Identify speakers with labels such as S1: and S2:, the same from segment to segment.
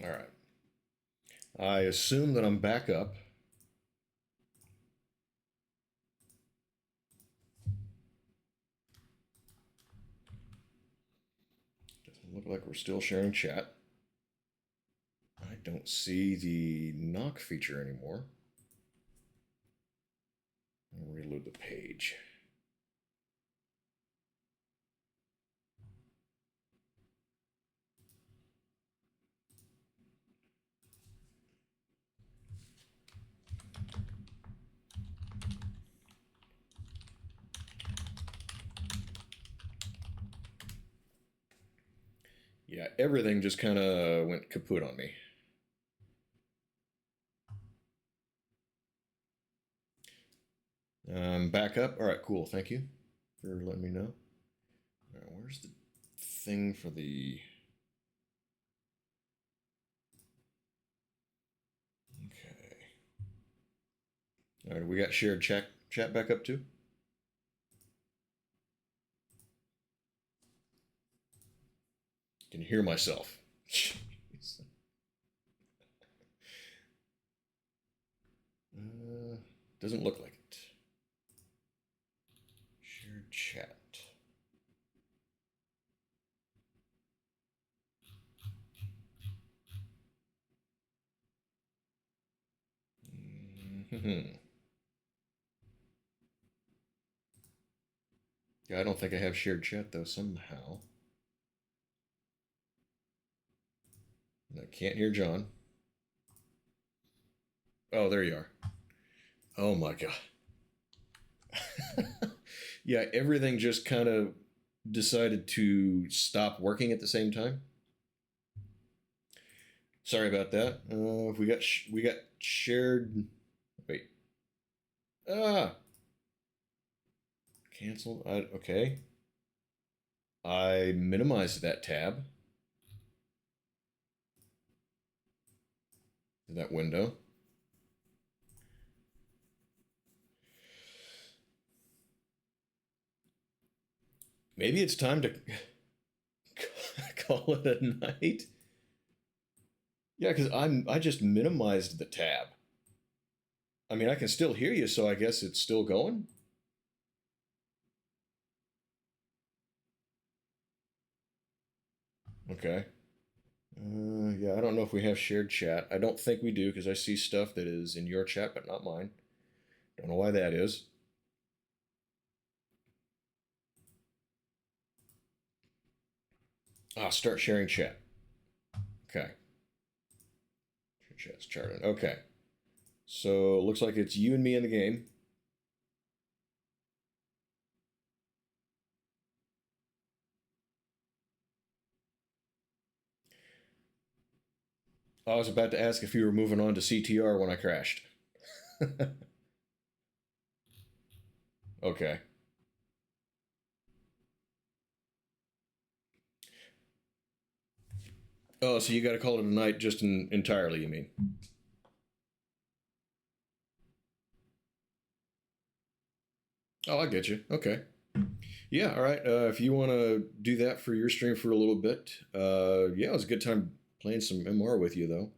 S1: All right. I assume that I'm back up. Doesn't look like we're still sharing chat. I don't see the knock feature anymore. I'll reload the page. Yeah, everything just kind of went kaput on me. Back up. All right, cool. Thank you for letting me know. All right, where's the thing for the... Okay. All right, we got shared chat back up too? Can hear myself. Jeez. Doesn't look like it. Shared chat. Yeah, I don't think I have shared chat though somehow. I can't hear John. Oh, there you are. Oh my god. Yeah, everything just kind of decided to stop working at the same time. Sorry about that. We got shared. Wait. Ah. Cancel. Okay. I minimized that tab. That window. Maybe it's time to call it a night. Yeah, because I just minimized the tab. I mean, I can still hear you, so I guess it's still going. Okay. Yeah, I don't know if we have shared chat. I don't think we do because I see stuff that is in your chat but not mine. Don't know why that is. Start sharing chat. Okay. Chat's charting. Okay. So looks like it's you and me in the game. I was about to ask if you were moving on to CTR when I crashed. Okay. Oh, so you got to call it a night just entirely, you mean? Oh, I get you. Okay. Yeah, all right. If you want to do that for your stream for a little bit, yeah, it was a good time playing some MR with you, though.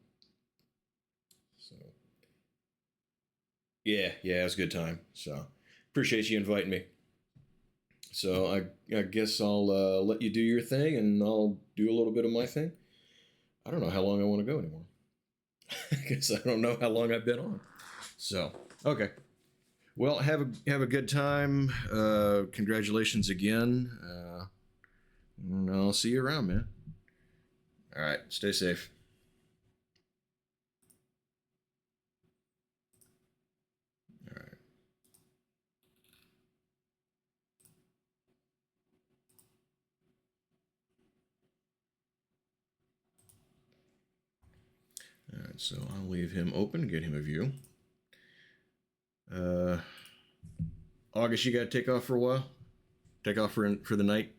S1: So, yeah, it was a good time. So, appreciate you inviting me. So, I guess I'll let you do your thing and I'll do a little bit of my thing. I don't know how long I want to go anymore. I guess I don't know how long I've been on. So, okay. Well, have a good time. Congratulations again. And I'll see you around, man. All right. Stay safe. All right. All right. So I'll leave him open, get him a view. August, you got to take off for a while. Take off for the night.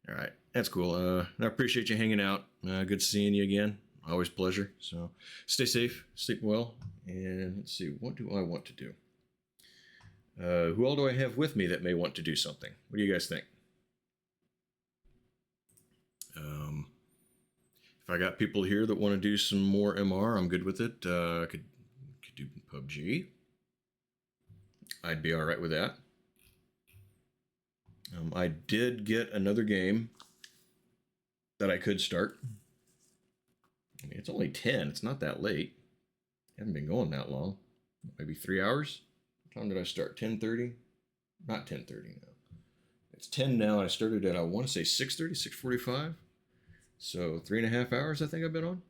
S1: All right. That's cool. I appreciate you hanging out. Good seeing you again. Always a pleasure. So stay safe, sleep well, and let's see. What do I want to do? Who all do I have with me that may want to do something? What do you guys think? If I got people here that want to do some more MR, I'm good with it. Could do PUBG. I'd be all right with that. I did get another game that I could start. I mean, it's only 10. It's not that late. I haven't been going that long. Maybe 3 hours. What time did I start? 10:30? Not 10:30 now. It's 10 now. I started at, I want to say 6:30, 6:45. So 3.5 hours I think I've been on.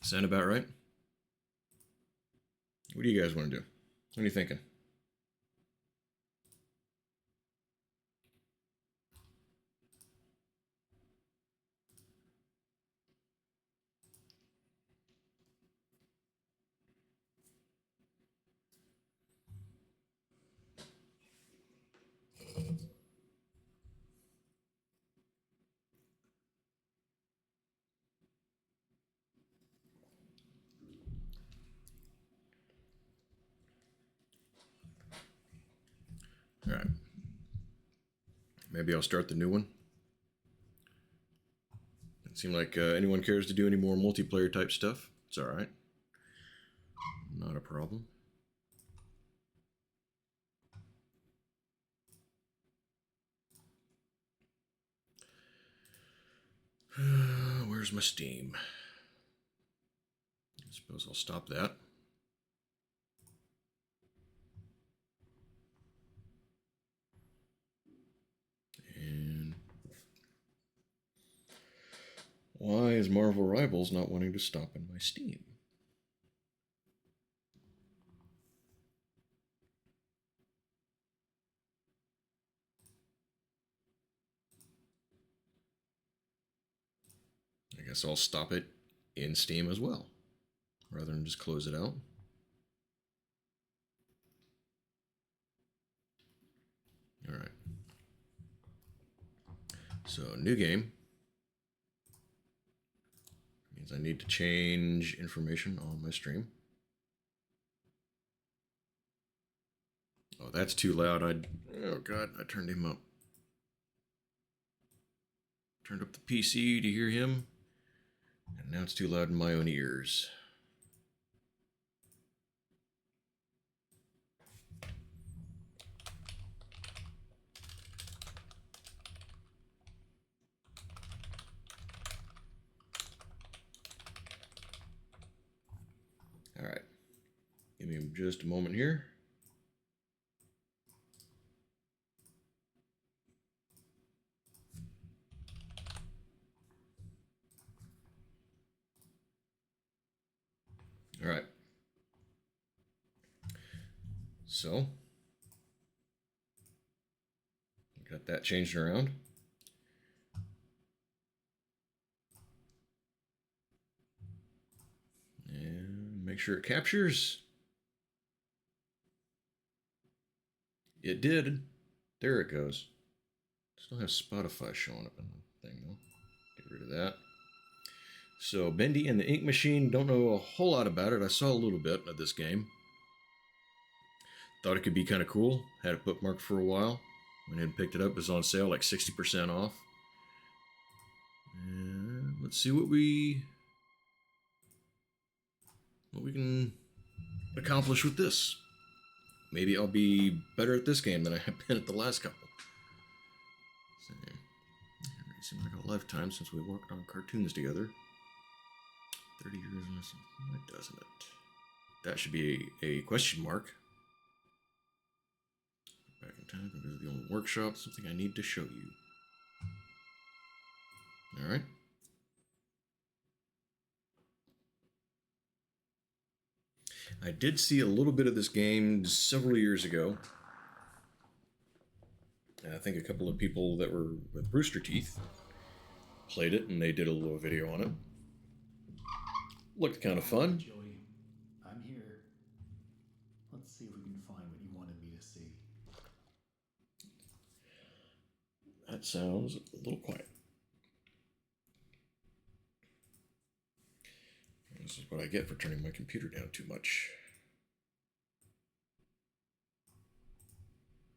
S1: Sound about right? What do you guys want to do? What are you thinking? All right. Maybe I'll start the new one. It seemed like anyone cares to do any more multiplayer type stuff. It's all right. Not a problem. Where's my Steam? I suppose I'll stop that. And why is Marvel Rivals not wanting to stop in my Steam? I guess I'll stop it in Steam as well, rather than just close it out. All right. So, new game. Means I need to change information on my stream. Oh, that's too loud. Oh God, I turned him up. Turned up the PC to hear him, and now it's too loud in my own ears. All right, give me just a moment here. All right. So, got that changed around. And make sure it captures. It did. There it goes. Still have Spotify showing up in the thing though. Get rid of that. So Bendy and the Ink Machine, don't know a whole lot about it. I saw a little bit of this game. Thought it could be kind of cool. Had it bookmarked for a while. Went ahead and picked it up. It was on sale, like 60% off. And let's see what we can accomplish with this. Maybe I'll be better at this game than I have been at the last couple. So, it seems like a lifetime since we worked on cartoons together. 30 years or something. Why doesn't it? That should be a question mark. Back in time, go to the old workshop. Something I need to show you. All right. I did see a little bit of this game several years ago. And I think a couple of people that were with Rooster Teeth played it, and they did a little video on it. Looked kind of fun.
S2: Joey, I'm here. Let's see if we can find what you wanted me to see.
S1: That sounds a little quiet. This is what I get for turning my computer down too much.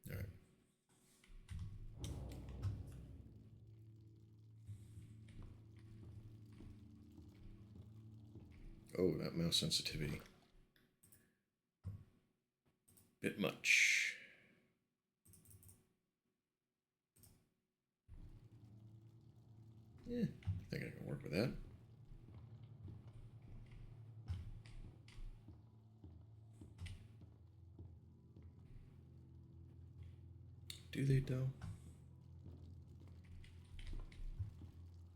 S1: All right. Oh, that mouse sensitivity. Bit much. Yeah, I think I can work with that. Do they, though?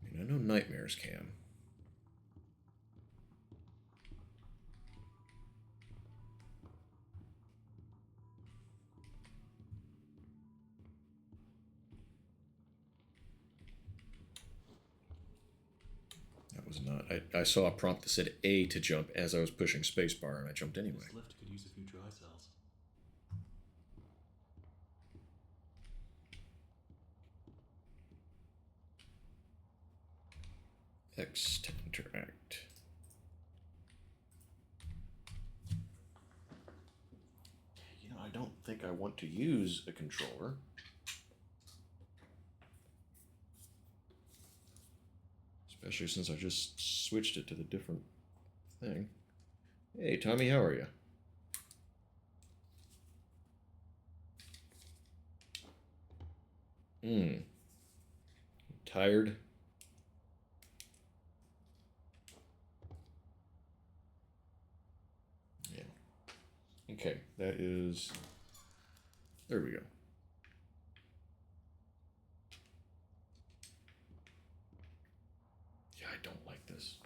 S1: I mean, I know nightmares can. That was not. I saw a prompt that said A to jump as I was pushing spacebar, and I jumped anyway.
S2: This lift could use a few dry cells.
S1: X to interact. You know, I don't think I want to use a controller. Especially since I just switched it to the different thing. Hey, Tommy, how are you? Tired? Yeah. Okay, that is... There we go. Yeah, I don't like this.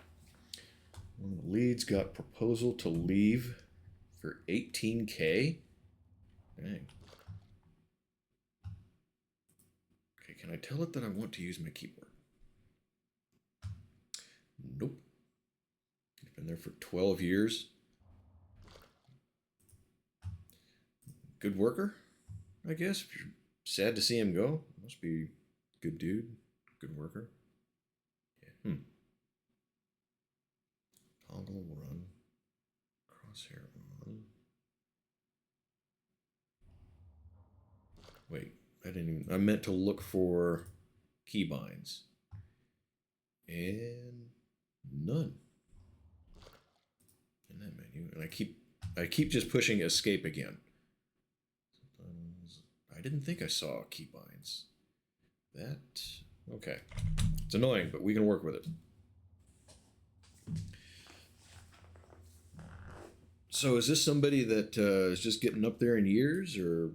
S1: One of the leads got proposal to leave for $18K? Dang. Okay, can I tell it that I want to use my keyboard? Nope. It's been there for 12 years. Good worker, I guess. If you're sad to see him go, must be good dude, good worker. Yeah. Toggle run. Crosshair on. Wait, I didn't even. I meant to look for keybinds. And none. In that menu. And I keep just pushing escape again. I didn't think I saw keybinds. That okay. It's annoying, but we can work with it. So is this somebody that is just getting up there in years, or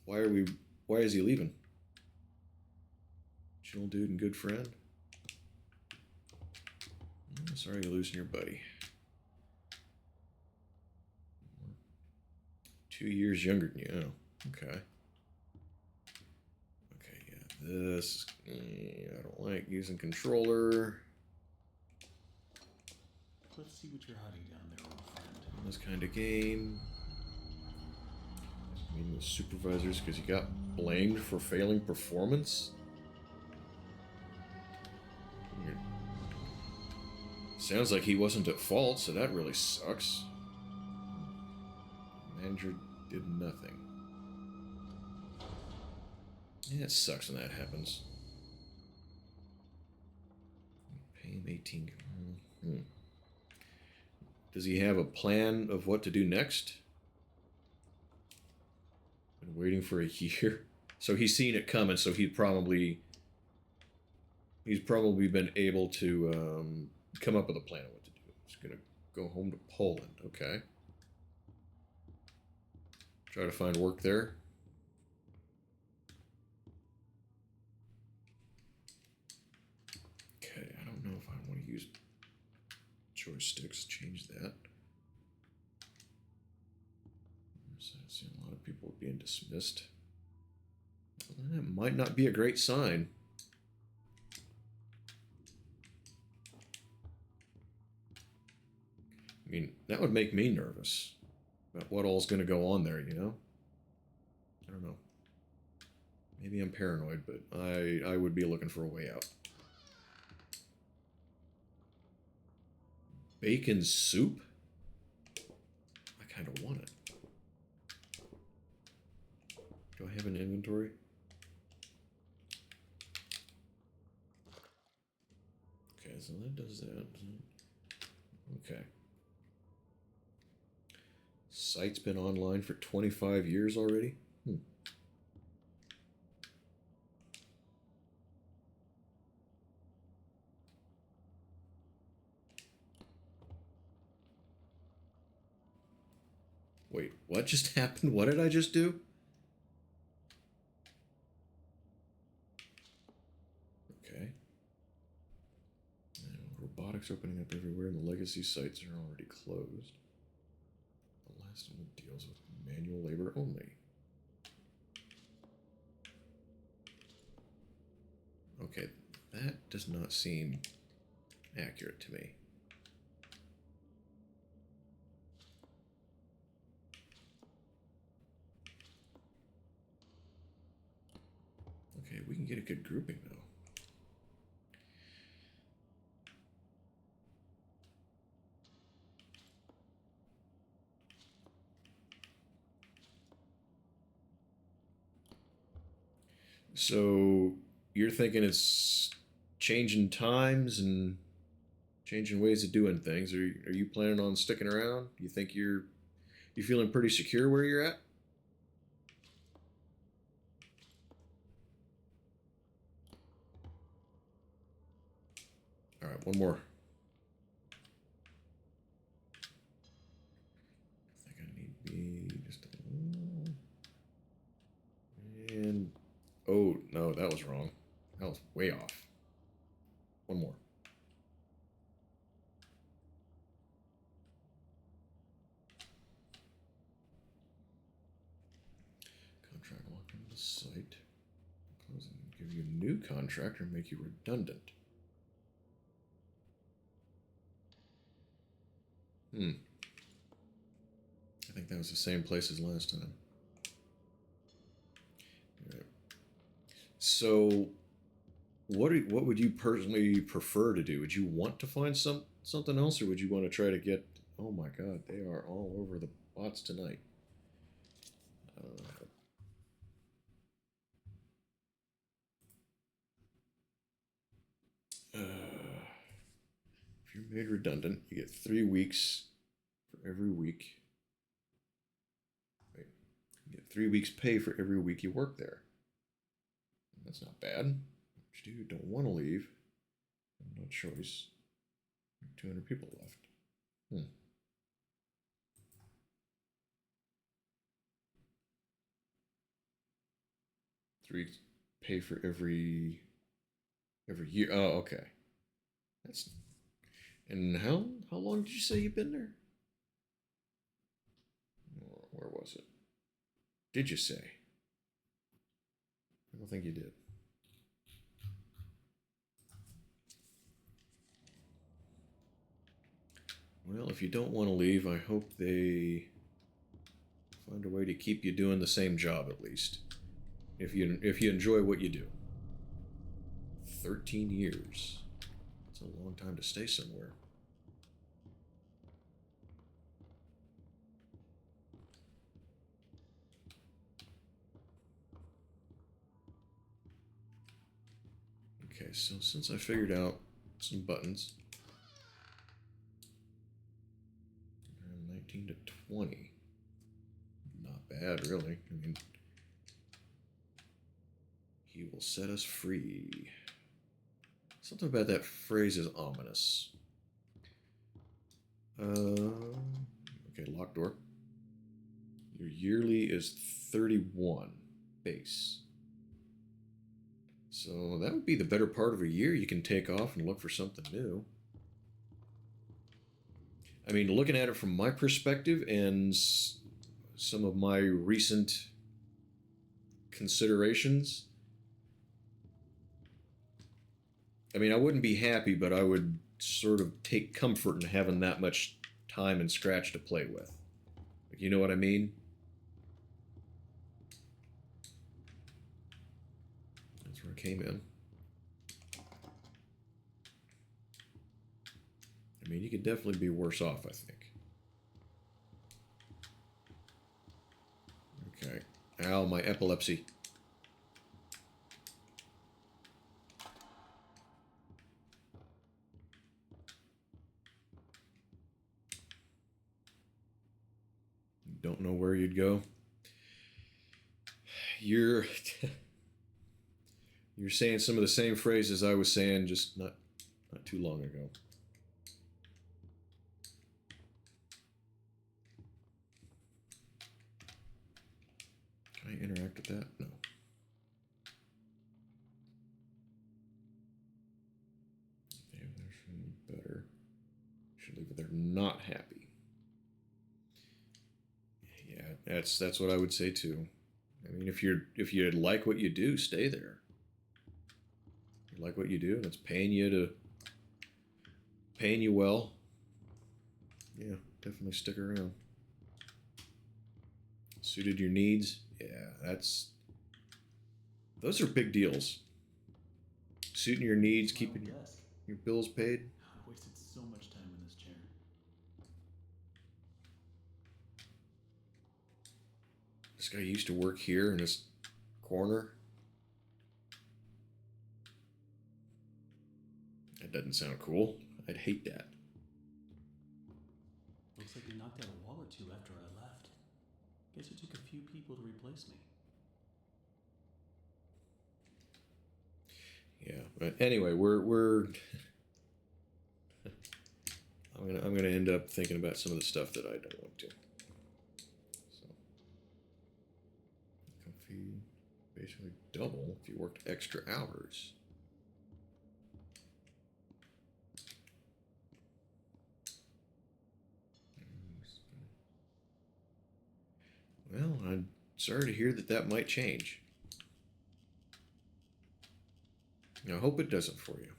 S1: why is he leaving? Chill dude and good friend. Sorry you're losing your buddy. 2 years younger than you. Oh, okay. Okay, yeah. This I don't like using controller.
S2: Let's see what you're hiding down there, old friend.
S1: This kind of game. Meeting with supervisors because he got blamed for failing performance. Weird. Sounds like he wasn't at fault, so that really sucks. Manager did nothing. Yeah, it sucks when that happens. Pay him 18. Does he have a plan of what to do next? Been waiting for a year. So he's seen it coming, so he's probably been able to come up with a plan of what to do. He's gonna go home to Poland. Okay. Try to find work there. Okay, I don't know if I want to use joysticks. Change that. So I see a lot of people being dismissed. That might not be a great sign. I mean, that would make me nervous about what all's going to go on there, you know? I don't know. Maybe I'm paranoid, but I would be looking for a way out. Bacon soup? I kind of want it. Do I have an inventory? Okay, Okay, so that does that. Okay. Site's been online for 25 years already? Wait, what just happened? What did I just do? Okay. And robotics opening up everywhere, and the legacy sites are already closed. The last one deals with manual labor only. Okay, that does not seem accurate to me. Okay, we can get a good grouping though. So you're thinking it's changing times and changing ways of doing things. Are you planning on sticking around? You think you feeling pretty secure where you're at? All right, one more. I think I need be just a and oh no, that was wrong. That was way off. One more. Contract lock into the site. Close and give you a new contract or make you redundant. I think that was the same place as last time. Right. So, what would you personally prefer to do? Would you want to find something else, or would you want to try to get? Oh my God, they are all over the bots tonight. If you're made redundant, you get 3 weeks for every week. Wait, you get 3 weeks pay for every week you work there. That's not bad. But you don't want to leave. No choice. 200 people left. Hmm. 3 pay for every year. Oh, okay. That's and how long did you say you've been there? Where was it? Did you say? I don't think you did. Well, if you don't want to leave, I hope they find a way to keep you doing the same job at least. If you enjoy what you do. 13 years. It's a long time to stay somewhere. Okay, so since I figured out some buttons, 19 to 20. Not bad, really. I mean, he will set us free. Something about that phrase is ominous. Okay, locked door. Your yearly is 31 base. So that would be the better part of a year you can take off and look for something new. I mean, looking at it from my perspective and some of my recent considerations, I mean, I wouldn't be happy, but I would sort of take comfort in having that much time and scratch to play with. Like, you know what I mean? That's where I came in. I mean, you could definitely be worse off, I think. Okay. Ow, my epilepsy. don't know where you'd go. You're you're saying some of the same phrases I was saying just not too long ago. Can I interact with that? No. Better. Should leave it there. Not happy. Yeah, that's what I would say too. I mean, if you like what you do, stay there. If you like what you do, and it's paying you well. Yeah, definitely stick around. Suited your needs. Yeah, those are big deals. Suiting your needs, keeping your bills paid.
S2: I wasted so much time in this chair.
S1: This guy used to work here in this corner. That doesn't sound cool. I'd hate that.
S2: Looks like they knocked out a wall or two after I left. Guess it took a few people to replace me.
S1: Yeah, but anyway, we're I'm gonna end up thinking about some of the stuff that I don't want to. So, comfy, basically double if you worked extra hours. Well, I'm sorry to hear that might change. I hope it doesn't for you.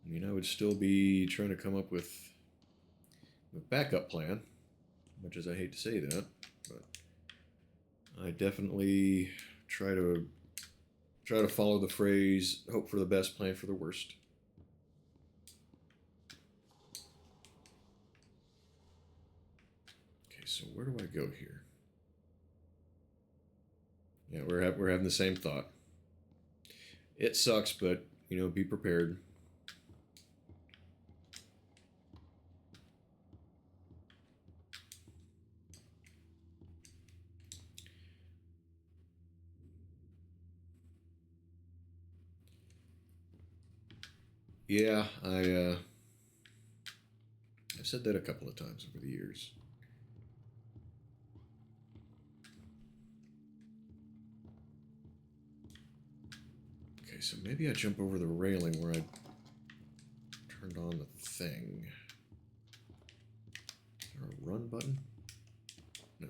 S1: I mean, I would still be trying to come up with a backup plan, much as I hate to say that, but I definitely try to follow the phrase, hope for the best, plan for the worst. Okay, so where do I go here? Yeah, we're having the same thought. It sucks, but be prepared. Yeah, I've said that a couple of times over the years. Okay, so maybe I jump over the railing where I turned on the thing. Is there a run button? No.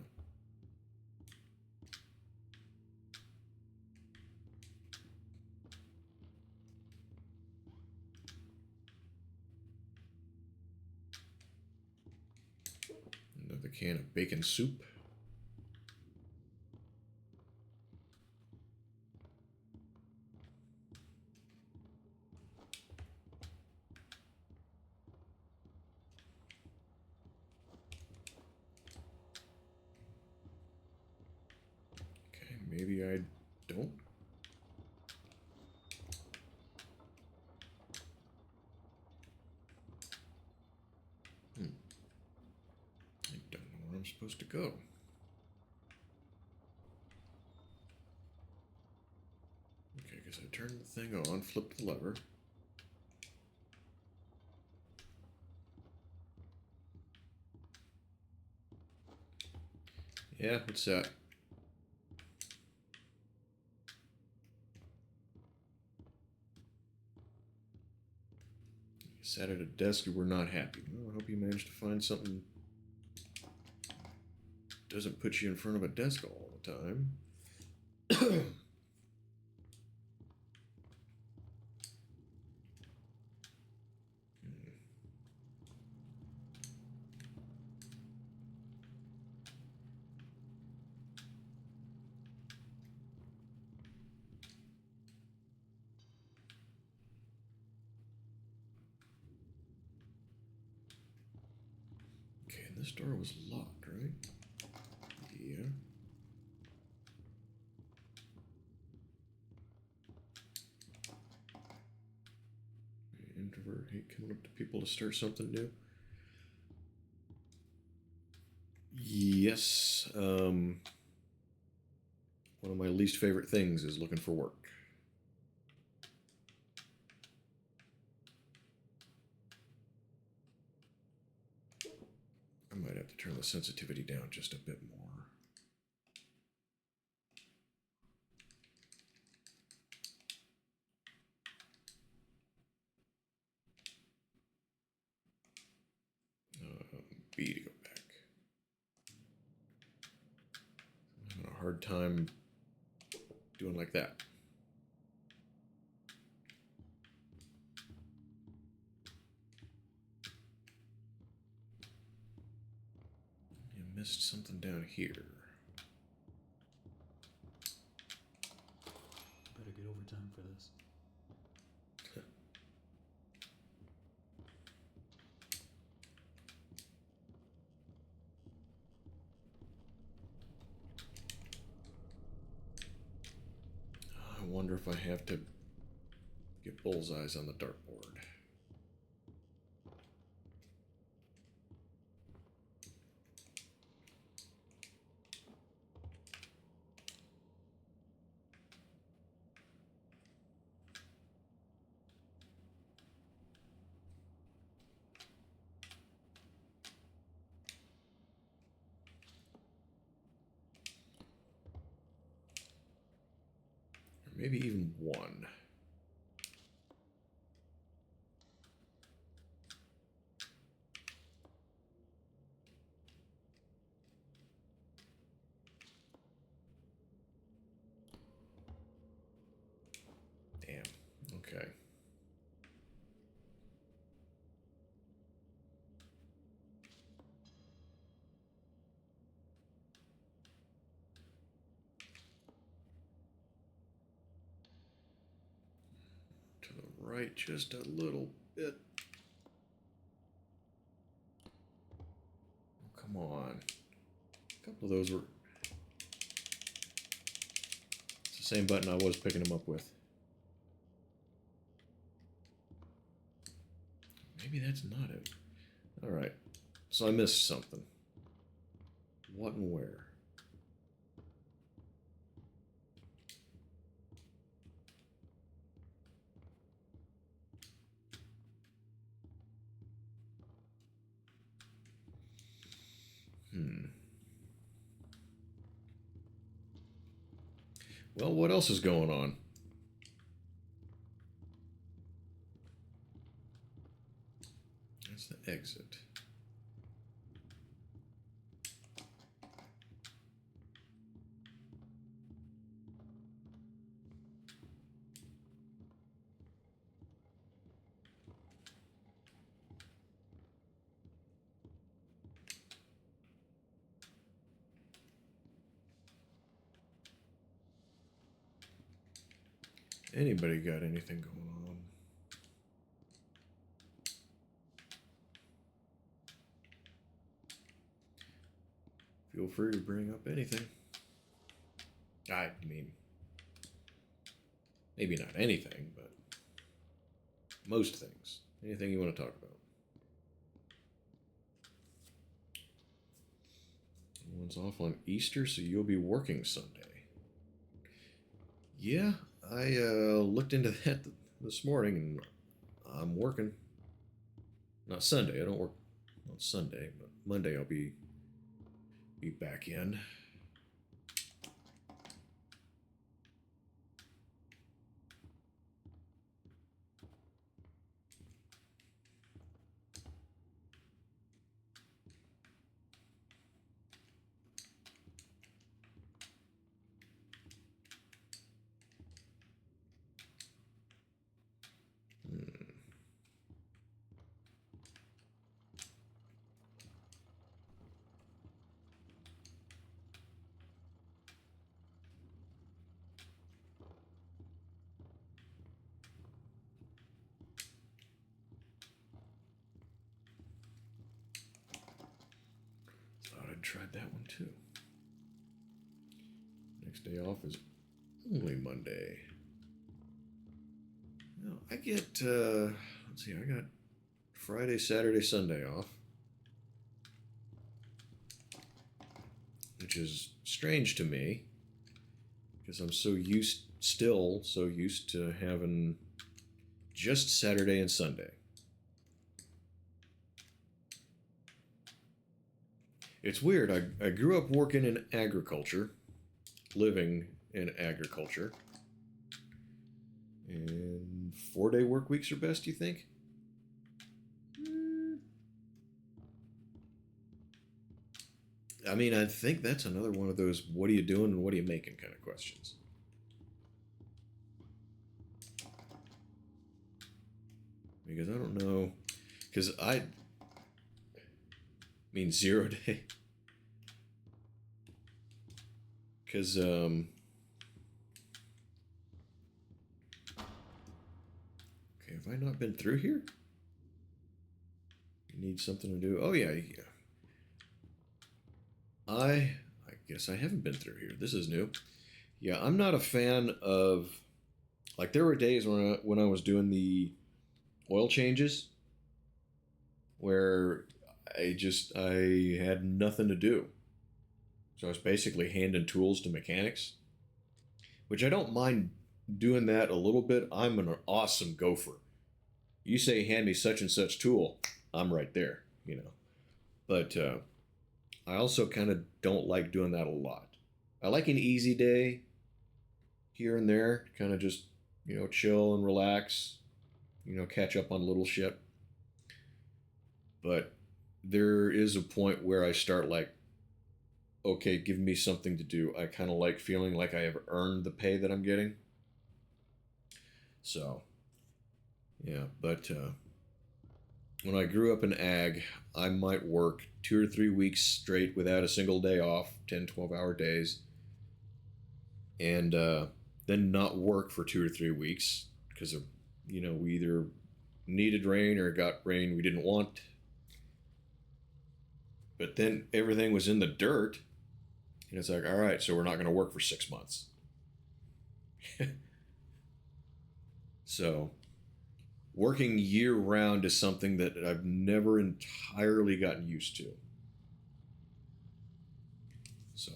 S1: Another can of bacon soup. Okay, maybe I don't. I don't know where I'm supposed to go. Okay, because I turned the thing on, flipped the lever. Yeah, what's that? You sat at a desk you were not happy. Well, I hope you managed to find something that doesn't put you in front of a desk all the time. Okay, and this door was locked, right? Yeah. Introvert, hate coming up to people to start something new. Yes. One of my least favorite things is looking for work. I might have to turn the sensitivity down just a bit more. B to go back. I'm having a hard time doing like that. You missed something down here.
S2: Better get overtime for this.
S1: I wonder if I have to get bullseyes on the dartboard. Or maybe even one. Damn. Okay. To the right just a little bit. Oh, come on. A couple of those were... It's the same button I was picking them up with. Maybe that's not it. Alright. So I missed something. What and where? Well, what else is going on? That's the exit. Anybody got anything going on? Feel free to bring up anything. I mean, maybe not anything, but most things. Anything you want to talk about. One's off on Easter, so you'll be working Sunday. Yeah, I looked into that this morning, and I'm working. Not Sunday. I don't work on Sunday, but Monday I'll be back in. Thought I'd tried that one too. Next day off is only Monday. Now, I get, let's see, I got Friday, Saturday, Sunday off. which is strange to me because I'm so used to having just Saturday and Sunday. It's weird. I grew up working in agriculture, living in agriculture, and 4-day work weeks are best, you think? I mean, I think that's another one of those what are you doing and what are you making kind of questions. Because I don't know. Because I mean 0 day. Because, okay, have I not been through here? You need something to do. Oh, yeah. I guess I haven't been through here. This is new. Yeah, I'm not a fan of, like, there were days when I was doing the oil changes where I had nothing to do. So I was basically handing tools to mechanics, which I don't mind doing that a little bit. I'm an awesome gopher. You say, hand me such and such tool, I'm right there, you know. But I also kind of don't like doing that a lot. I like an easy day here and there, kind of just, chill and relax, catch up on little shit. But there is a point where I start like, okay, give me something to do. I kind of like feeling like I have earned the pay that I'm getting. So, yeah, but when I grew up in ag, I might work 2 or 3 weeks straight without a single day off, 10, 12-hour days, and then not work for 2 or 3 weeks because of, we either needed rain or got rain we didn't want. But then everything was in the dirt. And it's like, all right, so we're not going to work for 6 months. So, working year round is something that I've never entirely gotten used to. So,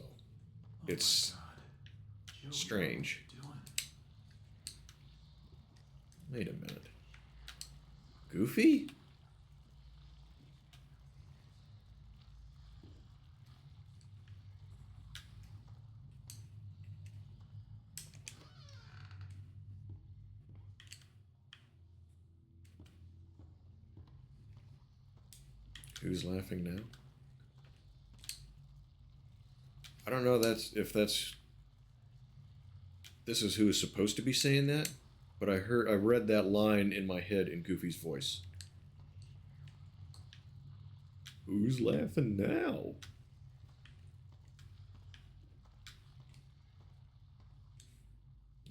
S1: it's strange. Wait a minute. Goofy? Who's laughing now? I don't know this is who is supposed to be saying that, but I read that line in my head in Goofy's voice. Who's laughing now?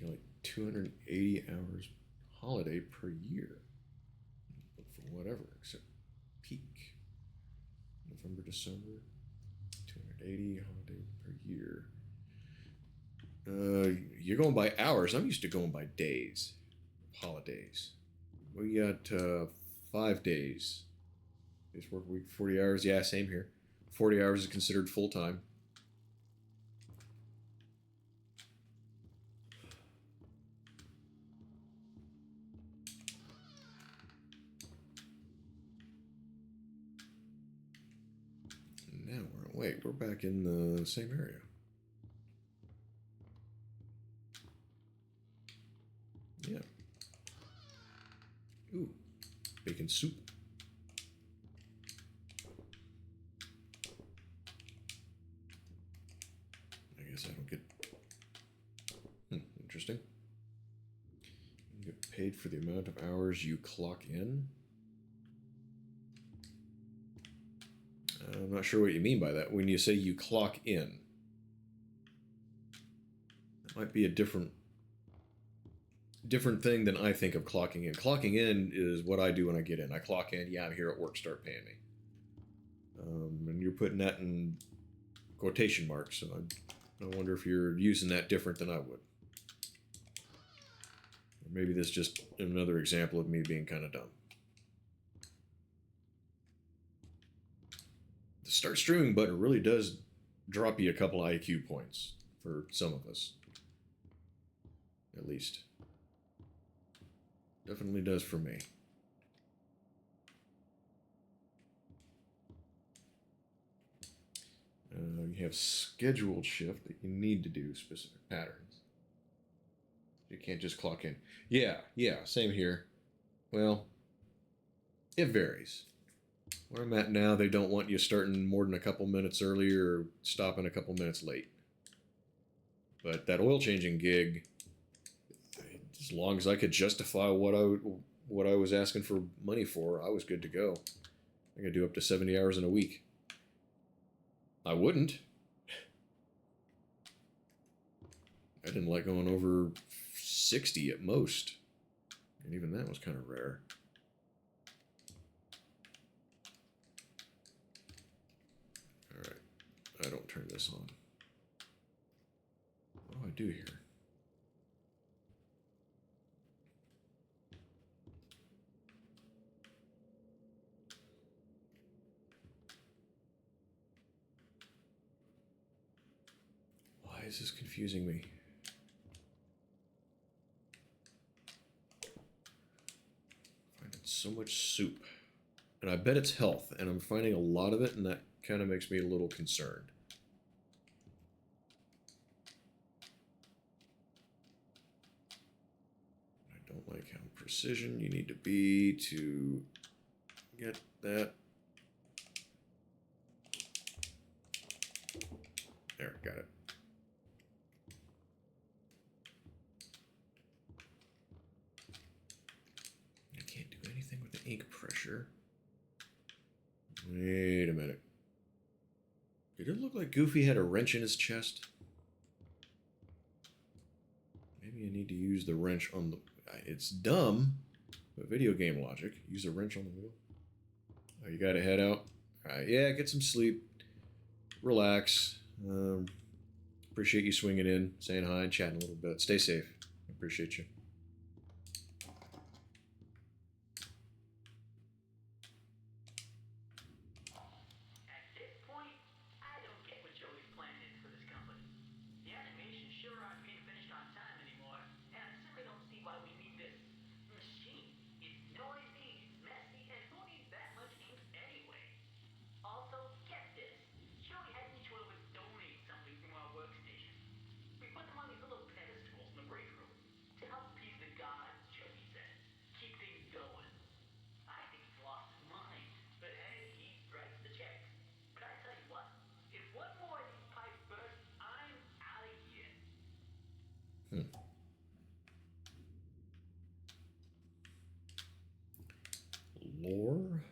S1: Like 280 hours holiday per year. For whatever, except peak. November, December, 280 holiday per year. You're going by hours. I'm used to going by days, holidays. We got 5 days. This work week, 40 hours. Yeah, same here. 40 hours is considered full time. Now we're back in the same area. Yeah. Ooh, bacon soup. I guess I don't get. Interesting. You get paid for the amount of hours you clock in. I'm not sure what you mean by that. When you say you clock in, that might be a different thing than I think of clocking in. Clocking in is what I do when I get in. I clock in. Yeah, I'm here at work. Start paying me. And you're putting that in quotation marks. So I wonder if you're using that different than I would. Or maybe this is just another example of me being kind of dumb. The start streaming button really does drop you a couple IQ points for some of us. At least. Definitely does for me. You have scheduled shift that you need to do specific patterns. You can't just clock in. Yeah, same here. Well, it varies. Where I'm at now, they don't want you starting more than a couple minutes earlier or stopping a couple minutes late. But that oil changing gig, as long as I could justify what I was asking for money for, I was good to go. I could do up to 70 hours in a week. I wouldn't. I didn't like going over 60 at most. And even that was kind of rare. Alright. I don't turn this on. What do I do here? Why is this confusing me? Finding so much soup. And I bet it's health, and I'm finding a lot of it, and that kind of makes me a little concerned. I don't like how precision you need to be to get that. There, got it. I can't do anything with the ink pressure. Wait a minute. Did it look like Goofy had a wrench in his chest? Maybe I need to use the wrench on the... It's dumb, but video game logic. Use a wrench on the wheel. Oh, you gotta head out? Alright, yeah, get some sleep. Relax. Appreciate you swinging in, saying hi, and chatting a little bit. Stay safe. I appreciate you. Lore?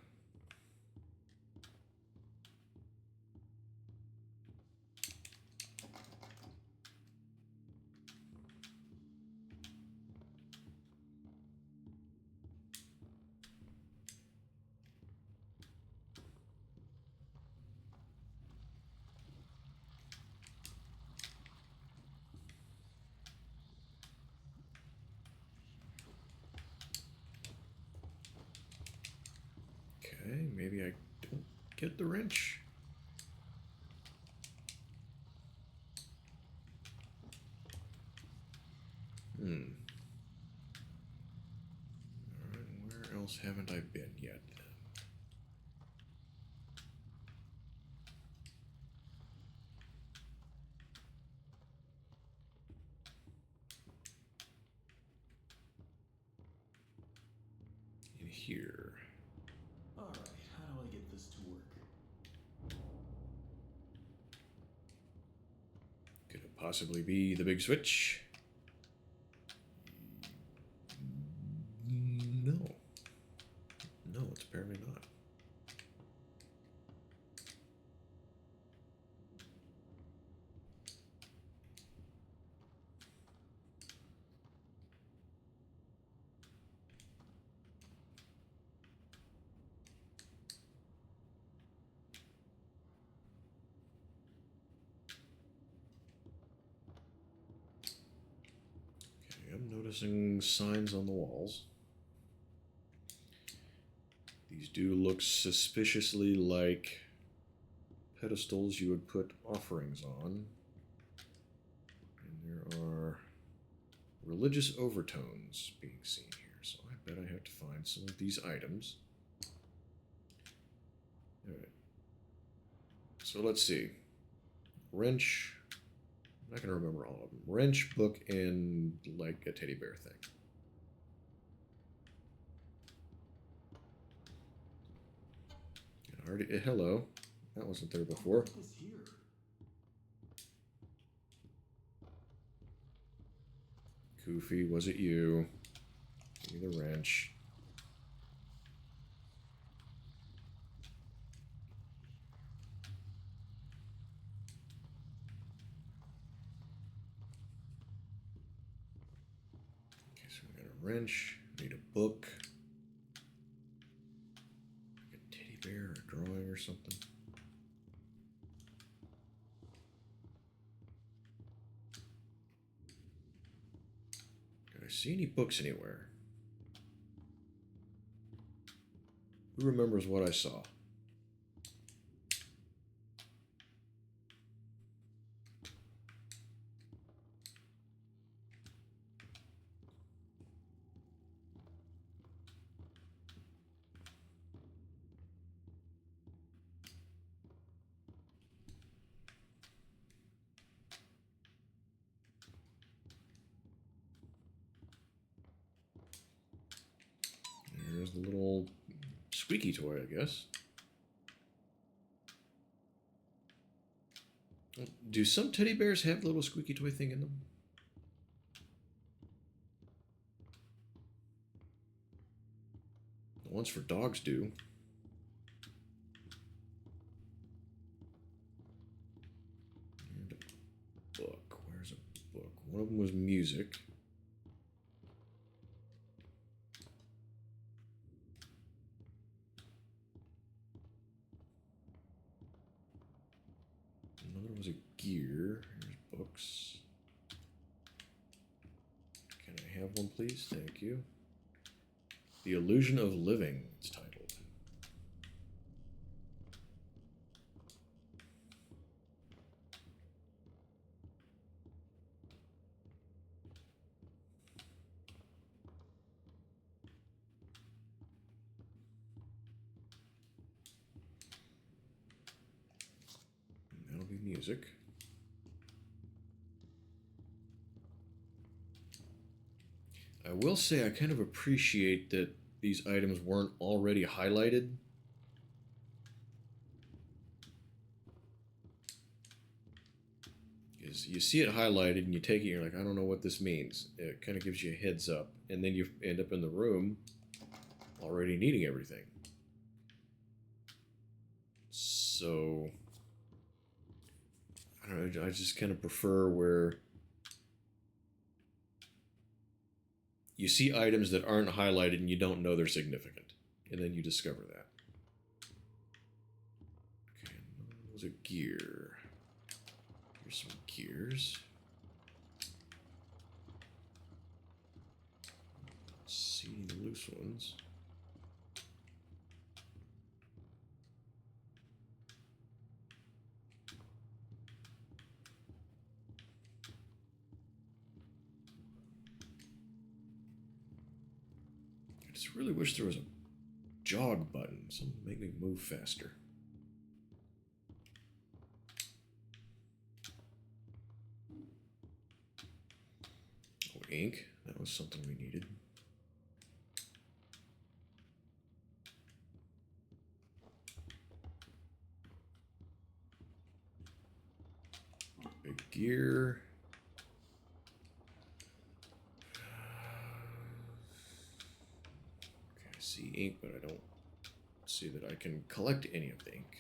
S1: Okay, maybe I don't get the wrench. Alright, where else haven't I been yet? In here.
S2: Alright, how do I get this to work?
S1: Could it possibly be the big switch? No. No, it's apparently not. Okay, I'm noticing signs on the walls. These do look suspiciously like pedestals you would put offerings on. And there are religious overtones being seen here. So I bet I have to find some of these items. Alright. So let's see. Wrench. I'm not going to remember all of them. Wrench, book, and like a teddy bear thing. And already, hello. That wasn't there before.
S2: What is here?
S1: Goofy, was it you? Give me the wrench. Okay, so we got a wrench. Need a book. Like a teddy bear, a drawing or something. Did I see any books anywhere? Who remembers what I saw? There's the little squeaky toy, I guess. Do some teddy bears have the little squeaky toy thing in them? The ones for dogs do. And a book. Where's a book? One of them was music. Another was a gear. Here's books. Can I have one, please? Thank you. The Illusion of Living, it's titled. And that'll be music. I will say I kind of appreciate that these items weren't already highlighted. Because you see it highlighted and you take it and you're like, I don't know what this means. It kind of gives you a heads up. And then you end up in the room already needing everything. So, I don't know, I just kind of prefer where you see items that aren't highlighted and you don't know they're significant. And then you discover that. Okay, that was a gear. Here's some gears. See the loose ones. I just really wish there was a jog button, something to make me move faster. Oh, ink. That was something we needed. Big gear. Okay, I see ink, but I don't see that I can collect any of the ink.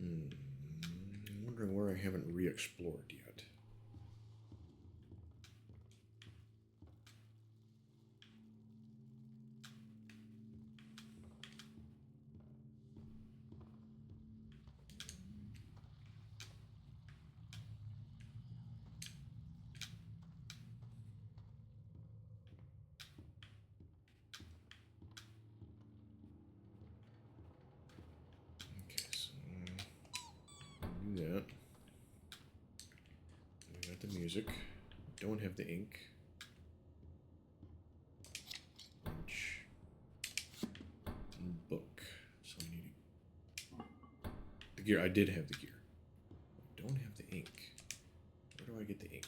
S1: I'm wondering where I haven't re-explored yet. do that. We got the music. Don't have the ink. Lunch. And book. So I need the gear. I did have the gear. I don't have the ink. Where do I get the ink?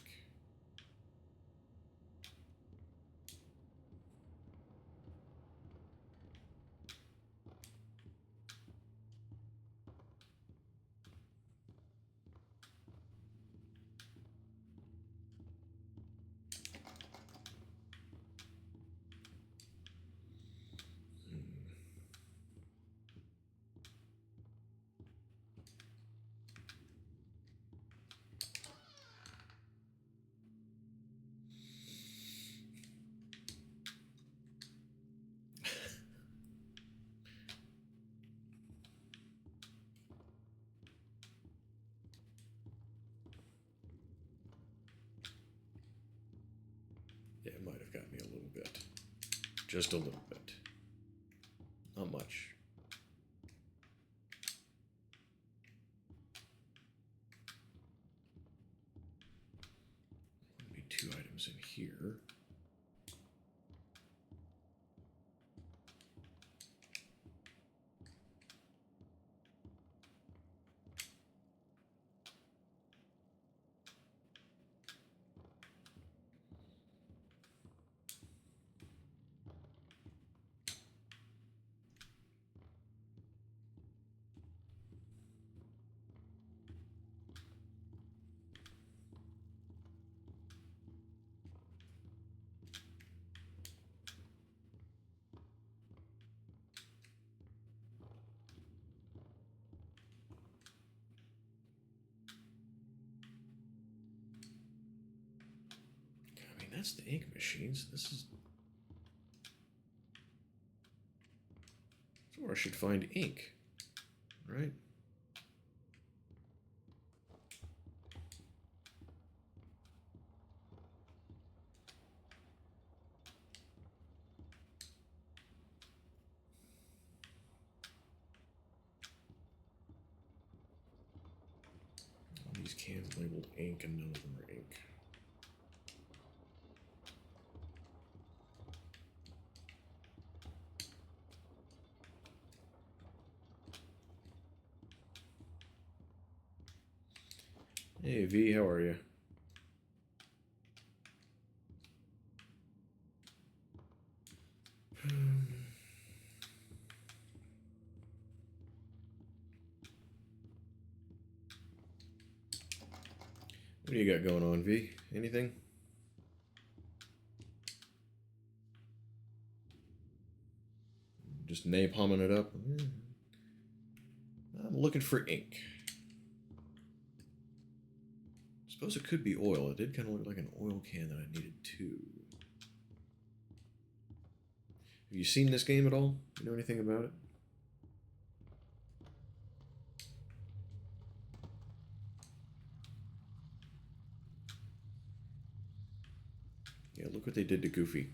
S1: Yeah, it might have got me a little bit. Just a little bit. Not much. There'll be 2 items in here. I mean, that's the ink machines. This is... That's where I should find ink. Right? All these cans labeled ink and none of them are ink. Hey V, how are you? What do you got going on, V? Anything? Just napalming it up? I'm looking for ink. Suppose it could be oil. It did kind of look like an oil can that I needed too. Have you seen this game at all? You know anything about it? Yeah, look what they did to Goofy.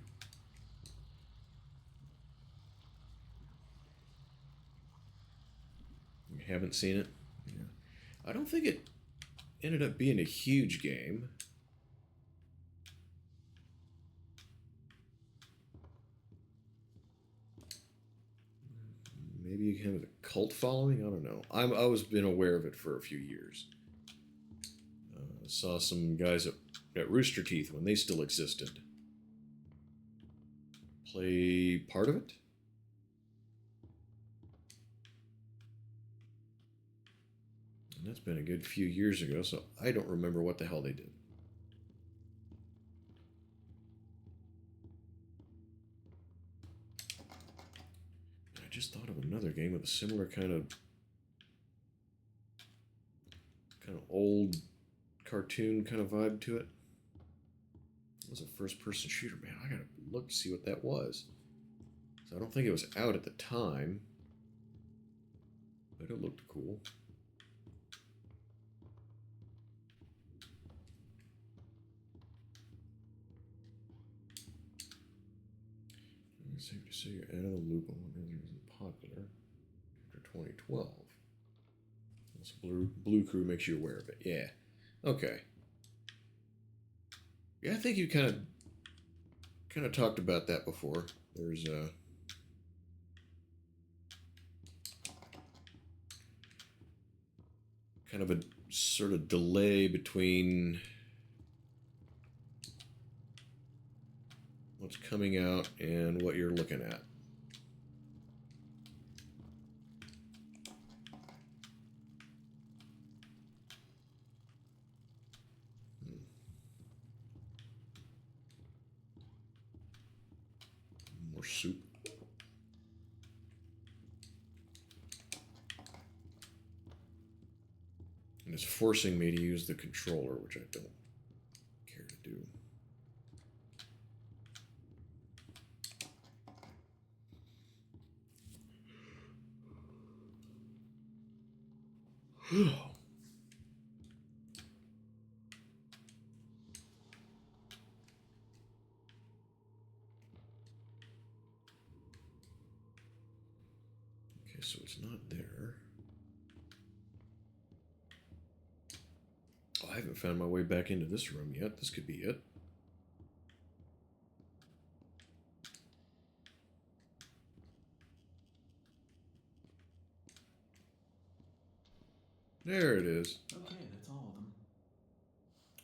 S1: You haven't seen it? Yeah. I don't think it ended up being a huge game. Maybe you have a cult following? I don't know. I was been aware of it for a few years. Saw some guys at Rooster Teeth when they still existed play part of it. And that's been a good few years ago, so I don't remember what the hell they did. I just thought of another game with a similar kind of old cartoon kind of vibe to it. It was a first-person shooter, man. I gotta look to see what that was. So I don't think it was out at the time, but it looked cool. It's safe to say you're out of the loop on what isn't popular after 2012. So blue crew makes you aware of it. Yeah. Okay. Yeah, I think you kind of talked about that before. There's a kind of a sort of delay between what's coming out and what you're looking at. More soup. And it's forcing me to use the controller, which I don't care to do. Okay, so it's not there. Oh, I haven't found my way back into this room yet. This could be it. There it is.
S2: Okay, that's all of them.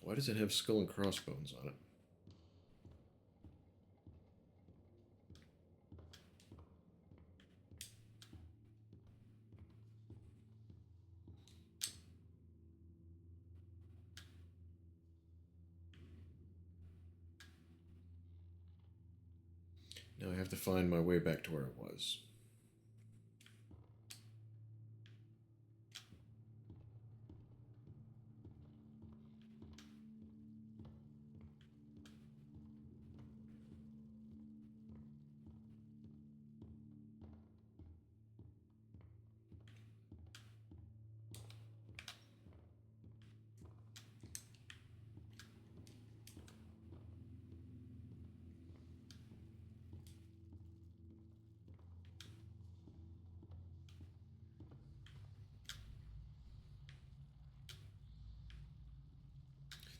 S1: Why does it have skull and crossbones on it? Now I have to find my way back to where it was.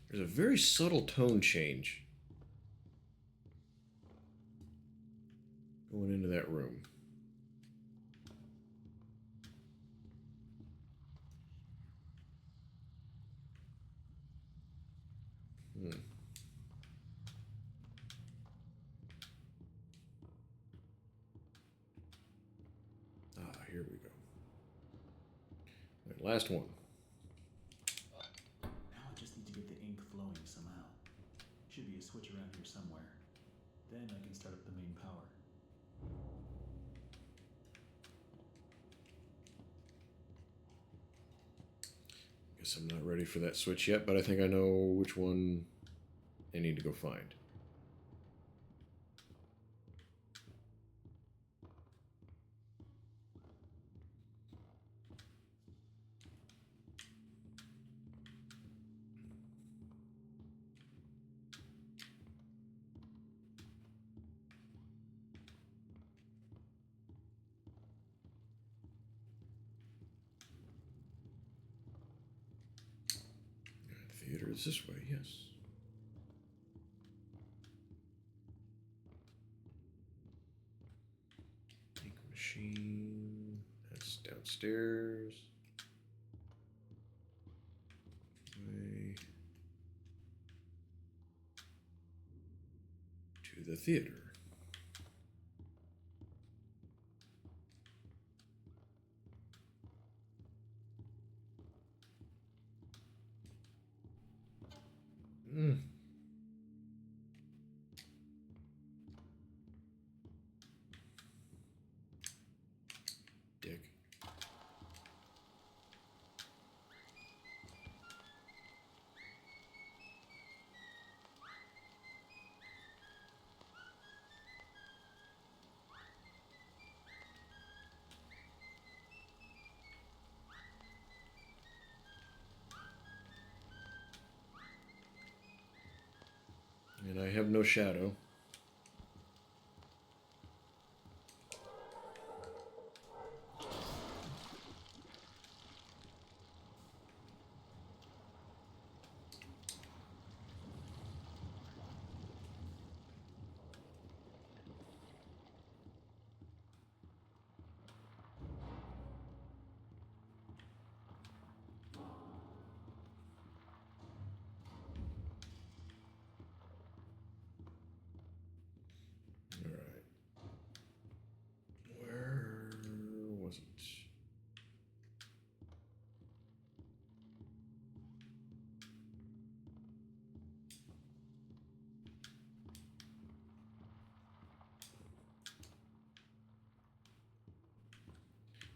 S1: There's a very subtle tone change going into that room. Here we go. All right, last one.
S2: Now I just need to get the ink flowing somehow. Should be a switch around here somewhere. Then I can start up the main power.
S1: Guess I'm not ready for that switch yet, but I think I know which one I need to go find. Theater is this way, yes. Ink machine. That's downstairs. Way to the theater. Dick. And I have no shadow.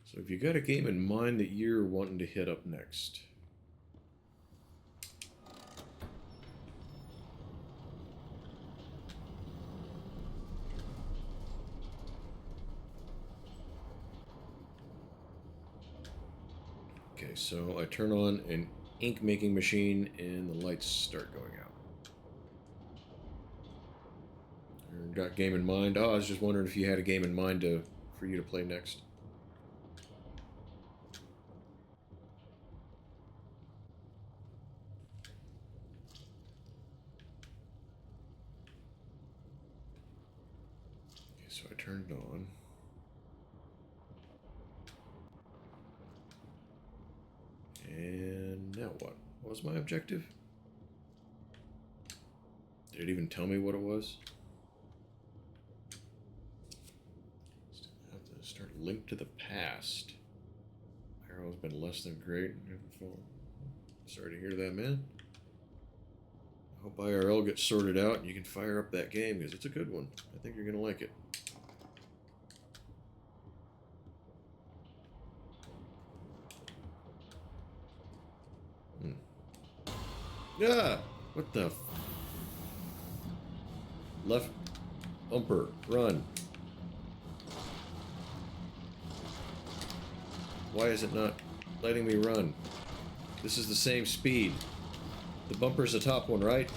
S1: So have you got a game in mind that you're wanting to hit up next? Okay, so I turn on an ink making machine and the lights start going out. Got game in mind? Oh, I was just wondering if you had a game in mind for you to play next. Okay, so I turned it on. And now what? What was my objective? Did it even tell me what it was? Have to start linked to the past. Arrow's been less than great. Sorry to hear that, man. I hope IRL gets sorted out and you can fire up that game because it's a good one. I think you're going to like it. Yeah! What the? Left bumper, run. Why is it not letting me run? This is the same speed. The bumper's the top one, right?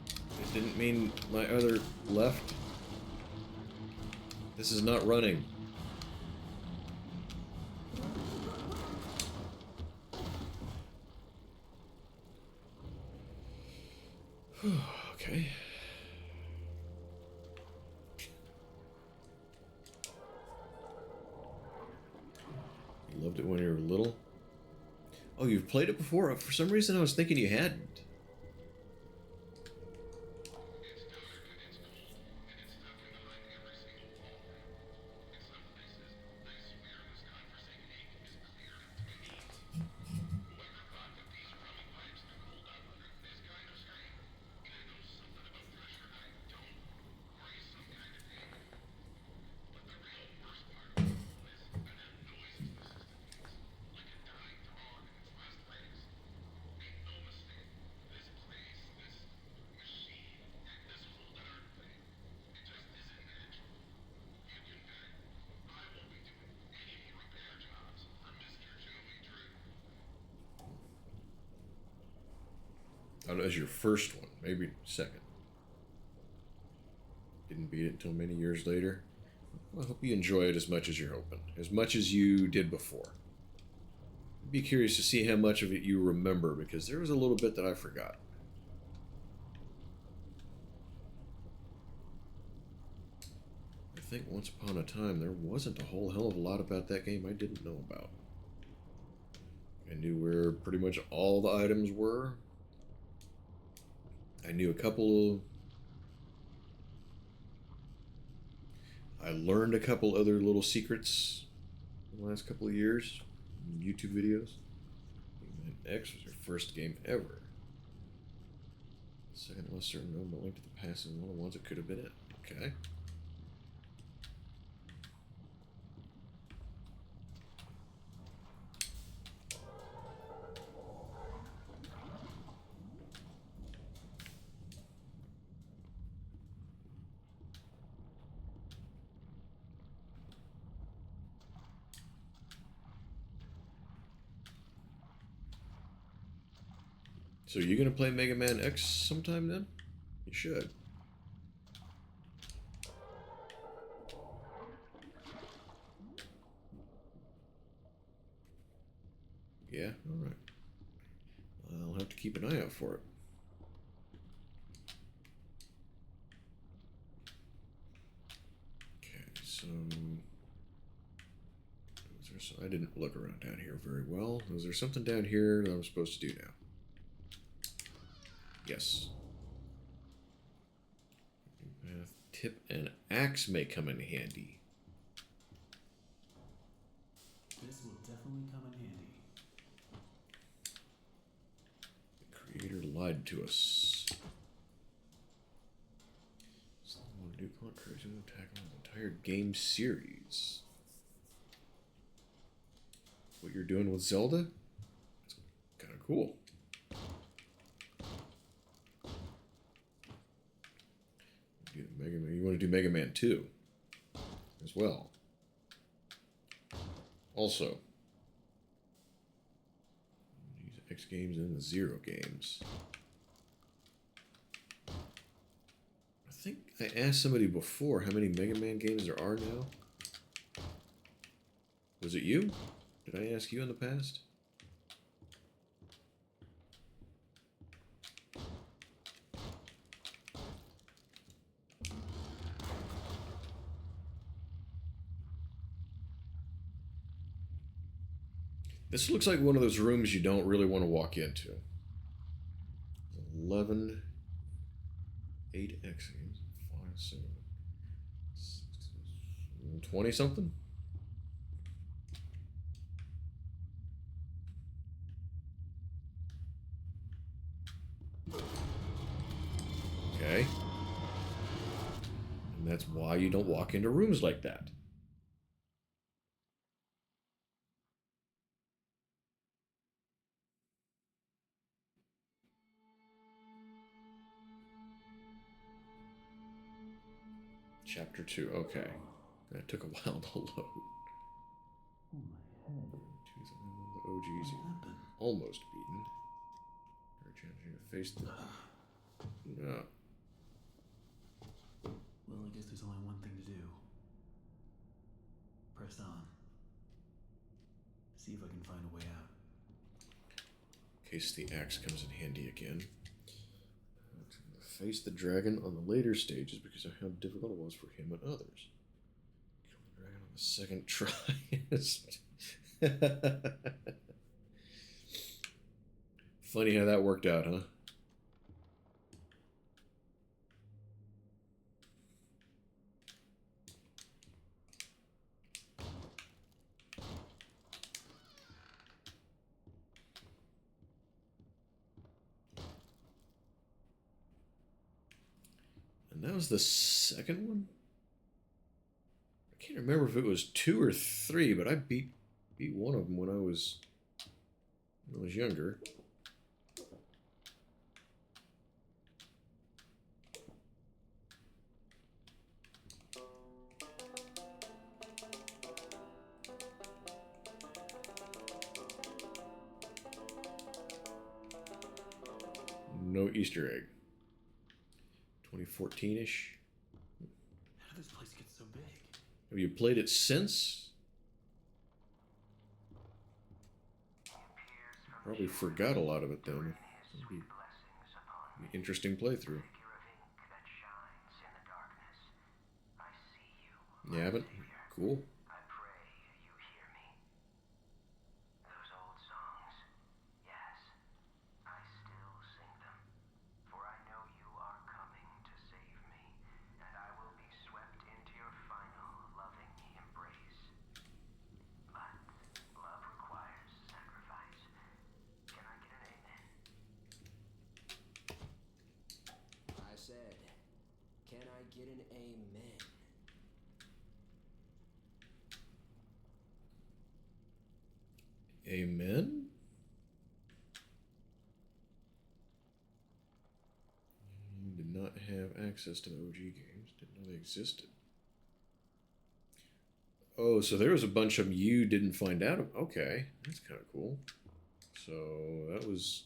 S1: It didn't mean my other left. This is not running. Okay. You loved it when you were little? Oh, you've played it before? For some reason I was thinking you hadn't. That was your first one, maybe second. Didn't beat it until many years later. Well, I hope you enjoy it as much as you're hoping, as much as you did before. I'd be curious to see how much of it you remember, because there was a little bit that I forgot. I think once upon a time there wasn't a whole hell of a lot about that game I didn't know about. I knew where pretty much all the items were. I knew a couple. I learned a couple other little secrets in the last couple of years. YouTube videos. X was your first game ever. Second less certain known, but Link to the Past is one of the ones that could have been it. Okay. So you gonna play Mega Man X sometime then? You should. Yeah, alright. I'll have to keep an eye out for it. Okay, so... I didn't look around down here very well. Was there something down here that I'm supposed to do now? Yes. Tip and axe may come in handy.
S2: This will definitely come in handy.
S1: The creator lied to us. Something I want to do, crazy. to tackle the entire game series. What you're doing with Zelda? It's kind of cool. Mega Man. You want to do Mega Man 2 as well. Also, use X games and the Zero games. I think I asked somebody before how many Mega Man games there are now. Was it you? Did I ask you in the past? This looks like one of those rooms you don't really want to walk into. 11, 8 X games, 5, 7, 20 something? Okay. And that's why you don't walk into rooms like that. Chapter 2, okay. That took a while to load.
S2: Oh, my head.
S1: The OGs
S2: What happened?
S1: almost beaten. Very challenging to face the... No.
S2: Well, I guess there's only one thing to do. Press on. See if I can find a way out.
S1: In case the axe comes in handy again. Face the dragon on the later stages because of how difficult it was for him and others. Kill the dragon on the second try. Funny how that worked out, huh? And that was the second one? I can't remember if it was 2 or 3, but I beat one of them when I was younger. No Easter egg. 2014-ish.
S2: How did this place get so big?
S1: Have you played it since? Probably forgot a lot of it then. It'd be an interesting playthrough. You haven't? Cool.
S3: Can I get an amen?
S1: Amen? You did not have access to the OG games. Didn't know they existed. Oh, so there was a bunch of them you didn't find out of. Okay, that's kind of cool. So that was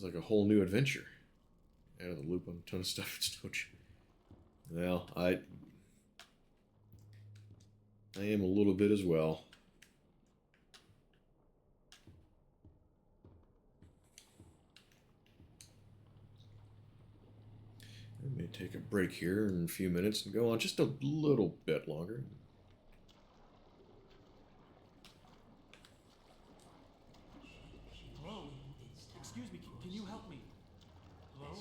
S1: like a whole new adventure. Out of the loop on a ton of stuff. It's no joke. Well, I am a little bit as well. I may take a break here in a few minutes and go on just a little bit longer.
S2: Hello? Excuse me, can you help me? Hello?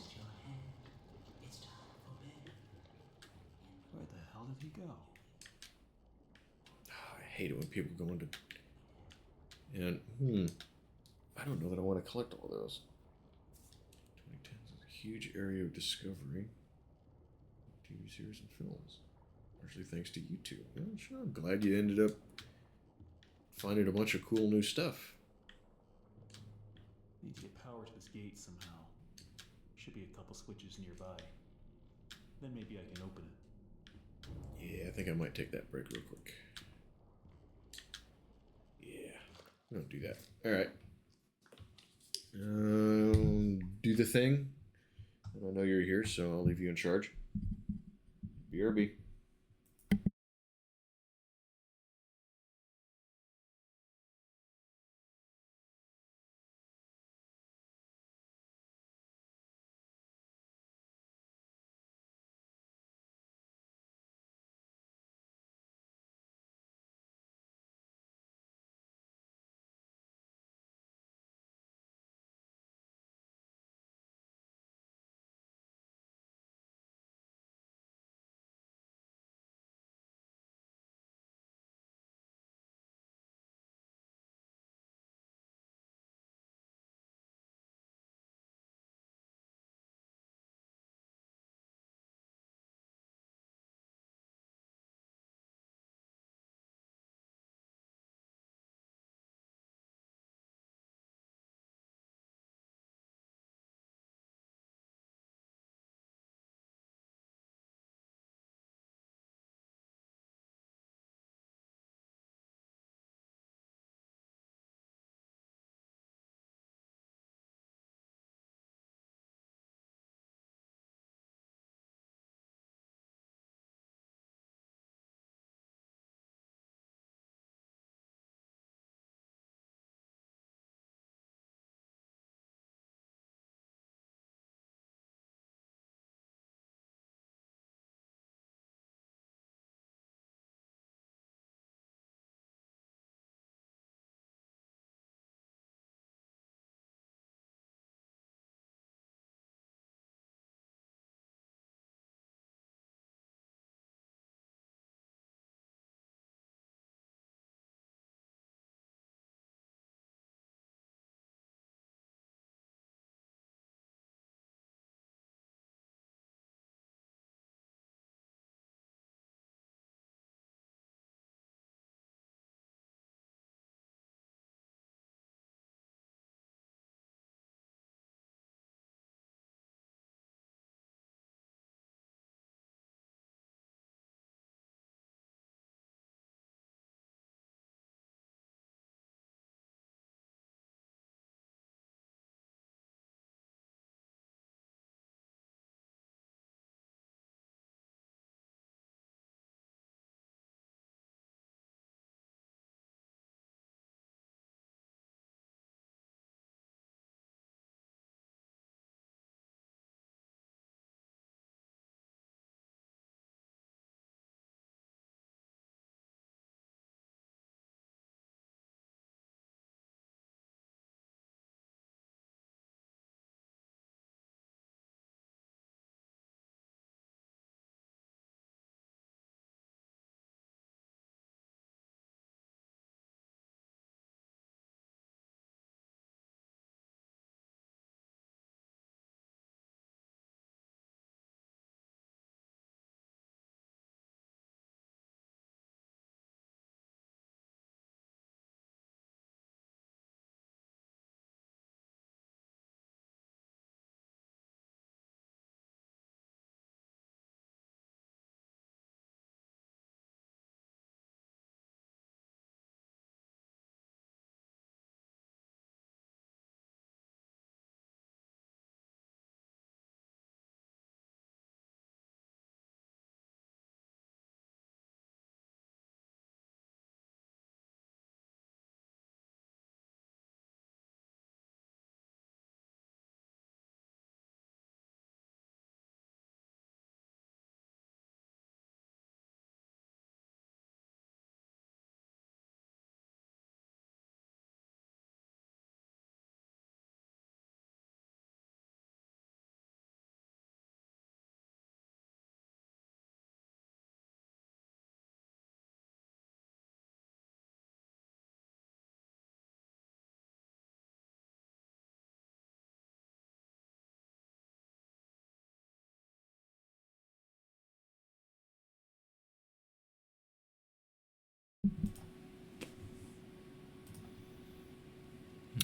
S2: Where the hell did he go?
S1: I hate it when people go into... And, I don't know that I want to collect all those. 2010 is a huge area of discovery. TV series and films. Largely thanks to YouTube. Well, sure, I'm glad you ended up finding a bunch of cool new stuff.
S2: Need to get power to this gate somehow. Should be a couple switches nearby. Then maybe I can open it.
S1: Yeah, I think I might take that break real quick. Yeah, don't do that. All right. Do the thing. I know you're here, so I'll leave you in charge. BRB.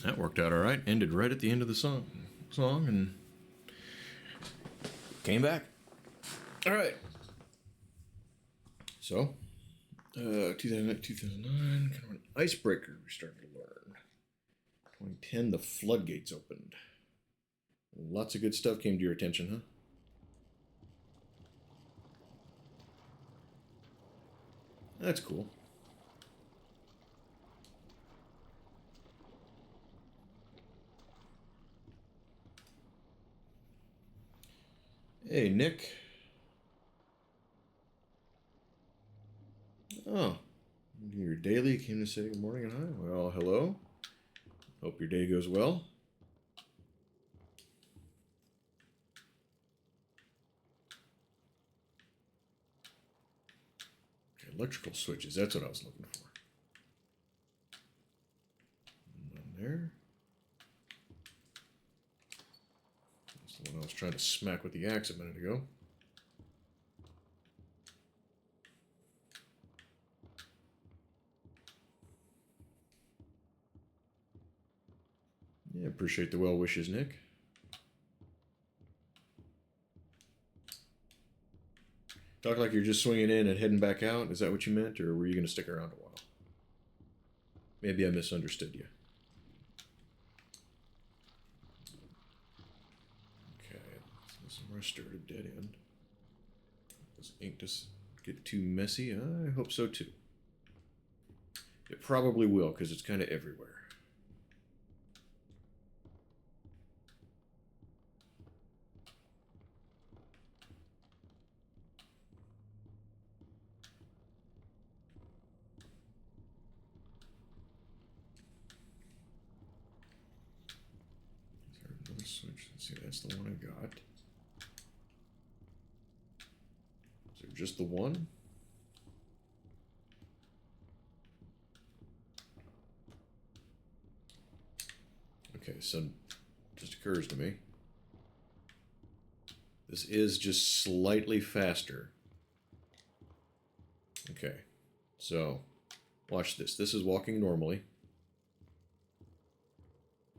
S1: That worked out all right. Ended right at the end of the song and came back. All right. So, 2009, kind of an icebreaker we started to learn. 2010, the floodgates opened. Lots of good stuff came to your attention, huh? That's cool. Hey, Nick. Oh, your daily came to say good morning and hi. Well, hello. Hope your day goes well. Okay, electrical switches, that's what I was looking for. One there. That's the one I was trying to smack with the axe a minute ago. Yeah, appreciate the well wishes, Nick. Talk like you're just swinging in and heading back out. Is that what you meant, or were you going to stick around a while? Maybe I misunderstood you. Okay, this is where I started a dead end. Does ink just get too messy? I hope so too. It probably will, because it's kind of everywhere. Is there another switch? Let's see, that's the one I got. Is there just the one? Okay, so just occurs to me. This is just slightly faster. Okay, so watch this. This is walking normally.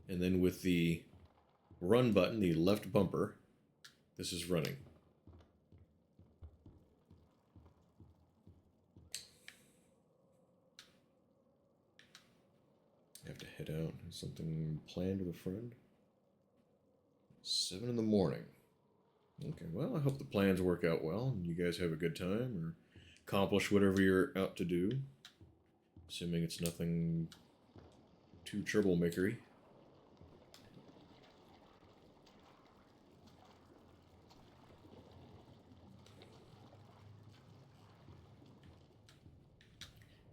S1: And then with the run button, the left bumper, this is running. I have to head out. Something planned with a friend. 7 in the morning. Okay, well, I hope the plans work out well and you guys have a good time or accomplish whatever you're out to do. Assuming it's nothing too troublemakery.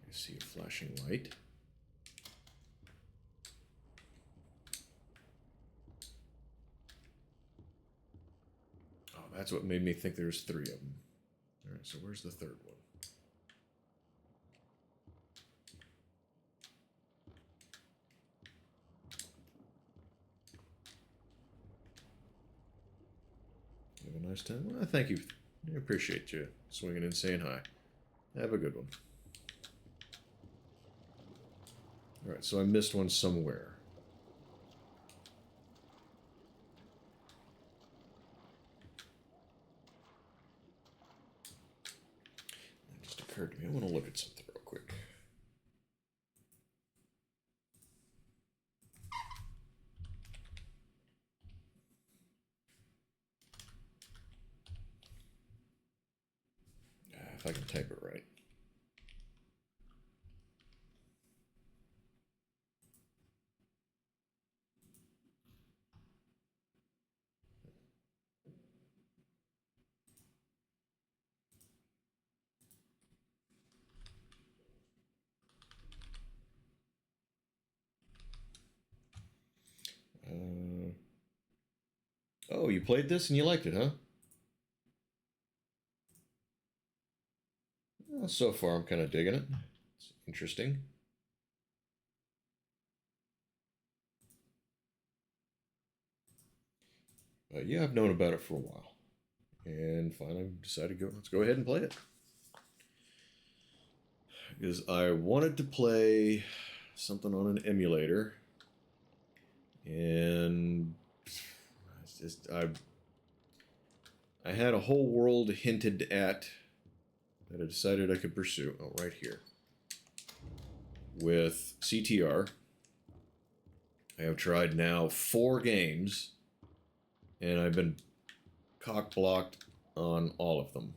S1: I see a flashing light. Oh, that's what made me think there's 3 of them. Alright, so where's the third one? Have a nice time? Well, thank you. I appreciate you swinging in saying hi. Have a good one. Alright, so I missed one somewhere. It just occurred to me. I want to look at something real quick. If I can type it right. Oh, you played this and you liked it, huh? Well, so far, I'm kind of digging it. It's interesting. Yeah, I've known about it for a while. And finally decided to go, let's go ahead and play it. Because I wanted to play something on an emulator. And it's just I had a whole world hinted at that I decided I could pursue. Oh, right here. With CTR, I have tried now 4 games, and I've been cock-blocked on all of them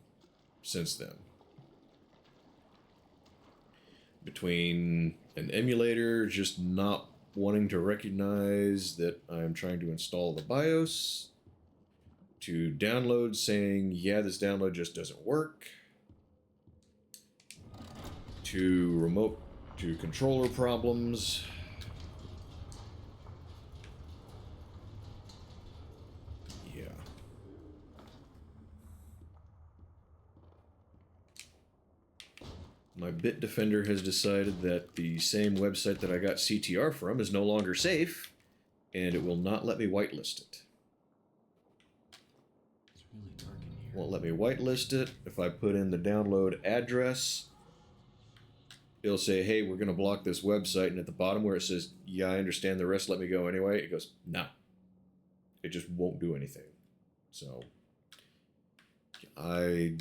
S1: since then. Between an emulator just not wanting to recognize that I'm trying to install the BIOS, to download saying, yeah, this download just doesn't work, to controller problems. Yeah. My Bitdefender has decided that the same website that I got CTR from is no longer safe, and it will not let me whitelist it.
S2: It's really dark in here.
S1: Won't let me whitelist it. If I put in the download address, it'll say, hey, we're going to block this website, and at the bottom where it says, yeah, I understand the rest, let me go anyway, it goes, no. It just won't do anything. So, I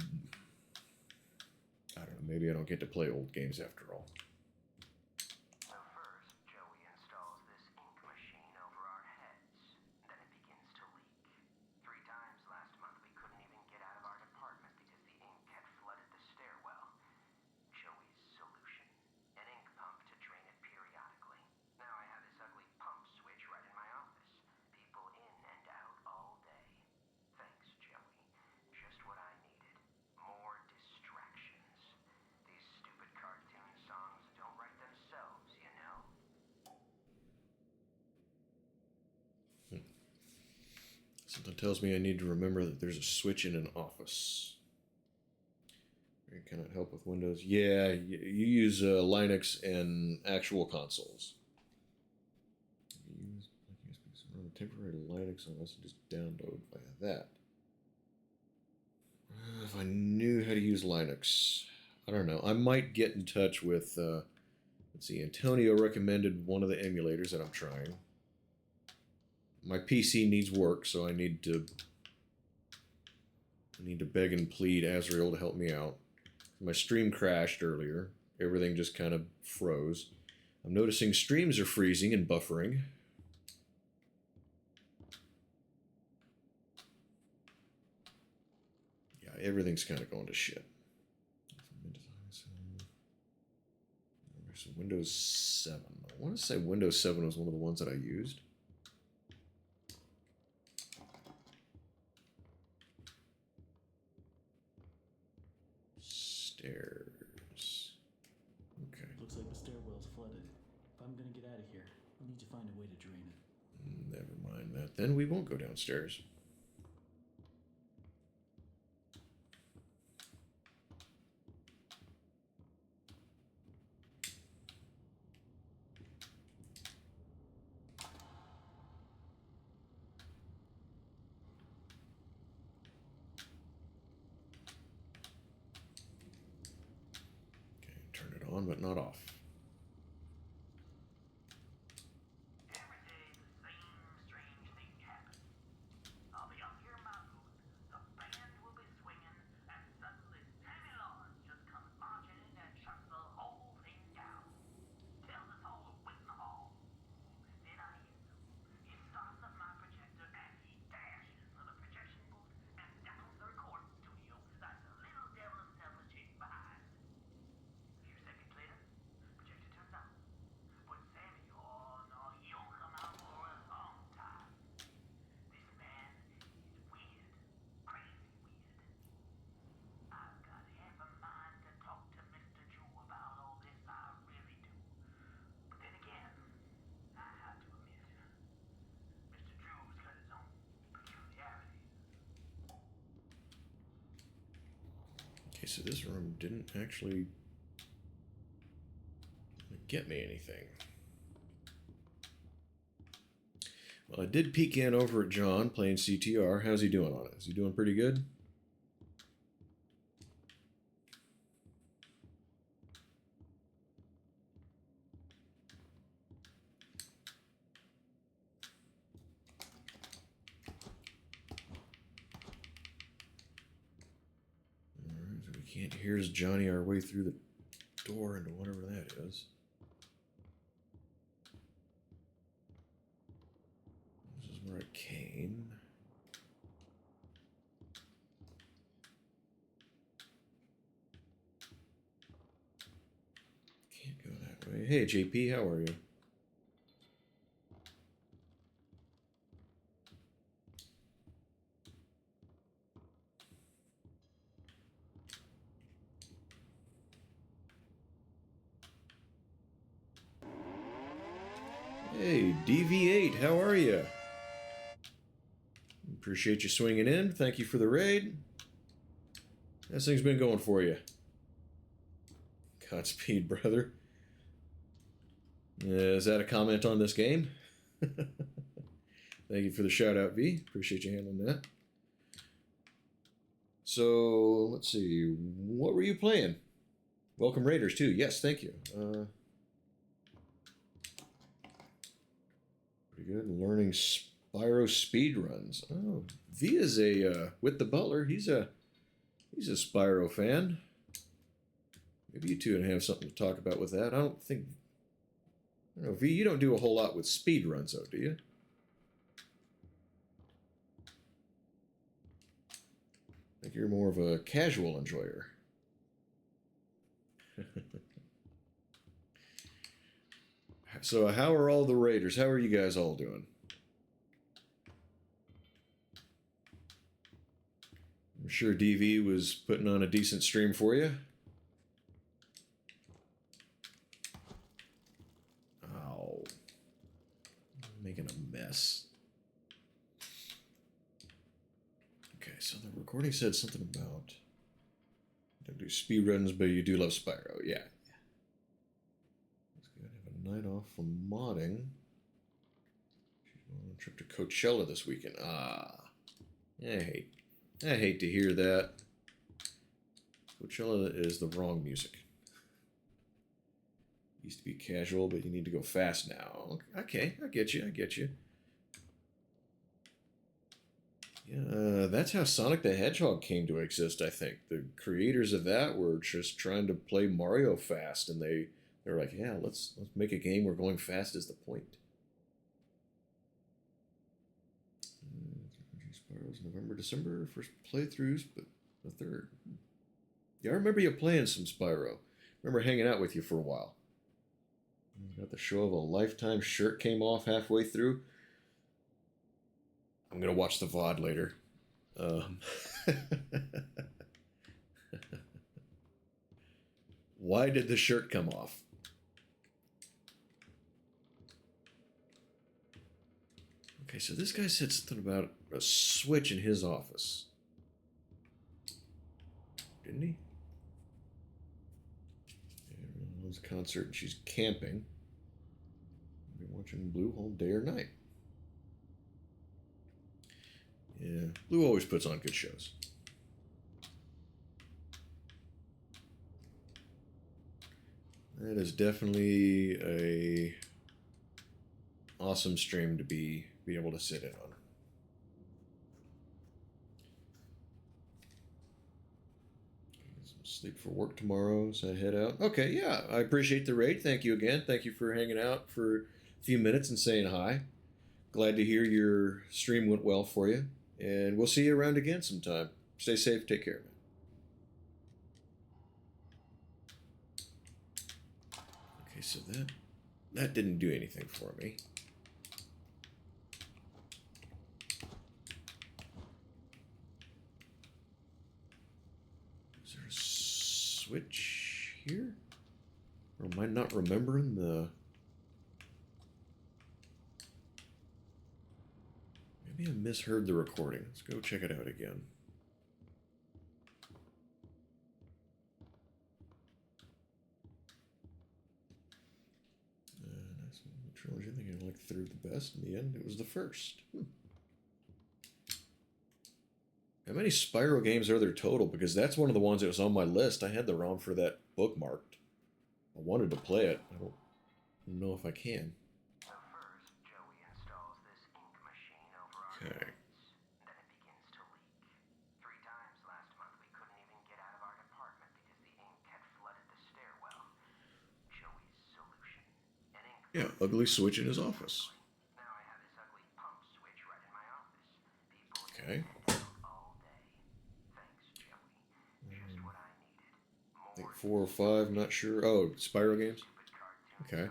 S1: don't know, maybe I don't get to play old games after all.
S3: So first, Joey installs this ink machine over our heads. Then it begins to leak. 3 times last month we couldn't even get out of our department because the ink had flooded the stairwell. Joey's solution: an ink pump to drain it periodically. Now I have this ugly pump switch right in my office. People in and out all day. Thanks, Joey. Just what I needed. More distractions. These stupid cartoon songs don't write themselves, you know?
S1: Something tells me I need to remember that there's a switch in an office. Can it help with Windows? Yeah, you use Linux and actual consoles. Use run a temporary Linux on us and just download via that. If I knew how to use Linux, I don't know. I might get in touch with. Let's see. Antonio recommended one of the emulators that I'm trying. My PC needs work, so I need to beg and plead Azrael to help me out. My stream crashed earlier. Everything just kind of froze. I'm noticing streams are freezing and buffering. Yeah, everything's kind of going to shit. There's Windows 7. I want to say Windows 7 was one of the ones that I used. Stairs. Okay.
S2: Looks like the stairwell's flooded. If I'm gonna get out of here, I'll need to find a way to drain it.
S1: Never mind that. Then we won't go downstairs. Okay, turn it on, but not off.
S4: Every day the same strange thing happens. I'll be up here in my booth, the band will be swinging, and suddenly Sammy Lawrence just comes marching in and shuts the whole thing down. Tells us all to wait in the hall. Then I hear him. He starts up my projector and he dashes for the projection booth and down the recording studio like the little devil himself was chasing behind. A few seconds later, projector turns on. But Sammy, oh no, he don't come out for a long time. This man is weird. Crazy weird. I've got half a mind to talk to Mr. Drew about all this, I really do. But then again, I have to admit, Mr. Drew's got his own peculiarities.
S1: Okay, so this room didn't actually get me anything. Well, I did peek in over at John playing CTR. How's he doing on it? Is he doing pretty good? Can't here's Johnny our way through the door into whatever that is. This is where I came. Can't go that way. Hey JP, how are you? Hey, DV8, how are you? Appreciate you swinging in. Thank you for the raid. How's things been going for you? Godspeed, brother. Is that a comment on this game? Thank you for the shout out, V. Appreciate you handling that. So, let's see. What were you playing? Welcome Raiders, too. Yes, thank you. Pretty good. Learning Spyro speed runs. Oh, V is a with the Butler. He's a Spyro fan. Maybe you two can have something to talk about with that. I don't know, V. You don't do a whole lot with speed runs, though, do you? I think you're more of a casual enjoyer. So, how are all the Raiders? How are you guys all doing? I'm sure DV was putting on a decent stream for you. Ow. I'm making a mess. Okay, so the recording said something about don't do speed runs, but you do love Spyro. Yeah. Let's go ahead and have a night off from modding. She's going on a trip to Coachella this weekend. Ah. I hate to hear that. Coachella is the wrong music. Used to be casual, but you need to go fast now. Okay, I get you. Yeah, that's how Sonic the Hedgehog came to exist, I think. The creators of that were just trying to play Mario fast, and they're like, yeah, let's make a game where going fast is the point. Spyro's November, December, first playthroughs, but the third. Yeah, I remember you playing some Spyro. Remember hanging out with you for a while. Got the show of a lifetime shirt came off halfway through. I'm gonna watch the VOD later. Why did the shirt come off? Okay, so this guy said something about a switch in his office. Didn't he? Everyone's concert and she's camping. Be watching Blue all day or night. Yeah, Blue always puts on good shows. That is definitely a awesome stream to be able to sit in on. Some sleep for work tomorrow, so I head out. Okay, yeah, I appreciate the raid. Thank you again. Thank you for hanging out for a few minutes and saying hi. Glad to hear your stream went well for you. And we'll see you around again sometime. Stay safe. Take care, man. Okay, so that didn't do anything for me. Is there a switch here? Or am I not remembering the... Maybe I misheard the recording. Let's go check it out again. Nice trilogy. I think I liked third the best. In the end, it was the first. How many Spyro games are there total? Because that's one of the ones that was on my list. I had the ROM for that bookmarked. I wanted to play it. I don't know if I can.
S3: So first, Joey installs this ink machine over our
S1: Okay.
S3: heads. Then it begins to leak. 3 times last month we couldn't even get out of our department
S1: Yeah, ugly switch in his office.
S3: Now I have this ugly pump switch right in my office. People
S1: Okay.
S3: all day. Thanks, Joey. Just what I needed.
S1: I think 4 or 5, not sure. Oh, Spyro games? Okay.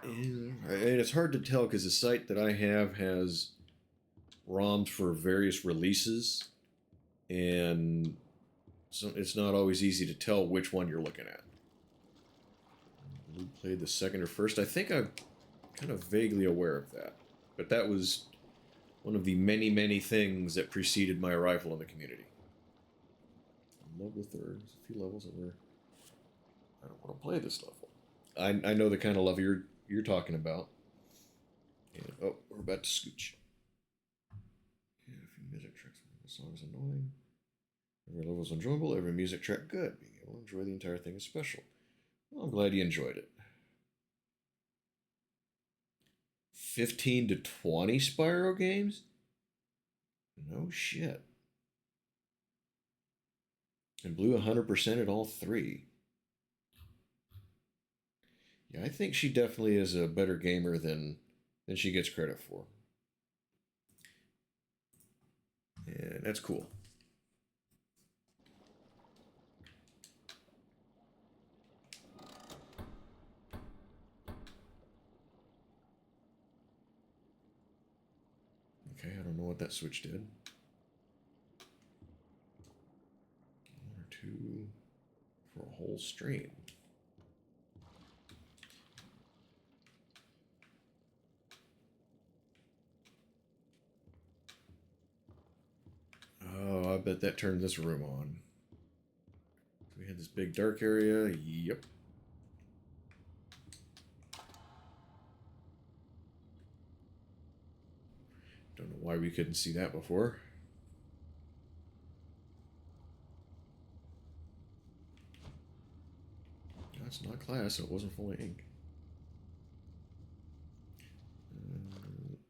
S1: And it's hard to tell because the site that I have has ROMs for various releases, and so it's not always easy to tell which one you're looking at. Who played the second or first? I think I'm kind of vaguely aware of that, but that was one of the many, many things that preceded my arrival in the community. I love the third. There's a few levels that were. I don't want to play this level. I know the kind of level you're talking about. And, oh, we're about to scooch. Yeah, a few music tracks. The song is annoying. Every level is enjoyable. Every music track good. Being able to enjoy the entire thing is special. Well, I'm glad you enjoyed it. 15 to 20 Spyro games? No shit. And blew 100% at all 3. Yeah, I think she definitely is a better gamer than she gets credit for. And that's cool. Okay, I don't know what that switch did. 1 or 2 for a whole stream. Oh, I bet that turned this room on. We had this big dark area. Yep. Don't know why we couldn't see that before. That's not class, so it wasn't full of ink.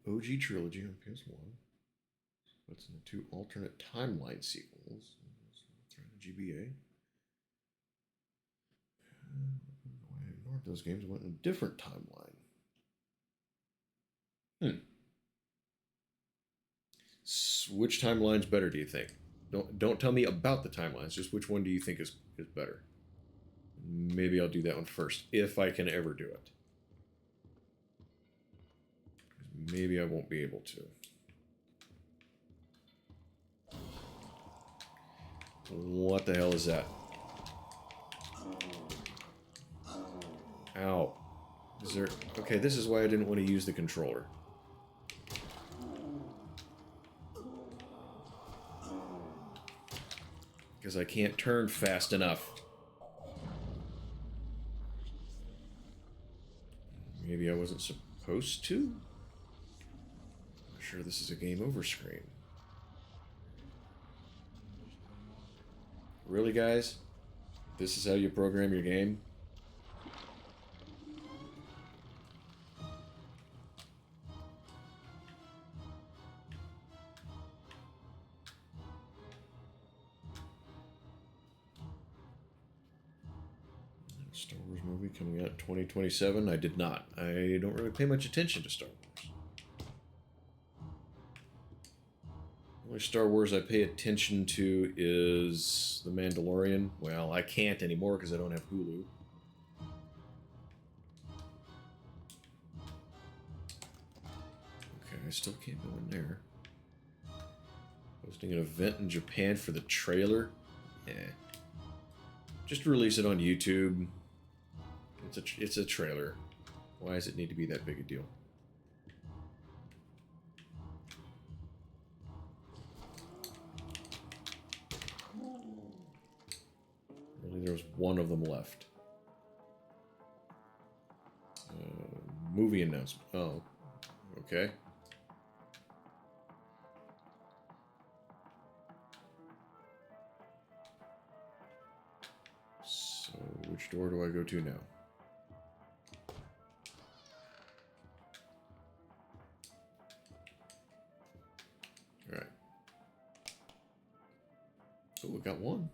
S1: OG Trilogy on PS1. What's in the 2 alternate timeline sequels? GBA. I ignored those games. Went in a different timeline. Which timeline's better? Do you think? Don't tell me about the timelines. Just which one do you think is better? Maybe I'll do that one first if I can ever do it. Maybe I won't be able to. What the hell is that? Ow. Is there... Okay, this is why I didn't want to use the controller. Because I can't turn fast enough. Maybe I wasn't supposed to? I'm sure this is a game over screen. Really, guys? This is how you program your game? Star Wars movie coming out 2027? I did not. I don't really pay much attention to Star Wars. The only Star Wars I pay attention to is The Mandalorian. Well, I can't anymore because I don't have Hulu. Okay, I still can't go in there. Hosting an event in Japan for the trailer? Eh. Just release it on YouTube. It's a trailer. Why does it need to be that big a deal? Really, there was one of them left. Movie announcement. Oh, okay. So, which door do I go to now? Alright. Oh, we got one.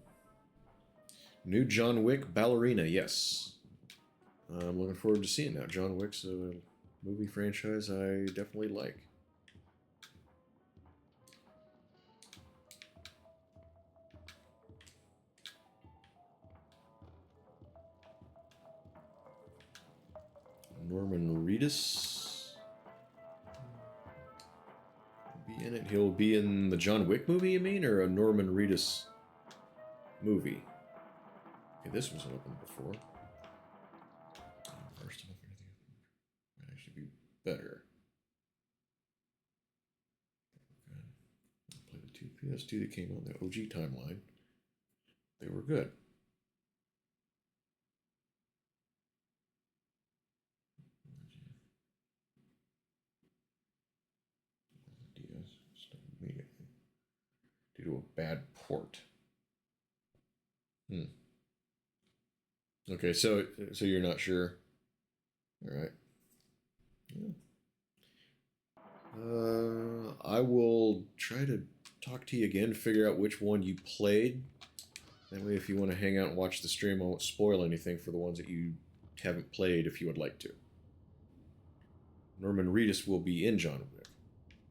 S1: New John Wick ballerina, yes. I'm looking forward to seeing that. John Wick's a movie franchise I definitely like. Norman Reedus will be in it. He'll be in the John Wick movie, you mean, or a Norman Reedus movie? Okay, this wasn't open before. First off, anything might actually be better. Play the two PS2 that came on the OG timeline. They were good. DS immediately due to a bad port. Okay, so you're not sure. All right. Yeah. I will try to talk to you again, figure out which one you played. That way, if you want to hang out and watch the stream, I won't spoil anything for the ones that you haven't played if you would like to. Norman Reedus will be in John Wick.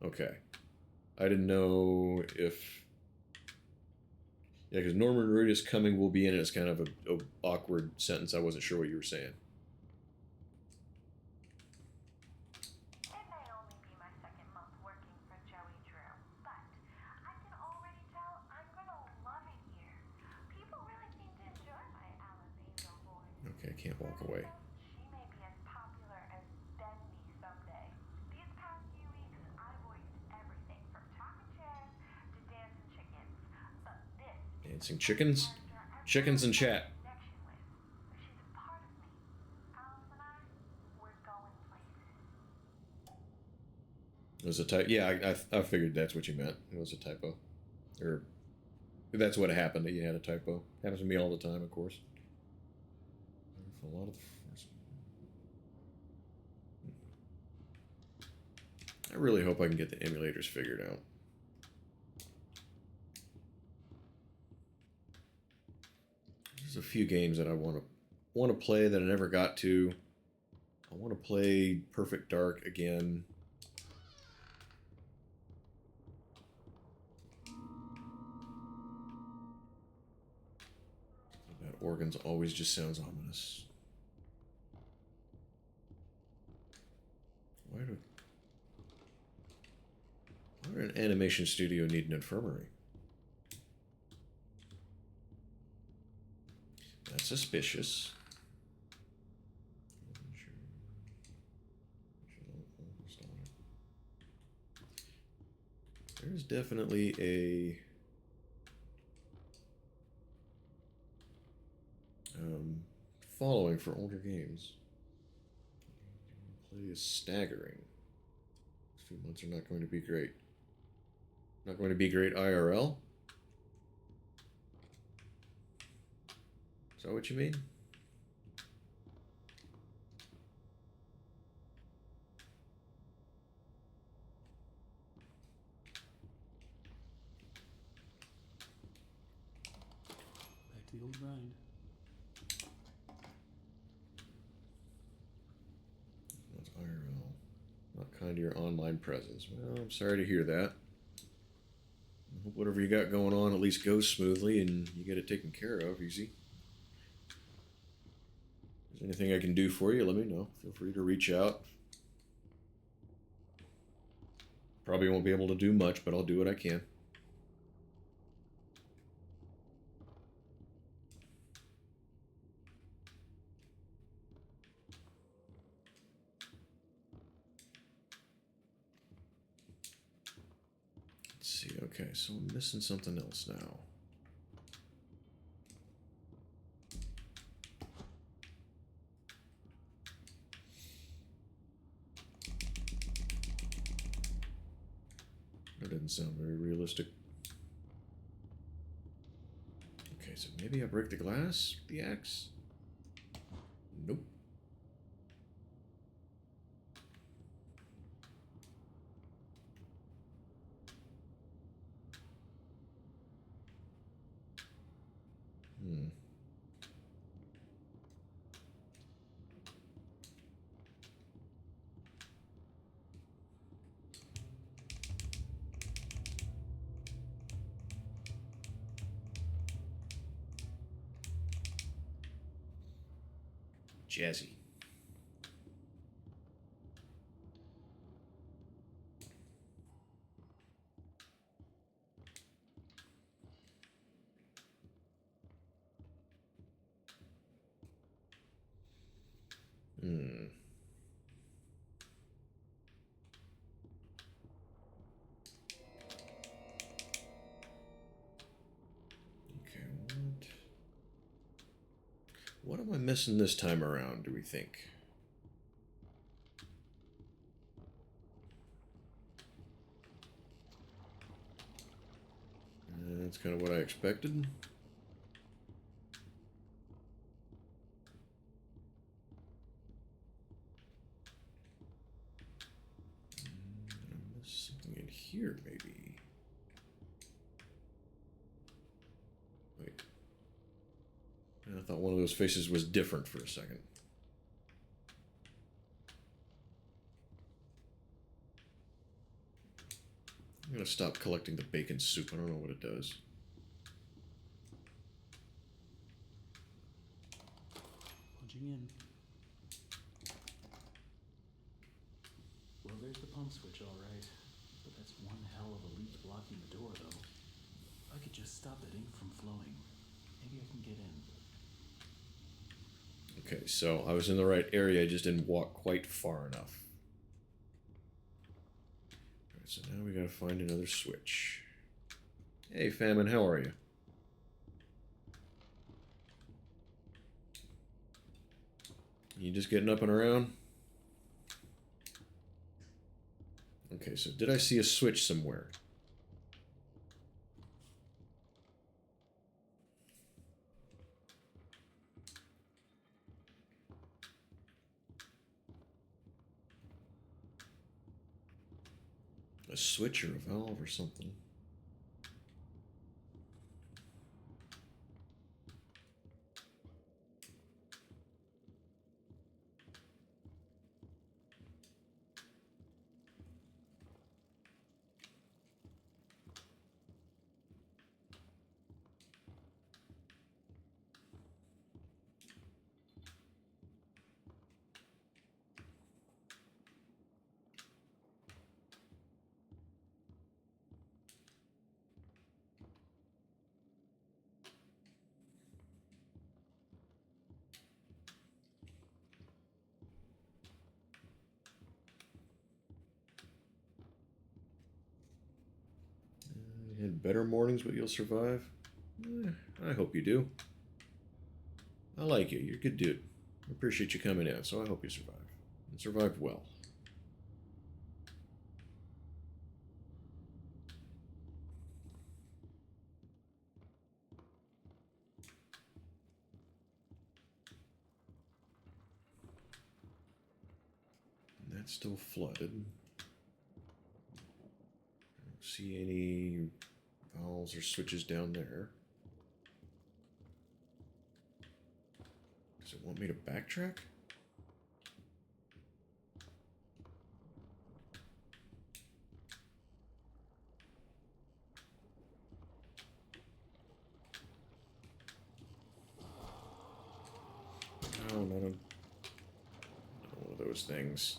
S1: Okay. I didn't know if... Yeah, because Norman Reedus coming will be in it is kind of a awkward sentence. I wasn't sure what you were saying.
S4: It may only be my second month working for Joey Drew, but I can already tell I'm gonna love it here. People really seem to enjoy my Alabama voice.
S1: Okay, I can't walk away.
S4: She may be as popular as Bendy someday. These past few weeks, I voiced everything from talking chairs to dancing chickens. But this
S1: Dancing chickens? Chickens in chat.
S4: connection with. She's a part of me. Alice and I, we're going places.
S1: It was a typo. Yeah, I figured that's what you meant. It was a typo. Or that's what happened, that you had a typo. Happens to me all the time, of course. A lot of the first... I really hope I can get the emulators figured out. There's a few games that I want to play that I never got to. I want to play Perfect Dark again. That organs always just sounds ominous. Why would an animation studio need an infirmary? That's suspicious. There's definitely a following for older games. Play is staggering. These few months are not going to be great. Not going to be great IRL? Is that what you mean?
S2: Back to the old grind.
S1: That's IRL. Not kind to your online presence. Well, I'm sorry to hear that. I hope whatever you got going on at least goes smoothly and you get it taken care of easy. If there's anything I can do for you, let me know. Feel free to reach out. Probably won't be able to do much, but I'll do what I can. Let's see. Okay, so I'm missing something else now. That didn't sound very realistic. Okay, so maybe I break the glass with the axe? Nope. Jazzy. Hmm. Okay, what am I missing this time around, do we think? That's kind of what I expected. I missed something in here, maybe. Wait. I thought one of those faces was different for a second. I'm gonna stop collecting the bacon soup. I don't know what it does.
S2: Punching in. Well, there's the pump switch, all right. But that's one hell of a leak blocking the door, though. If I could just stop that ink from flowing, maybe I can get in.
S1: Okay, so I was in the right area, I just didn't walk quite far enough. Alright, so now we gotta find another switch. Hey, Famine, how are you? You just getting up and around? Okay, so did I see a switch somewhere? A switch or a valve or something. You had better mornings, but you'll survive? I hope you do. I like you. You're a good dude. I appreciate you coming in, so I hope you survive. And survive well. And that's still flooded. I don't see any valves or switches down there. Does it want me to backtrack? No, not one of those things.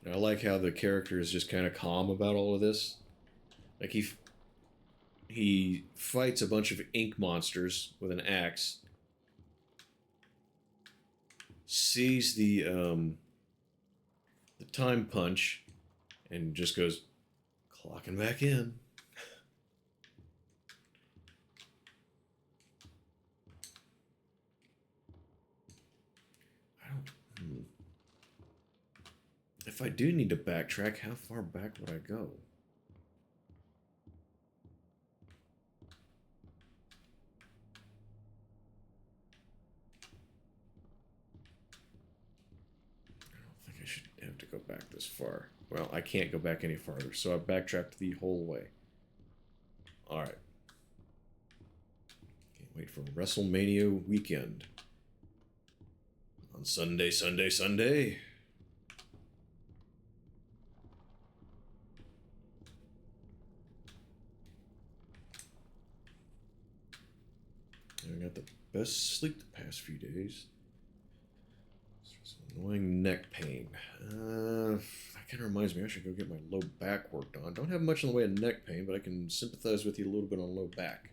S1: And I like how the character is just kind of calm about all of this. Like he fights a bunch of ink monsters with an axe. Sees the time punch, and just goes clocking back in. I don't. If I do need to backtrack, how far back would I go? I don't think I should have to go back this far. Well, I can't go back any farther, so I backtracked the whole way. Alright. Can't wait for WrestleMania weekend. On Sunday, Sunday, Sunday. got the best sleep the past few days. Annoying neck pain. That kind of reminds me, I should go get my low back worked on. Don't have much in the way of neck pain, but I can sympathize with you a little bit on low back.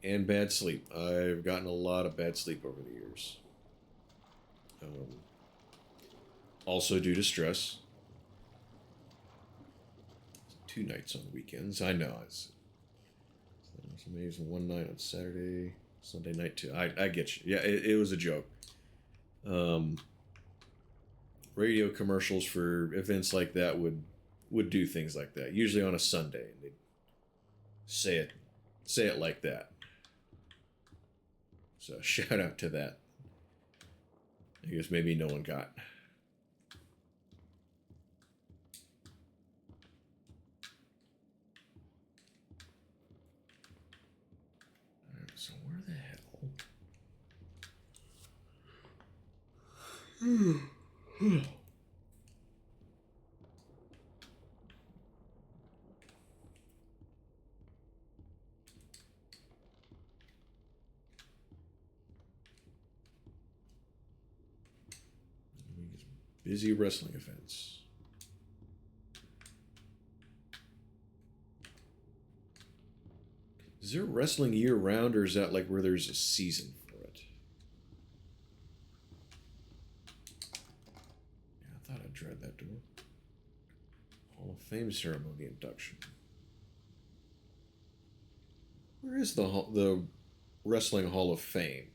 S1: And bad sleep. I've gotten a lot of bad sleep over the years. Also due to stress. 2 nights on weekends. I know. It's amazing. 1 night on Saturday, Sunday night too. I get you. Yeah, it was a joke. Radio commercials for events like that would do things like that. Usually on a Sunday, and they'd say it like that. So shout out to that. I guess maybe no one got. Alright, so where the hell? Busy wrestling events. Is there wrestling year round, or is that like where there's a season for it? Yeah, I thought I tried that door. Hall of Fame ceremony induction. Where is the Wrestling Hall of Fame?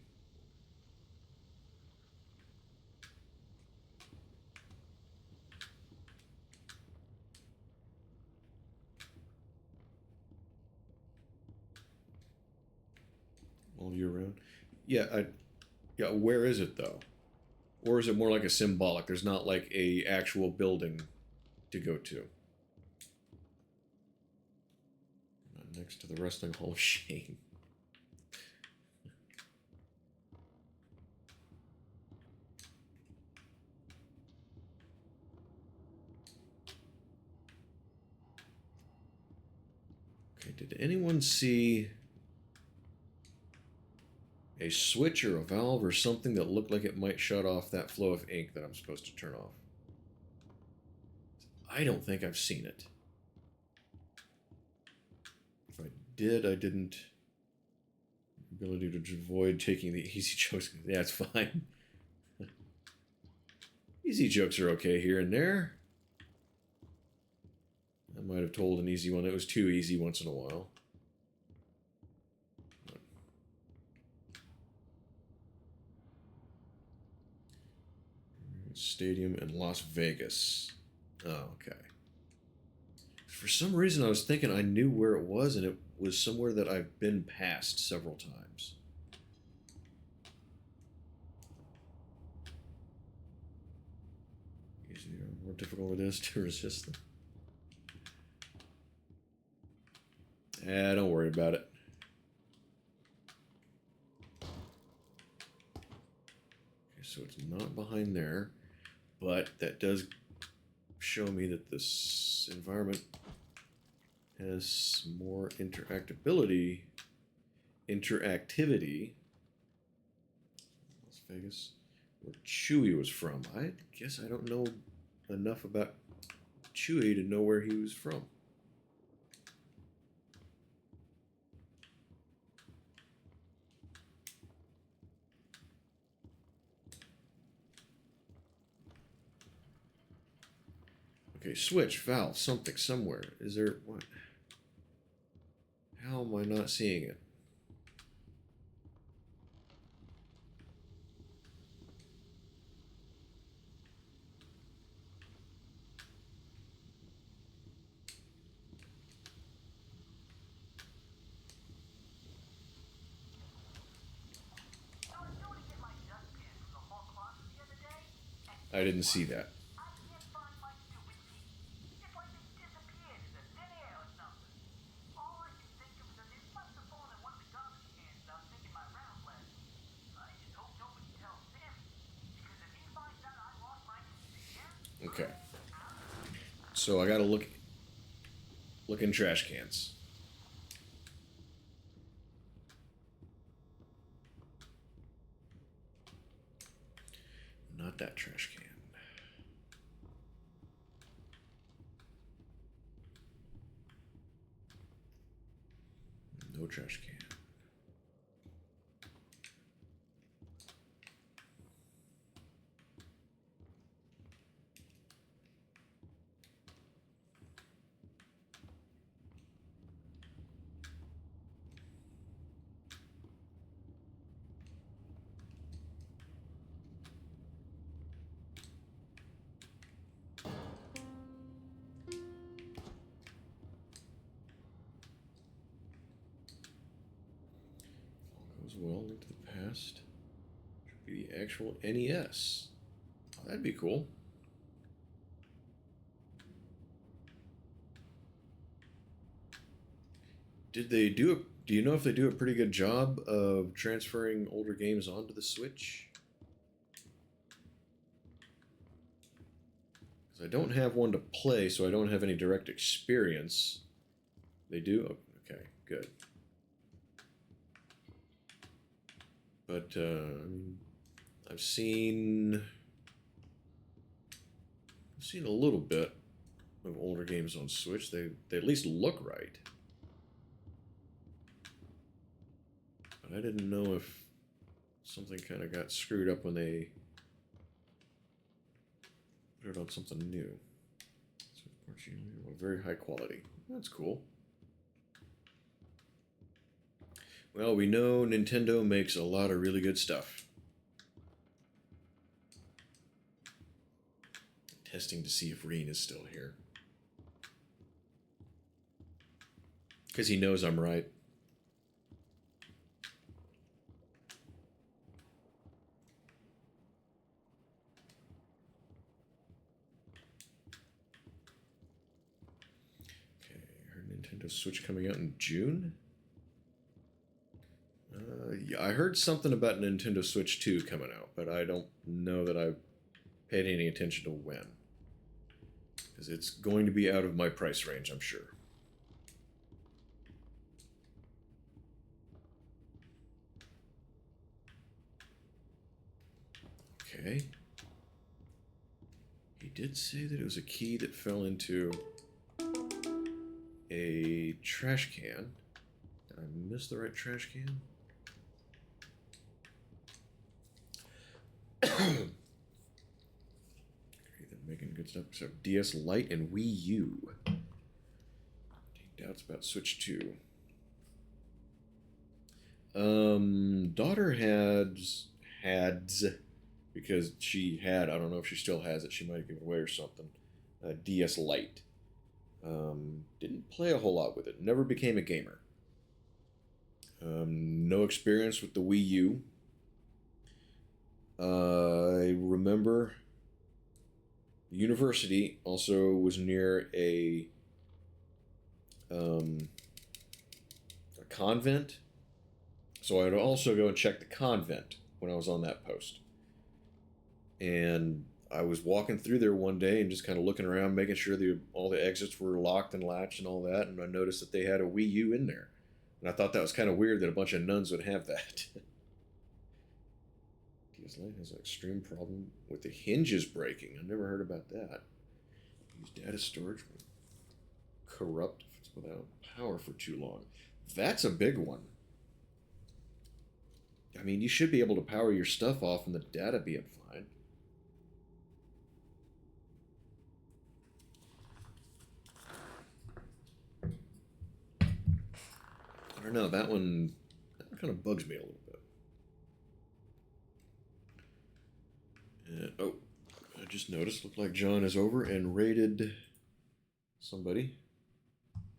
S1: All year round? Yeah, yeah, where is it though? Or is it more like a symbolic? There's not like a actual building to go to. Not next to the Wrestling Hall of Shame. Okay, did anyone see a switch or a valve or something that looked like it might shut off that flow of ink that I'm supposed to turn off? I don't think I've seen it. If I did, I didn't. Ability to avoid taking the easy jokes. Yeah, it's fine. Easy jokes are okay here and there. I might have told an easy one that was too easy once in a while. Stadium in Las Vegas. Oh, okay. For some reason, I was thinking I knew where it was, and it was somewhere that I've been past several times. Easier, more difficult it is to resist them. Don't worry about it. Okay, so it's not behind there. But that does show me that this environment has more interactivity. Las Vegas, where Chewie was from. I guess I don't know enough about Chewie to know where he was from. Okay, switch, valve, something, somewhere. Is there, what? How am I not seeing it?
S4: I was going to get my dustpan from the hall closet the other day, and
S1: I didn't see that.
S4: I can't find my stupid key. It's like they disappeared into thin air or something. All I can think of is that they must have fallen in one of the garbage cans I was making my rounds last week. I just hope nobody tells Sammy, because if he finds out I lost my keys again,
S1: Okay. So I gotta look in trash cans. not that trash can. No trash can. Goes well into the past. Should be the actual NES. Oh, that'd be cool. Did they do a? Do you know if they do a pretty good job of transferring older games onto the Switch? Because I don't have one to play, so I don't have any direct experience. They do? Oh, okay, good. But I've seen a little bit of older games on Switch. They at least look right. But I didn't know if something kind of got screwed up when they put it on something new. So unfortunately, very high quality. That's cool. Well, we know Nintendo makes a lot of really good stuff. Testing to see if Reen is still here. Because he knows I'm right. Okay, I heard Nintendo Switch coming out in June. Yeah, I heard something about Nintendo Switch 2 coming out, but I don't know that I've paid any attention to when. Because it's going to be out of my price range, I'm sure. Okay. He did say that it was a key that fell into a trash can. Did I miss the right trash can? Okay, they're making good stuff. So DS Lite and Wii U. Any doubts about Switch 2? Daughter had because she had, I don't know if she still has it, she might have given it away or something. DS Lite. Didn't play a whole lot with it. Never became a gamer. No experience with the Wii U. I remember university also was near a convent, so I'd also go and check the convent when I was on that post. And I was walking through there one day and just kind of looking around, making sure all the exits were locked and latched and all that, and I noticed that they had a Wii U in there. And I thought that was kind of weird that a bunch of nuns would have that. DS Lite has an extreme problem with the hinges breaking. I never heard about that. Use data storage will corrupt if it's without power for too long. That's a big one. I mean, you should be able to power your stuff off and the data being fine. I don't know, that one kind of bugs me a little bit. And, oh, I just noticed, looked like John is over and raided somebody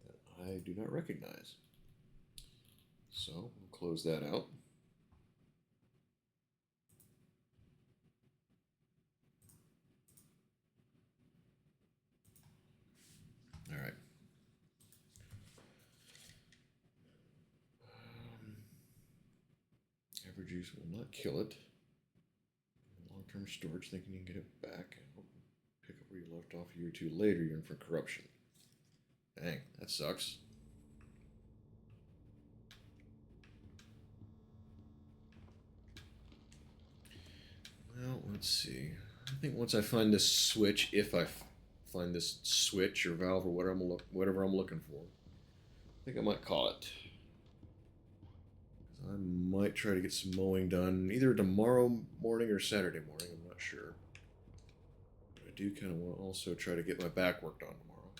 S1: that I do not recognize. So, we'll close that out. All right. Juice will not kill it. Long-term storage, thinking you can get it back. Pick up where you left off a year or two later, you're in for corruption. Dang, that sucks. Well, Well, let's see. I think once I find this switch, if I find this switch or valve or whatever I'm looking for, I think I might call it. I might try to get some mowing done either tomorrow morning or Saturday morning. I'm not sure. But I do kind of want to also try to get my back worked on tomorrow.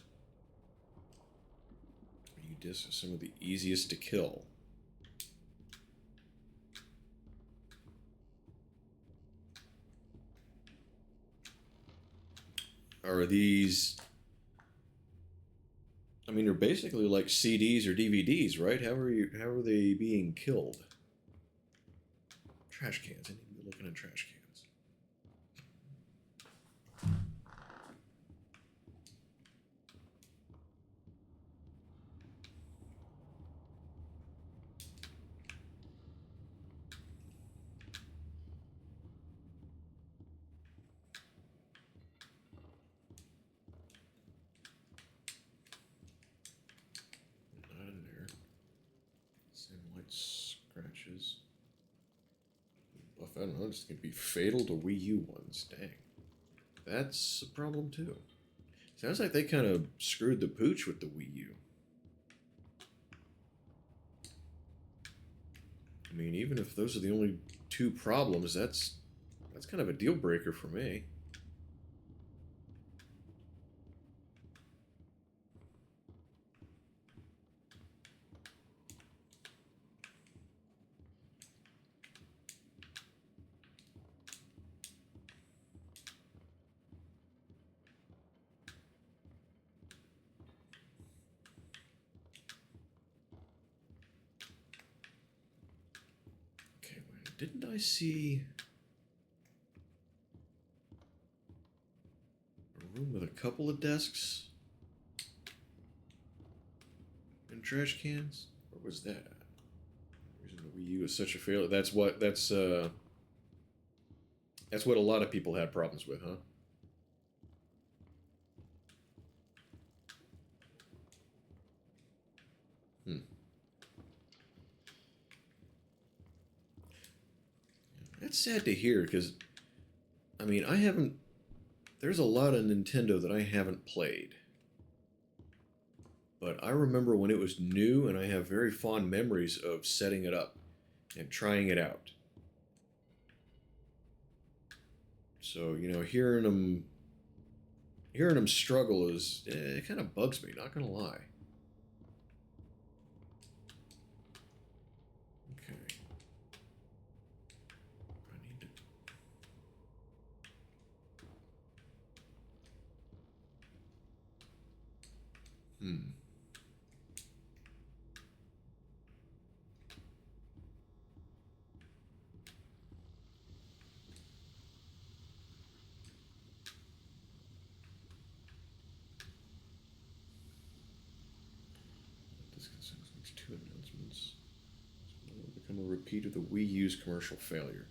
S1: You discs are some of the easiest to kill. Are these... I mean, they're basically like CDs or DVDs, right? How are they being killed? Trash cans. I need to be looking at trash cans. Not in there. Same light scratches. Buff, I don't know, it's going to be fatal to Wii U ones. Dang. That's a problem too. Sounds like they kind of screwed the pooch with the Wii U. I mean, even if those are the only two problems, that's kind of a deal breaker for me. Okay, wait, didn't I see a room with a couple of desks and trash cans? Or was that? The reason the Wii U is such a failure. That's what a lot of people had problems with, huh? That's sad to hear because, I mean, there's a lot of Nintendo that I haven't played. But I remember when it was new, and I have very fond memories of setting it up and trying it out. So, you know, hearing them struggle it kind of bugs me, not gonna lie. Okay. I need to... This concerns makes two announcements. It will become a repeat of the Wii U's commercial failure.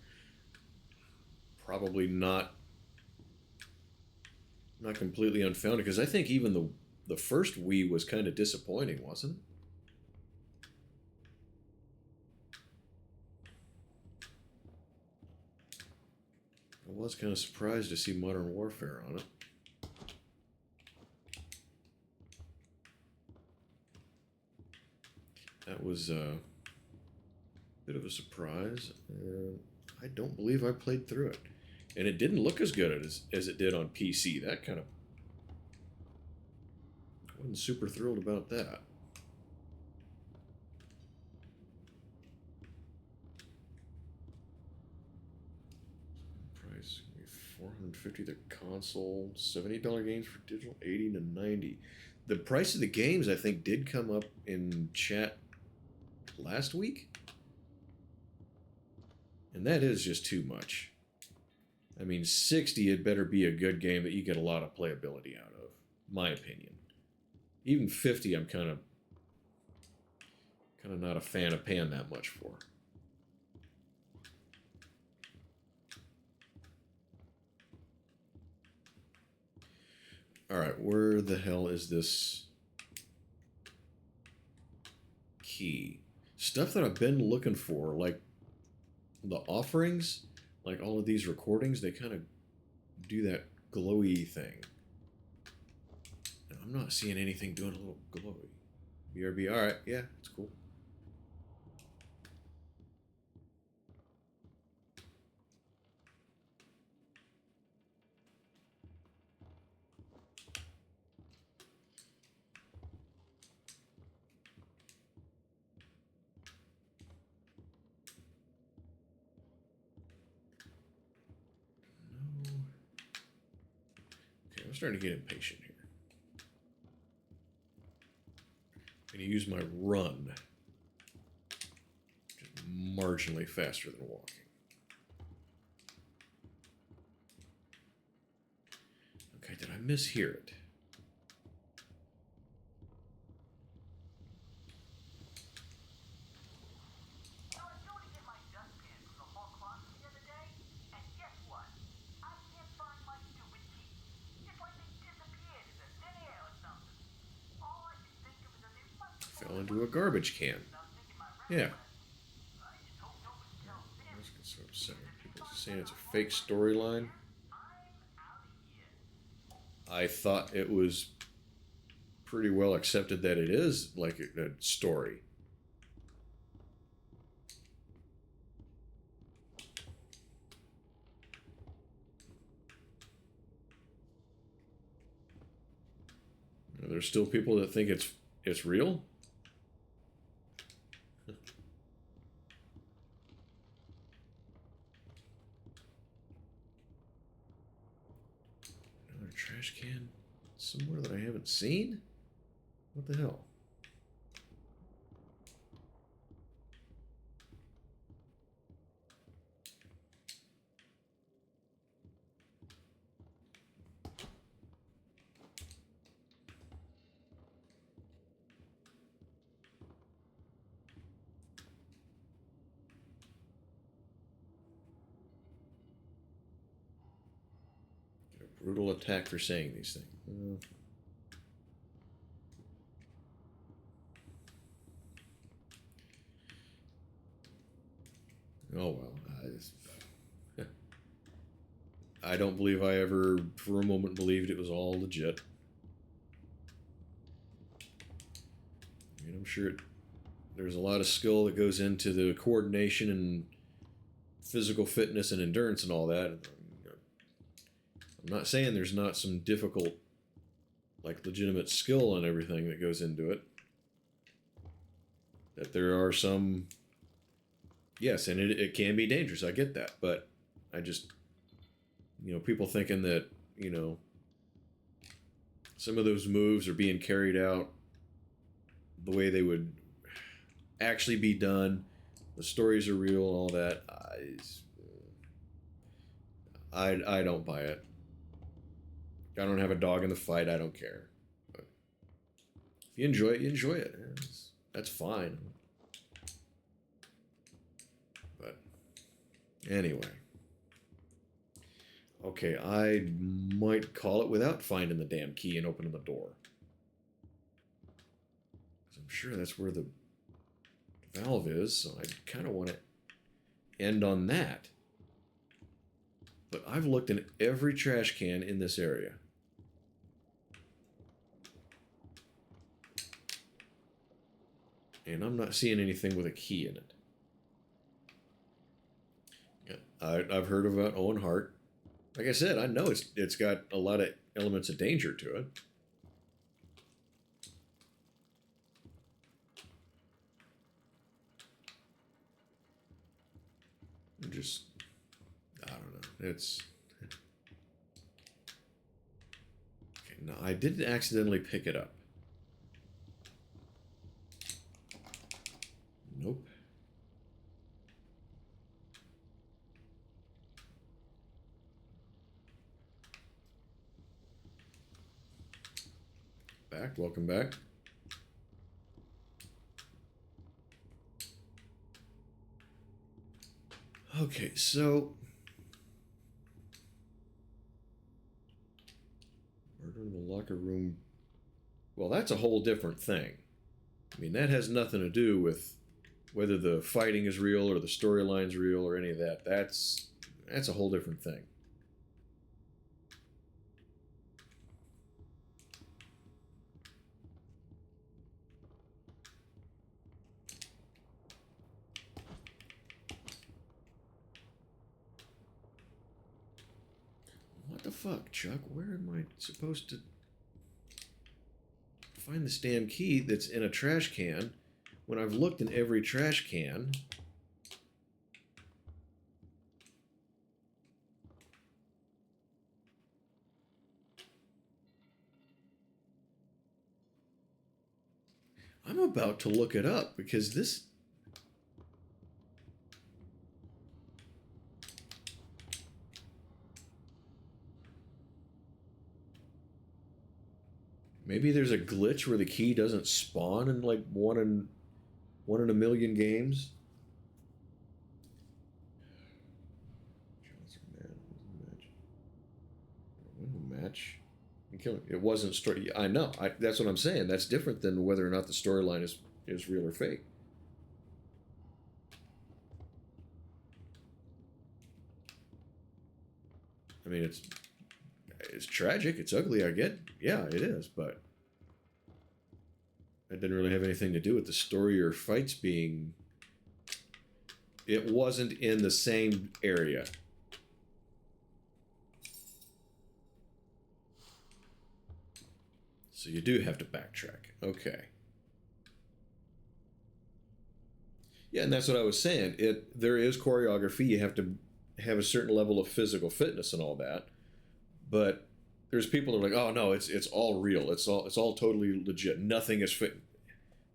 S1: Probably not completely unfounded, because I think even the first Wii was kind of disappointing, wasn't it? I was kind of surprised to see Modern Warfare on it. That was a bit of a surprise. I don't believe I played through it. And it didn't look as good as it did on PC. That kind of... I wasn't super thrilled about that. Price $450 the console, $70 games for digital, $80 to $90. The price of the games I think did come up in chat last week, and that is just too much. I mean, 60, it better be a good game that you get a lot of playability out of, my opinion. Even 50, I'm kind of not a fan of paying that much for. All right, where the hell is this key? Stuff that I've been looking for, like the offerings like all of these recordings, they kind of do that glowy thing. And I'm not seeing anything doing a little glowy. BRB, all right, yeah, it's cool. No. Okay, I'm starting to get impatient here. I'm going to use my run. Just marginally faster than walking. Okay, did I mishear it?
S4: I was going to get my dustpan from the hall closet the other day, and guess what? I can't find my stupid key. It's like they disappeared in the thin air or something. All I can think of is that they must have
S1: Fell into a garbage can. Yeah.
S4: I just hope nobody tells them.
S1: I was getting so upset. People saying it's a fake storyline.
S4: I'm out of here.
S1: I thought it was pretty well accepted that it is like a story. There's still people that think it's real. Another trash can somewhere that I haven't seen? What the hell? Get a brutal attack for saying these things. Oh well. I don't believe I ever, for a moment, believed it was all legit. I mean, I'm sure there's a lot of skill that goes into the coordination and physical fitness and endurance and all that. I'm not saying there's not some difficult, like legitimate skill and everything that goes into it. That there are some, yes, and it can be dangerous. I get that, but I just, people thinking that, some of those moves are being carried out the way they would actually be done. The stories are real and all that. I don't buy it. I don't have a dog in the fight. I don't care. But if you enjoy it, you enjoy it. That's fine. But anyway. Okay, I might call it without finding the damn key and opening the door. I'm sure that's where the valve is, so I kind of want to end on that. But I've looked in every trash can in this area. And I'm not seeing anything with a key in it. Yeah, I've heard about Owen Hart. Like I said, I know it's got a lot of elements of danger to it. Just, I don't know. It's okay. No, I didn't accidentally pick it up. Nope. Welcome back. Okay, so murder in the locker room. Well, that's a whole different thing. I mean, that has nothing to do with whether the fighting is real or the storyline's real or any of that. That's that's a whole different thing. What the fuck, Chuck? Where am I supposed to find this damn key that's in a trash can when I've looked in every trash can? I'm about to look it up because this... Maybe there's a glitch where the key doesn't spawn in like one in a million games. Win the match. It wasn't story. I know. That's what I'm saying. That's different than whether or not the storyline is real or fake. I mean, it's tragic. It's ugly. I get. Yeah, it is. But it didn't really have anything to do with the story or fights being. It wasn't in the same area. So you do have to backtrack. Okay. Yeah, and that's what I was saying. There is choreography. You have to have a certain level of physical fitness and all that. But there's people that are like, oh no, it's all real. It's all totally legit. Nothing is fit.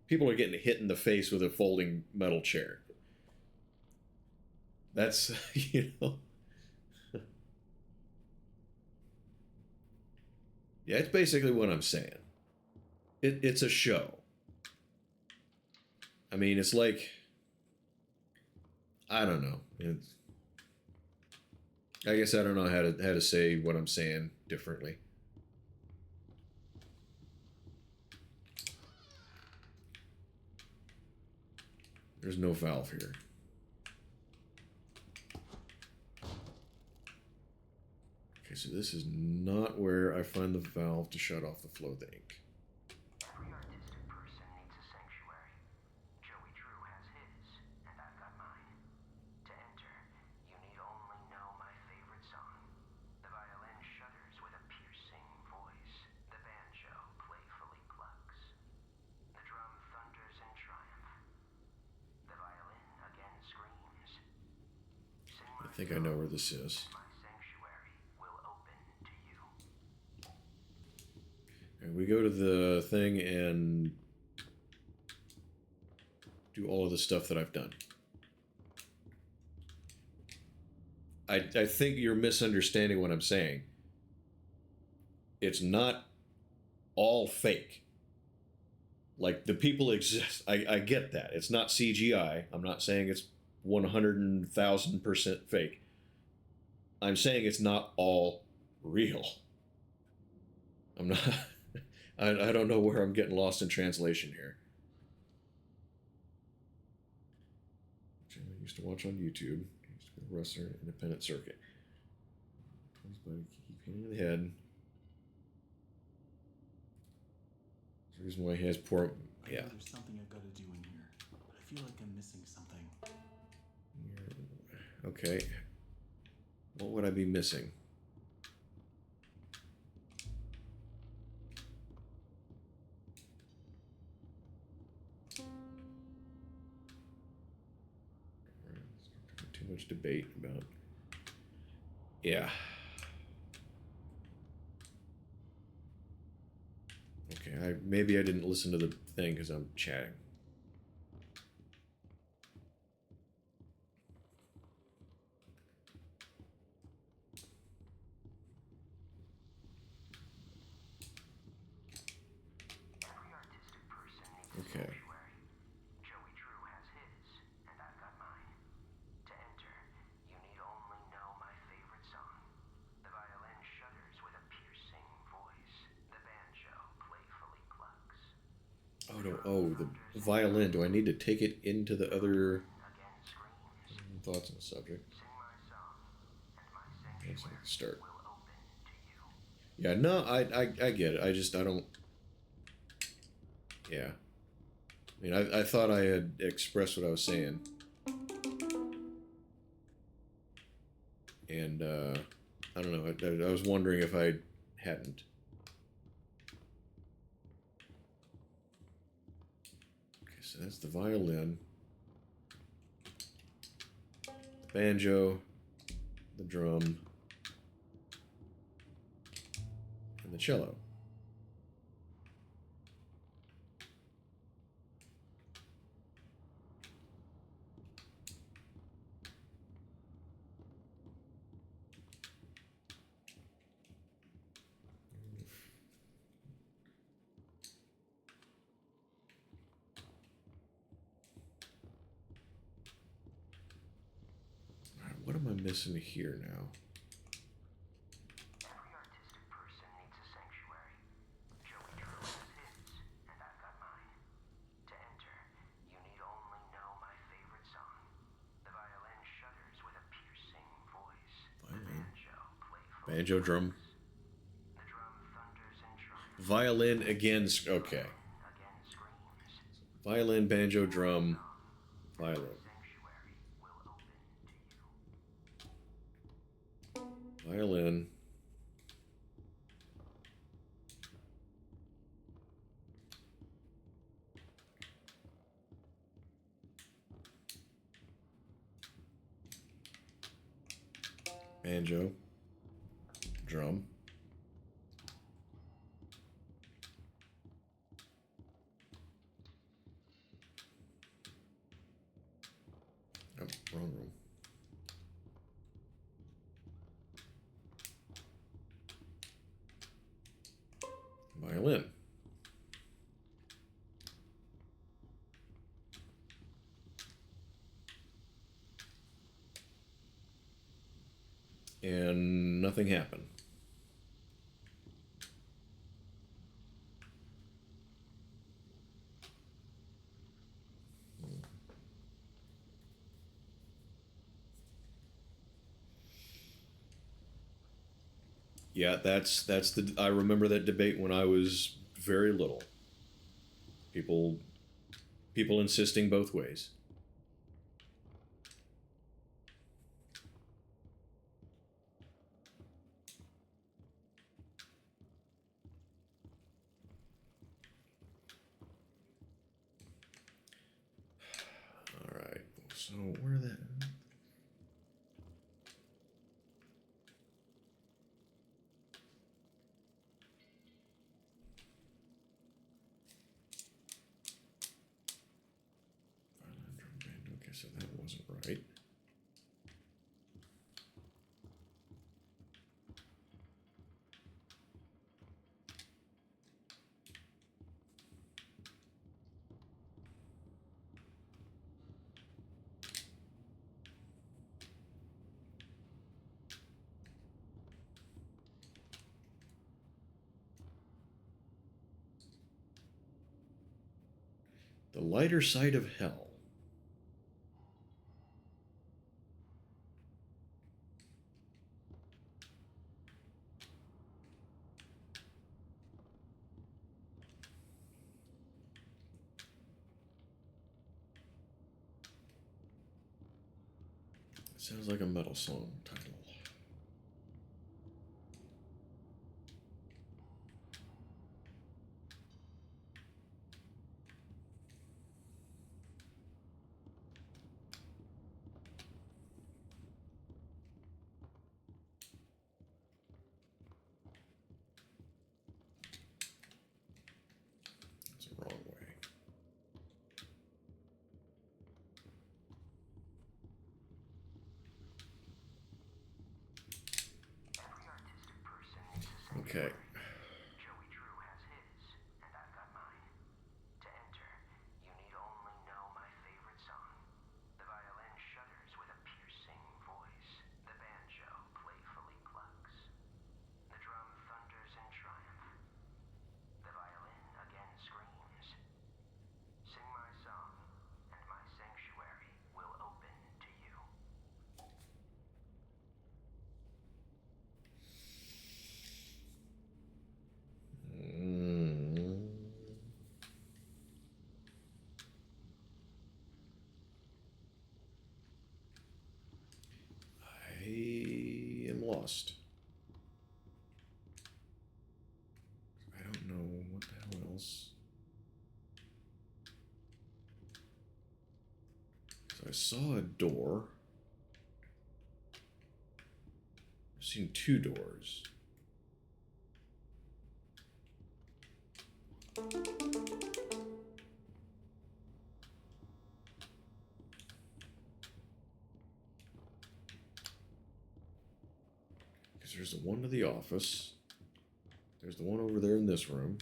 S1: People are getting hit in the face with a folding metal chair. That's you know. Yeah, it's basically what I'm saying. It's a show. I mean, it's like, I don't know. I guess I don't know how to say what I'm saying differently. There's no valve here. Okay, so this is not where I find the valve to shut off the flow of the ink.
S3: Every artistic person needs a sanctuary. Joey Drew has his, and I've got mine. To enter, you need only know my favorite song. The violin shudders with a piercing voice. The banjo playfully clucks. The drum thunders in triumph. The violin again screams. Sing
S1: I
S3: my
S1: think I know where this is.
S3: my sanctuary will open to you.
S1: And we go to the thing and do all of the stuff that I've done. I think you're misunderstanding what I'm saying. It's not all fake. Like, the people exist. I get that. It's not CGI. I'm not saying it's 100,000% fake. I'm saying it's not all real. I'm not... I don't know where I'm getting lost in translation here. Which I used to watch on YouTube. I used to be a wrestler, independent circuit. His buddy keep hitting the head. There's a reason why he has poor...
S2: I
S1: Yeah.
S2: know there's something I've got to do in here, but I feel like I'm missing something.
S1: Okay. What would I be missing? Too much debate about... Yeah. Okay, maybe I didn't listen to the thing because I'm chatting.
S3: Every artistic person needs
S1: Okay.
S3: a sanctuary. Joey Drew has his, and I've got mine. To enter, you need only know my favorite song. The violin shudders with a piercing voice. The banjo playfully clucks.
S1: Oh no! Oh, the violin. Do I need to take it into the other
S3: Again screams.
S1: thoughts on the subject?
S3: Sing my song.
S1: Let's start.
S3: will open to you.
S1: Yeah, no, I get it. I don't. Yeah. I mean, I thought I had expressed what I was saying. And, I don't know. I was wondering if I hadn't. Okay, so that's the violin, the banjo, the drum, and the cello. Alright, what am I missing here now?
S3: Every artistic person needs a sanctuary. Joey Drew has his, and I've got mine. To enter, you need only know my favorite song. The violin shudders with a piercing voice.
S1: Violin.
S3: Banjo playful.
S1: Banjo, drum.
S3: The drum thunders in triumph.
S1: Violin again. Okay.
S3: Again screams.
S1: Violin, banjo, drum, violin.
S3: Sanctuary will open to you.
S1: Violin. Banjo. Drum. Oh, wrong room. Violin. And nothing happened. Yeah, that's the. I remember that debate when I was very little. People people insisting both ways. All right. So where that? Violin, drum, band. Okay, so that wasn't right. The lighter side of hell. Sounds like a metal song title. It's the wrong way.
S3: Every artistic person needs a sanctuary.
S1: Okay.
S3: Joey Drew has his, and I've got mine. To enter, you need only know my favorite song. The violin shudders with a piercing voice. The banjo playfully clucks. The drum thunders in triumph. The violin again screams. Sing my song, and my sanctuary will open to you.
S1: lost. I don't know what the hell else. So I saw a door. I've seen two doors. Because there's the one to the office. There's the one over there in this room.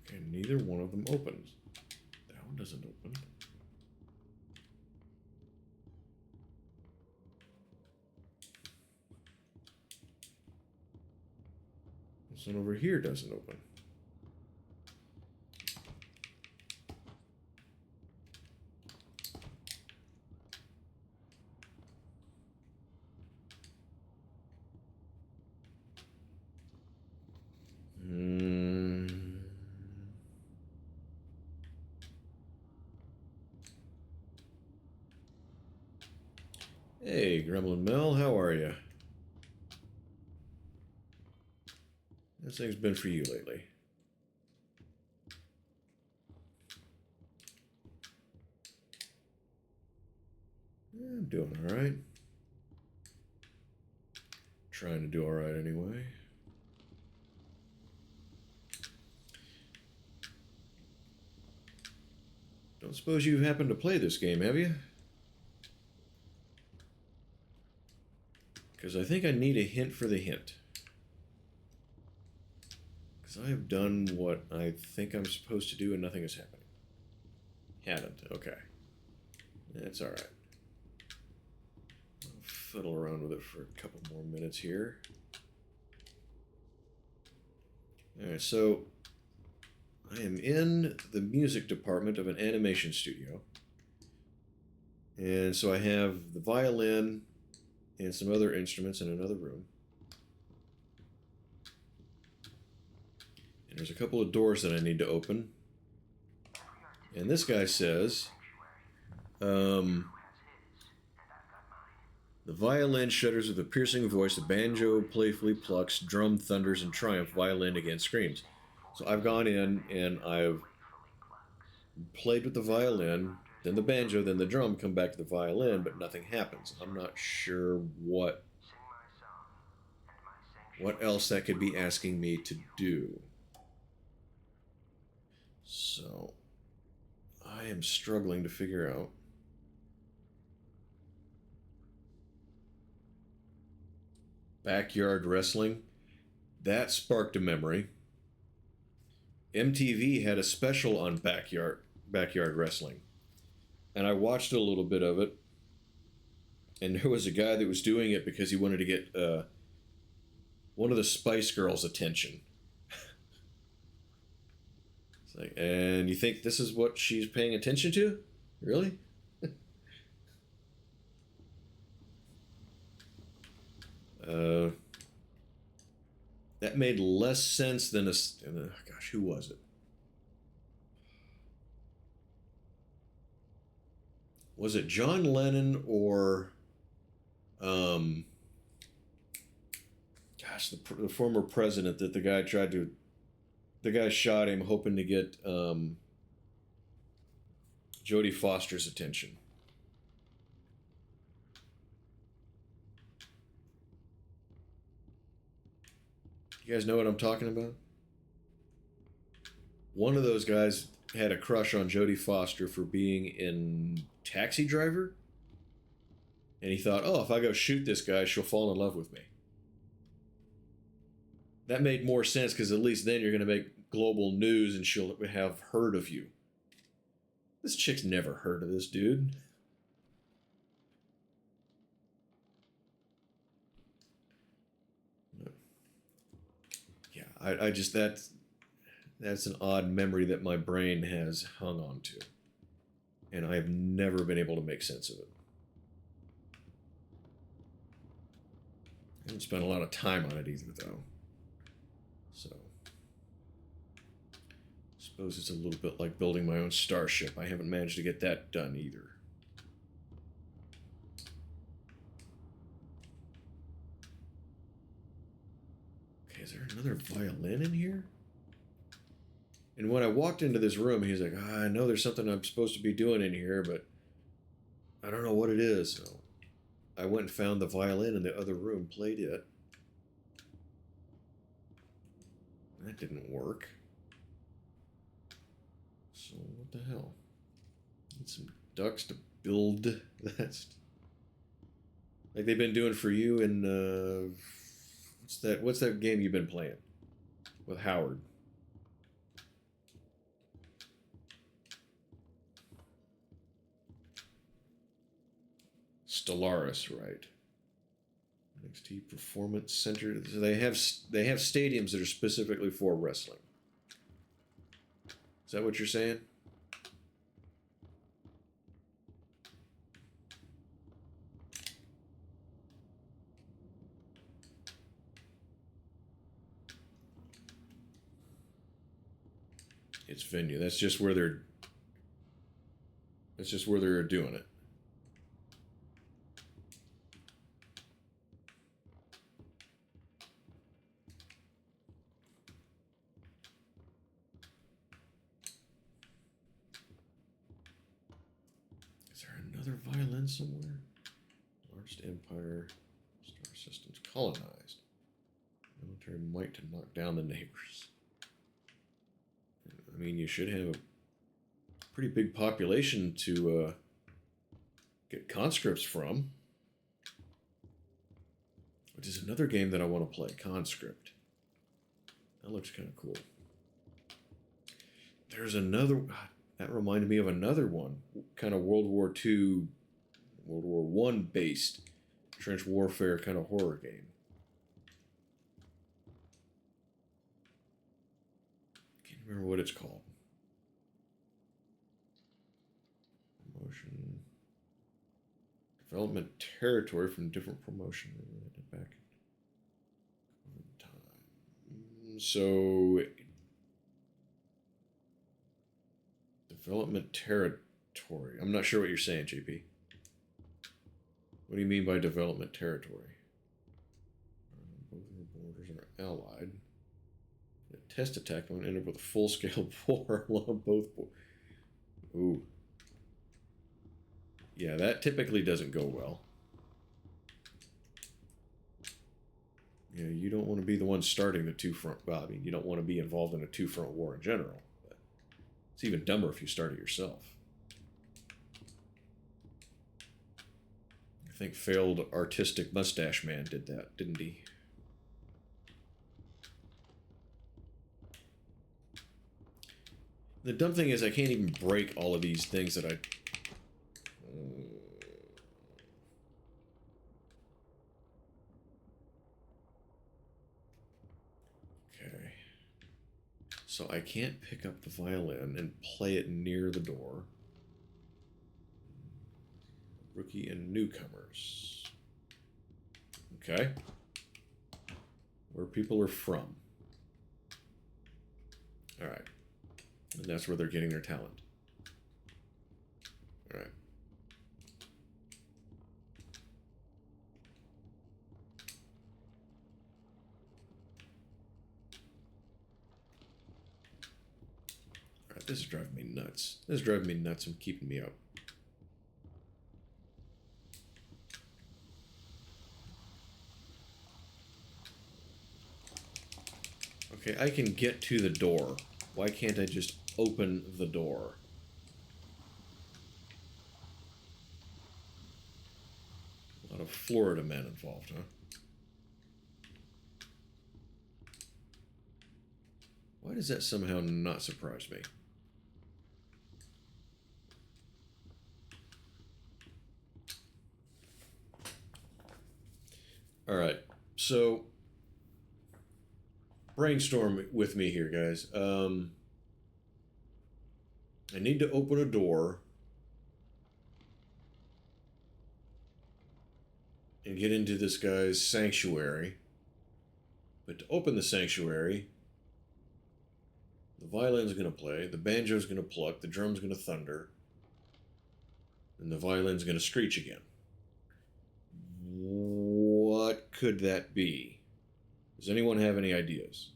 S1: Okay, neither one of them opens. That one doesn't open. This one over here doesn't open. Hey, Gremlin Mel, how are you? This thing's been for you lately. Yeah, I'm doing all right. Trying to do all right anyway. Don't suppose you've happened to play this game, have you? Because I think I need a hint for the hint. Because I have done what I think I'm supposed to do and nothing is happening. Haven't. Okay. That's alright. I'll fiddle around with it for a couple more minutes here. Alright, so I am in the music department of an animation studio. And so I have the violin and some other instruments in another room. And there's a couple of doors that I need to open. And this guy says, the violin shudders with a piercing voice, the banjo playfully plucks, drum thunders in triumph, violin again screams. So I've gone in and I've played with the violin, then the banjo, then the drum, come back to the violin, but nothing happens. I'm not sure what else that could be asking me to do. So I am struggling to figure out. Backyard wrestling. That sparked a memory. MTV had a special on backyard wrestling. And I watched a little bit of it. And there was a guy that was doing it because he wanted to get one of the Spice Girls' attention. It's like, and you think this is what she's paying attention to? Really? That made less sense than a... Gosh, who was it? Was it John Lennon or... gosh, the former president that the guy tried to... The guy shot him hoping to get Jodie Foster's attention. You guys know what I'm talking about? One of those guys had a crush on Jodie Foster for being in Taxi Driver. And he thought, oh, if I go shoot this guy, she'll fall in love with me. That made more sense because at least then you're going to make global news and she'll have heard of you. This chick's never heard of this dude. Yeah, I just, that's an odd memory that my brain has hung on to. and I have never been able to make sense of it. I haven't spent a lot of time on it either, though. So, I suppose it's a little bit like building my own starship. I haven't managed to get that done either. Okay, is there another violin in here? And when I walked into this room, he's like, I know there's something I'm supposed to be doing in here, but I don't know what it is. So I went and found the violin in the other room, played it. That didn't work. So what the hell? Need some ducks to build that. Like they've been doing for you in what's that game you've been playing with Howard? Stellaris, right? NXT Performance Center. So they have stadiums that are specifically for wrestling. Is that what you're saying? It's venue. That's just where they're doing it. Is there another violin somewhere? Largest empire, star systems colonized. Military might to knock down the neighbors. I mean, you should have a pretty big population to get conscripts from. Which is another game that I want to play, Conscript. That looks kind of cool. There's another... That reminded me of another one. Kind of World War II, World War I based trench warfare kind of horror game. Can't remember what it's called. Promotion. Development territory from different promotion. Back in time. So, development territory. I'm not sure what you're saying, JP. What do you mean by development territory? Both of our borders are allied. A test attack will end up with a full-scale war along both borders. Ooh. Yeah, that typically doesn't go well. You know, you don't want to be the one starting the two-front... Well, I mean, you don't want to be involved in a two-front war in general. But it's even dumber if you start it yourself. I think failed artistic mustache man did that, didn't he? The dumb thing is I can't even break all of these things that I... Okay. So I can't pick up the violin and play it near the door. Rookie and newcomers. Okay. Where people are from. Alright. And that's where they're getting their talent. Alright. Alright, this is driving me nuts. This is driving me nuts and keeping me up. Okay, I can get to the door. Why can't I just open the door? A lot of Florida men involved, huh? Why does that somehow not surprise me? Alright, so... brainstorm with me here, guys. I need to open a door get into this guy's sanctuary. But to open the sanctuary, the violin's going to play, the banjo's going to pluck, the drum's going to thunder, and the violin's going to screech again. What could that be? Does anyone have any ideas?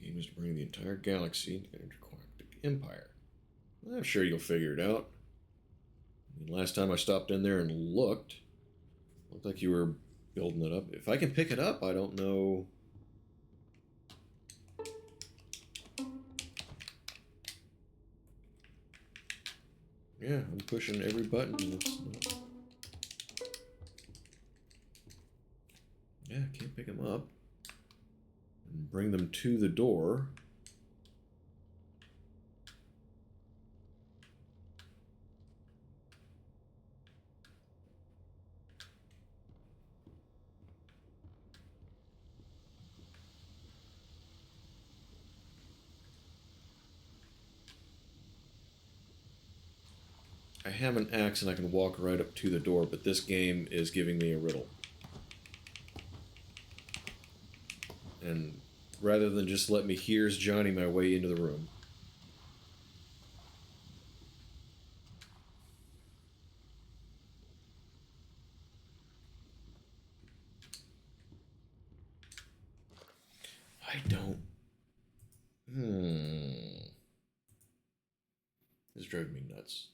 S1: The game is to bring the entire galaxy to the Intergalactic Empire. I'm sure you'll figure it out. I mean, last time I stopped in there and looked like you were building it up. If I can pick it up, I don't know. Yeah, I'm pushing every button. Yeah, I can't pick them up and bring them to the door. I have an axe and I can walk right up to the door, but this game is giving me a riddle. And rather than just let me here's Johnny my way into the room. I don't... This drove me nuts.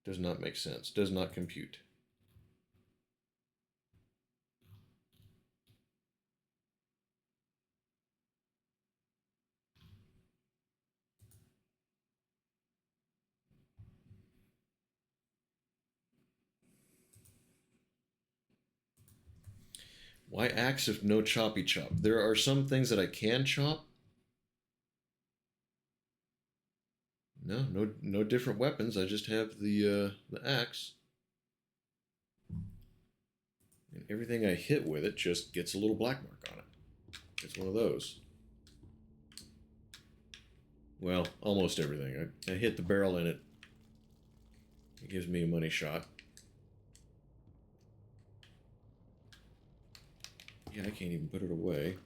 S1: Does not make sense. Does not compute. Why axe if no choppy chop? There are some things that I can chop. No different weapons. I just have the axe. And everything I hit with it just gets a little black mark on it. It's one of those. Well, almost everything. I hit the barrel in it. It gives me a money shot. Yeah, I can't even put it away.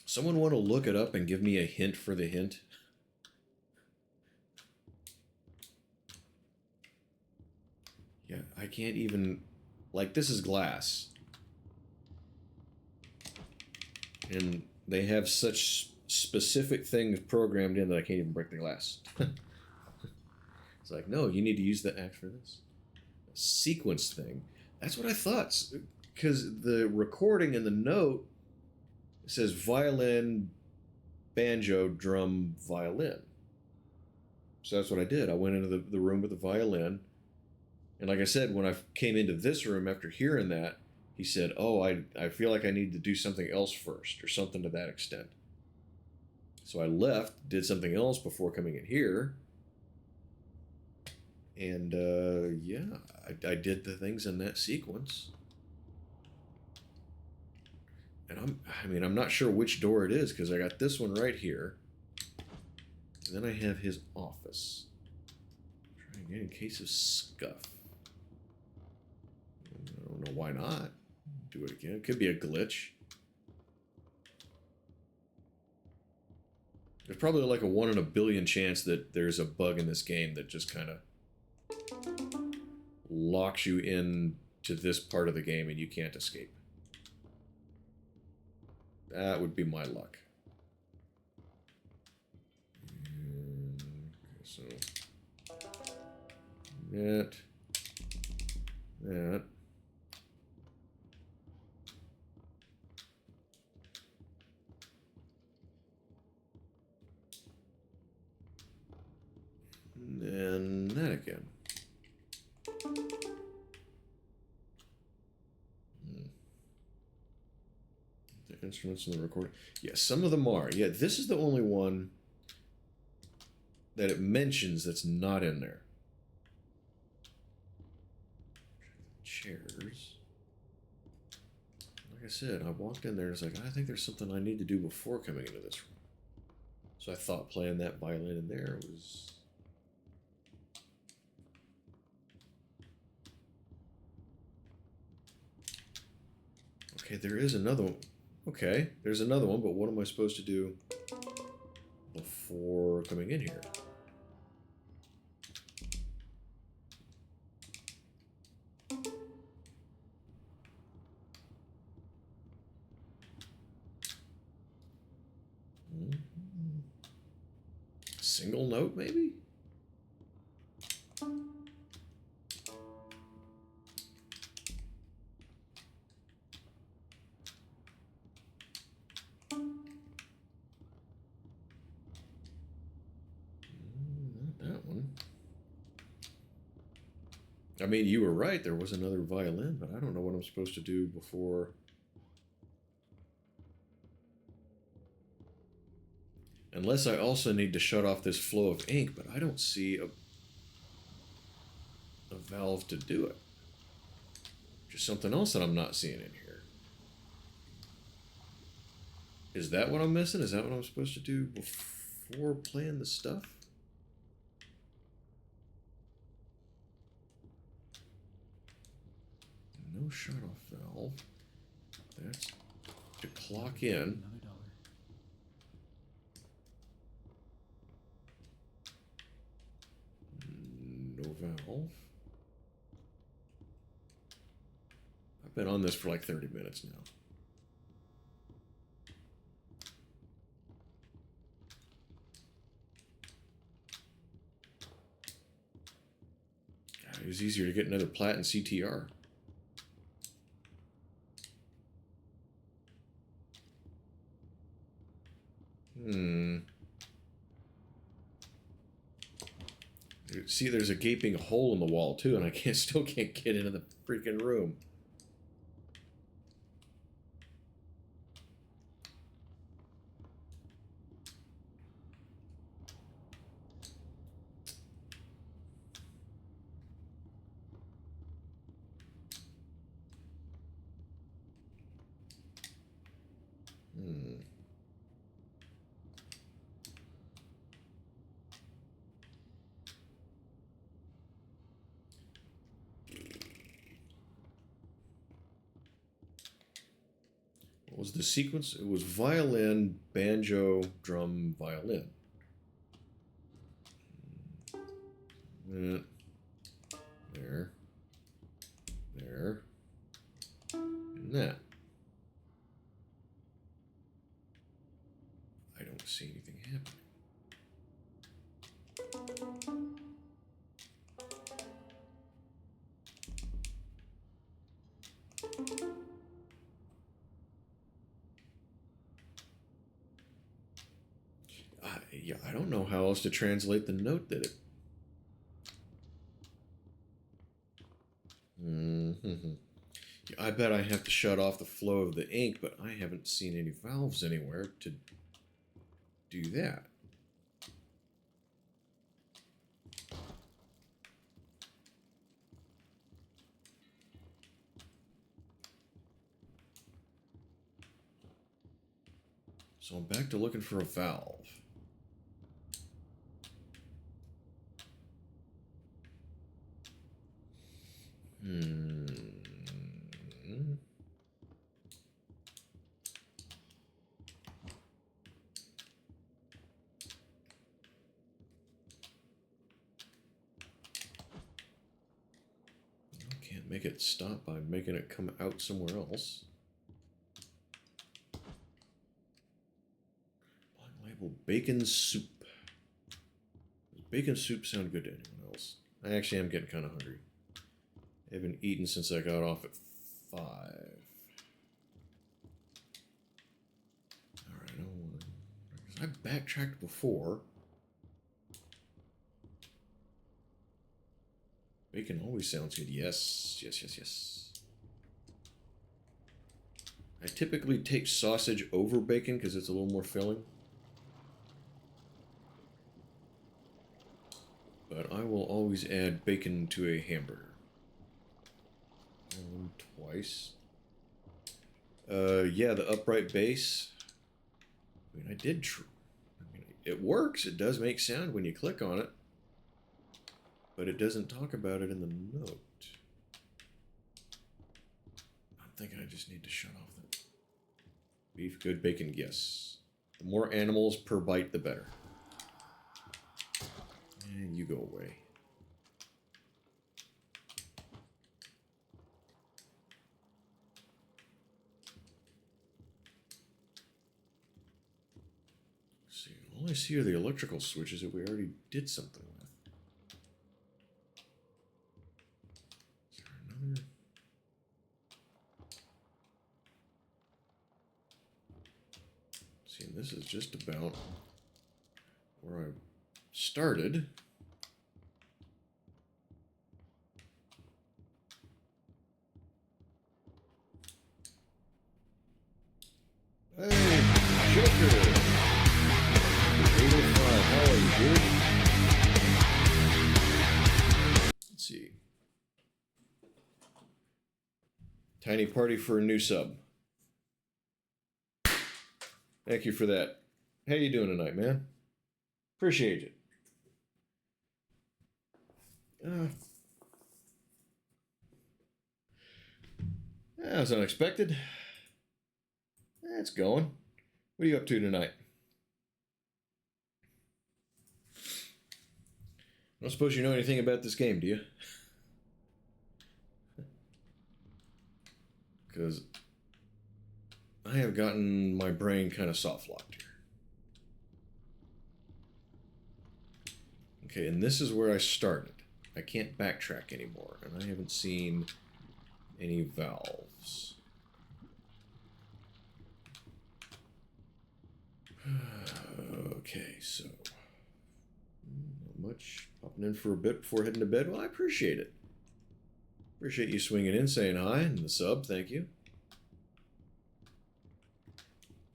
S1: Someone want to look it up and give me a hint for the hint? Yeah, I can't even... Like, this is glass. And they have such specific things programmed in that I can't even break the glass. It's like, no, you need to use the axe for this. A sequence thing. That's what I thought. Because the recording in the note says violin, banjo, drum, violin. So that's what I did. I went into the room with the violin. And like I said, when I came into this room after hearing that, he said, oh, I feel like I need to do something else first, or something to that extent. So I left, did something else before coming in here. And, yeah, I did the things in that sequence. And I'm not sure which door it is, because I got this one right here. And then I have his office. Try again in case of scuff. I don't know why not. Do it again. It could be a glitch. There's probably like a 1 in a billion chance that there's a bug in this game that just kind of locks you in to this part of the game and you can't escape. That would be my luck. Okay, so that. And that again. The instruments in the recording. Yeah, some of them are. Yeah, this is the only one that it mentions that's not in there. Chairs. Like I said, I walked in there and was like, I think there's something I need to do before coming into this room. So I thought playing that violin in there was... Okay, there is another one. Okay, there's another one, but what am I supposed to do before coming in here? Single note, maybe? Not that one. I mean, you were right. There was another violin, but I don't know what I'm supposed to do before. Unless I also need to shut off this flow of ink, but I don't see a valve to do it. Just something else that I'm not seeing in here. Is that what I'm missing? Is that what I'm supposed to do before playing the stuff? No shut off valve. That's to clock in.
S2: Another $1.
S1: No valve. I've been on this for like 30 minutes now. God, it was easier to get another plat and CTR. See, there's a gaping hole in the wall too, and I still can't get into the freaking room. What was the sequence? It was violin, banjo, drum, violin. There. There. And that. I don't see anything happening. Yeah, I don't know how else to translate the note that it... Yeah, I bet I have to shut off the flow of the ink, but I haven't seen any valves anywhere to do that. So I'm back to looking for a valve. Can't make it stop by making it come out somewhere else. Black label bacon soup. Does bacon soup sound good to anyone else? I actually am getting kind of hungry. I haven't eaten since I got off at 5. Alright, I backtracked before. Bacon always sounds good. Yes, yes, yes, yes. I typically take sausage over bacon because it's a little more filling. but I will always add bacon to a hamburger. Twice. Yeah, the upright base. I mean, it works. It does make sound when you click on it, but it doesn't talk about it in the note. I'm thinking I just need to shut off the beef. Good bacon, yes. The more animals per bite, the better. And you go away. See, all I see are the electrical switches that we already did something with. Is there another? See, and this is just about where I started. Hey, Joker! 805, how are you, dude? Let's see. Tiny party for a new sub. Thank you for that. How you doing tonight, man? Appreciate it. That was unexpected. It's going. What are you up to tonight? I don't suppose you know anything about this game, do you? Because I have gotten my brain kind of soft-locked here. Okay, and this is where I started. I can't backtrack anymore, and I haven't seen any valves. Okay, so not much. Popping in for a bit before heading to bed. Well, I appreciate it. Appreciate you swinging in, saying hi, and the sub. Thank you.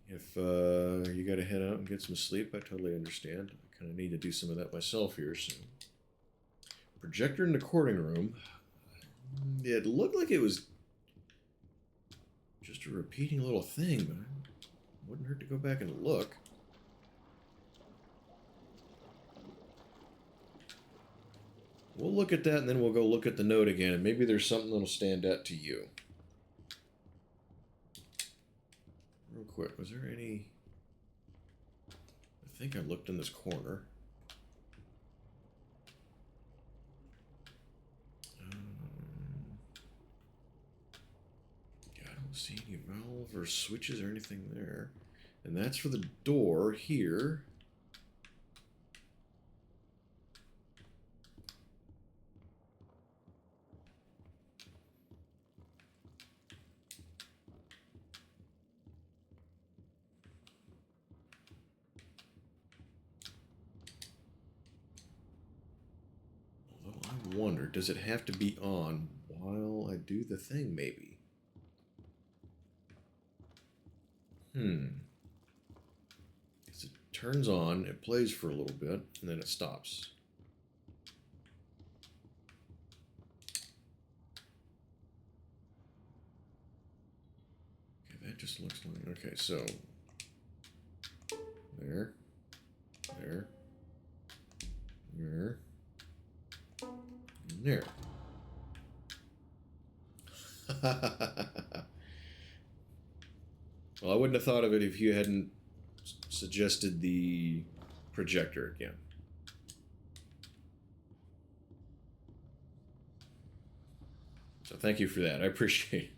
S1: If you got to head out and get some sleep, I totally understand. I kind of need to do some of that myself here soon. Projector in the recording room. It looked like it was just a repeating little thing, but it wouldn't hurt to go back and look. We'll look at that, and then we'll go look at the note again, and maybe there's something that'll stand out to you. Real quick, was there any... I think I looked in this corner. Yeah, I don't see any valve or switches or anything there. And that's for the door here. I wonder, does it have to be on while I do the thing, maybe? Because it turns on, it plays for a little bit, and then it stops. Okay, that just looks like... Okay, so... There. There. There. There. Well, I wouldn't have thought of it if you hadn't suggested the projector again. So thank you for that. I appreciate it.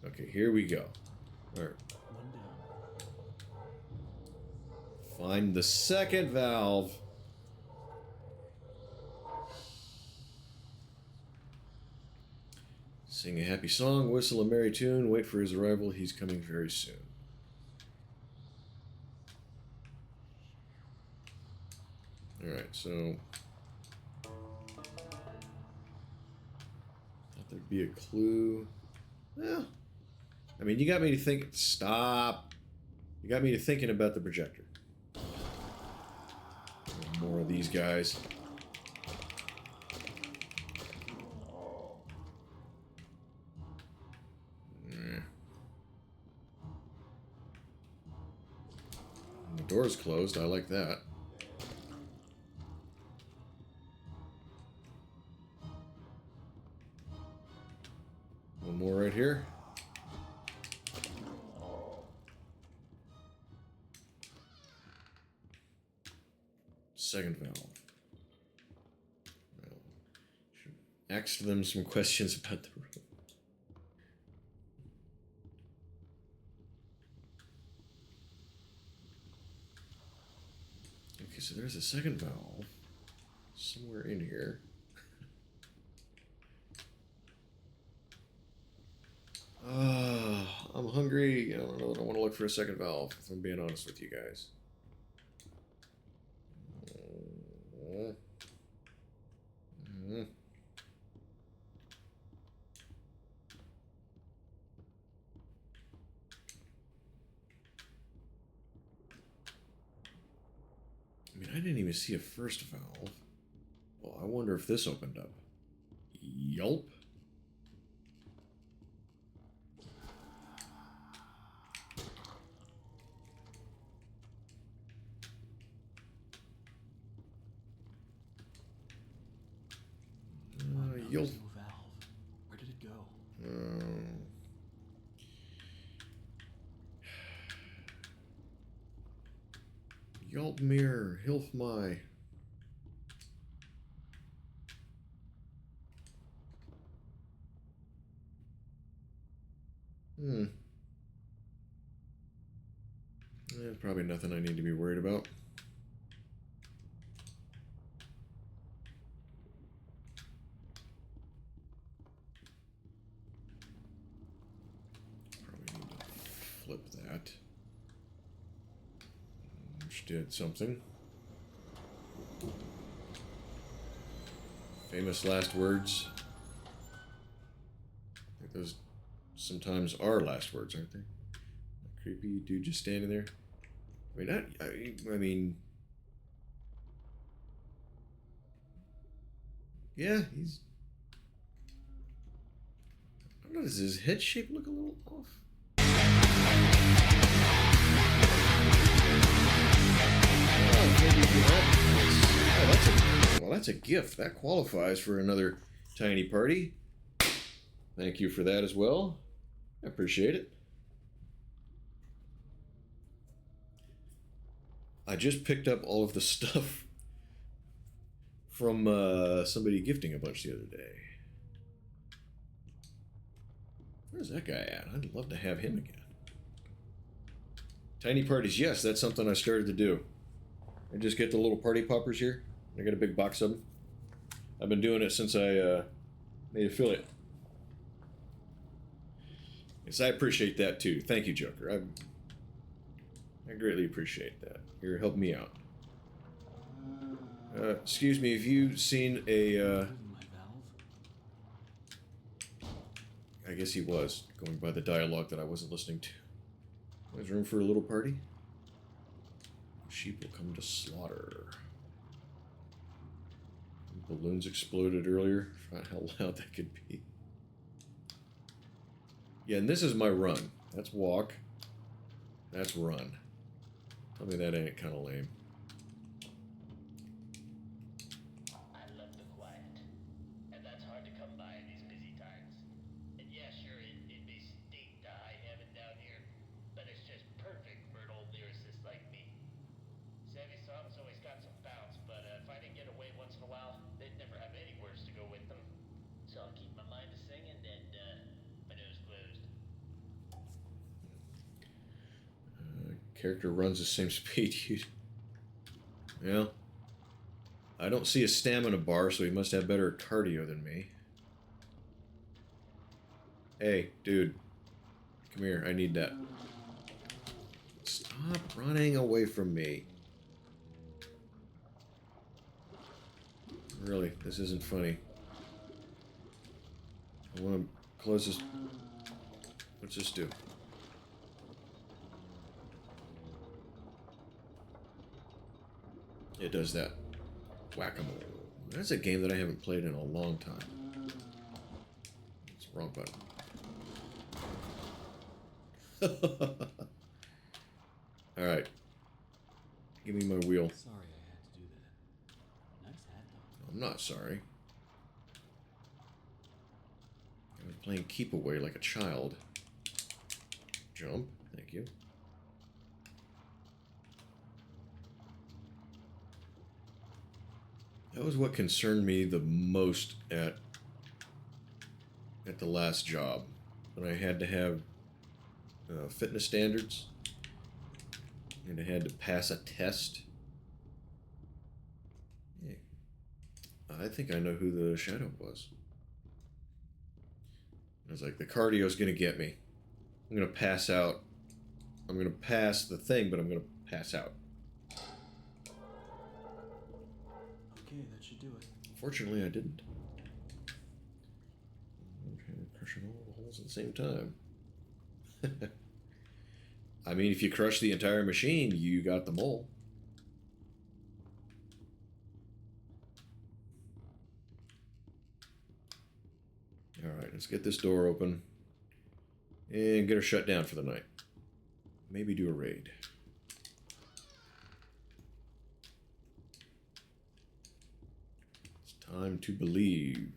S1: Okay, here we go. All right.
S2: One down.
S1: Find the second valve. Sing a happy song, whistle a merry tune, wait for his arrival, he's coming very soon. Alright, so... Thought there'd be a clue. Well, I mean, you got me to think... Stop! You got me to thinking about the projector. More of these guys. Door's closed. I like that. One more right here. Second valve. Well, should ask them some questions about the room. Okay, so there's a second valve somewhere in here. I'm hungry. I don't know that I want to look for a second valve, if I'm being honest with you guys. I mean, I didn't even see a first valve. Well, I wonder if this opened up. Yelp. Yelp.
S2: There's no valve. Where did it go?
S1: Yelp mirror, hilf my. Probably nothing I need to be worried about. Probably need to flip that. Which did something. Famous last words. I think those sometimes are last words, aren't they? That creepy dude just standing there. I mean, yeah, he's. I don't know. Does his head shape look a little off? That's a gift. That qualifies for another tiny party. Thank you for that as well. I appreciate it. I just picked up all of the stuff from somebody gifting a bunch the other day. Where's that guy at? I'd love to have him again. Tiny parties, yes, that's something I started to do. I just get the little party poppers here. I got a big box of them. I've been doing it since I made affiliate. Yes, I appreciate that too. Thank you, Joker. I greatly appreciate that. You're helping me out. Excuse me, have you seen a...
S2: My valve?
S1: I guess he was, going by the dialogue that I wasn't listening to. There's room for a little party? Sheep will come to slaughter. Balloons exploded earlier. Forgot how loud that could be. Yeah, and this is my run. That's walk. That's run. Tell me that ain't kind of lame.
S4: I love the quiet, and that's hard to come by in these busy times. And yeah, sure, it may stink to high heaven down here, but it's just perfect for an old lyricist like me. Savvy songs always got some bounce, but if I didn't get away once in a while, they'd never have any words to go with them. So I'll keep my mind to singing and my nose closed.
S1: Character runs the same speed you. Yeah. I don't see a stamina bar, so he must have better cardio than me. Hey, dude. Come here, I need that. Stop running away from me. Really, this isn't funny. I want to close this. What's this do? It does that. Whack-a-mole. That's a game that I haven't played in a long time. It's the wrong button. Alright. Give me my wheel.
S2: Sorry I had to do that. Nice hat, though.
S1: I'm not sorry. I was playing keep away like a child. Jump. Thank you. That was what concerned me the most at the last job, when I had to have fitness standards and I had to pass a test. Hey, I think I know who the shadow was. I was like, the cardio's gonna get me. I'm gonna pass out. I'm gonna pass the thing, but I'm gonna pass out.
S2: Okay, that should do it.
S1: Fortunately, I didn't. Okay, crushing all the holes at the same time. I mean, if you crush the entire machine, you got the mole. Alright, let's get this door open and get her shut down for the night. Maybe do a raid. It's time to believe.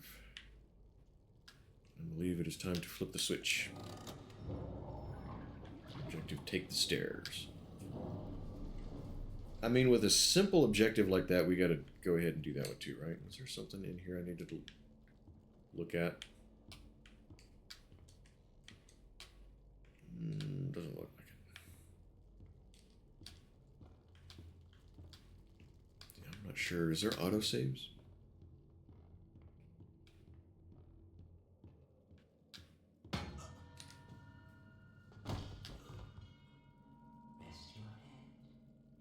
S1: I believe it is time to flip the switch. Objective, take the stairs. I mean, with a simple objective like that, we gotta go ahead and do that one too, right? Is there something in here I need to look at? Doesn't look like it. Yeah, I'm not sure. Is there autosaves?
S3: Rest your head.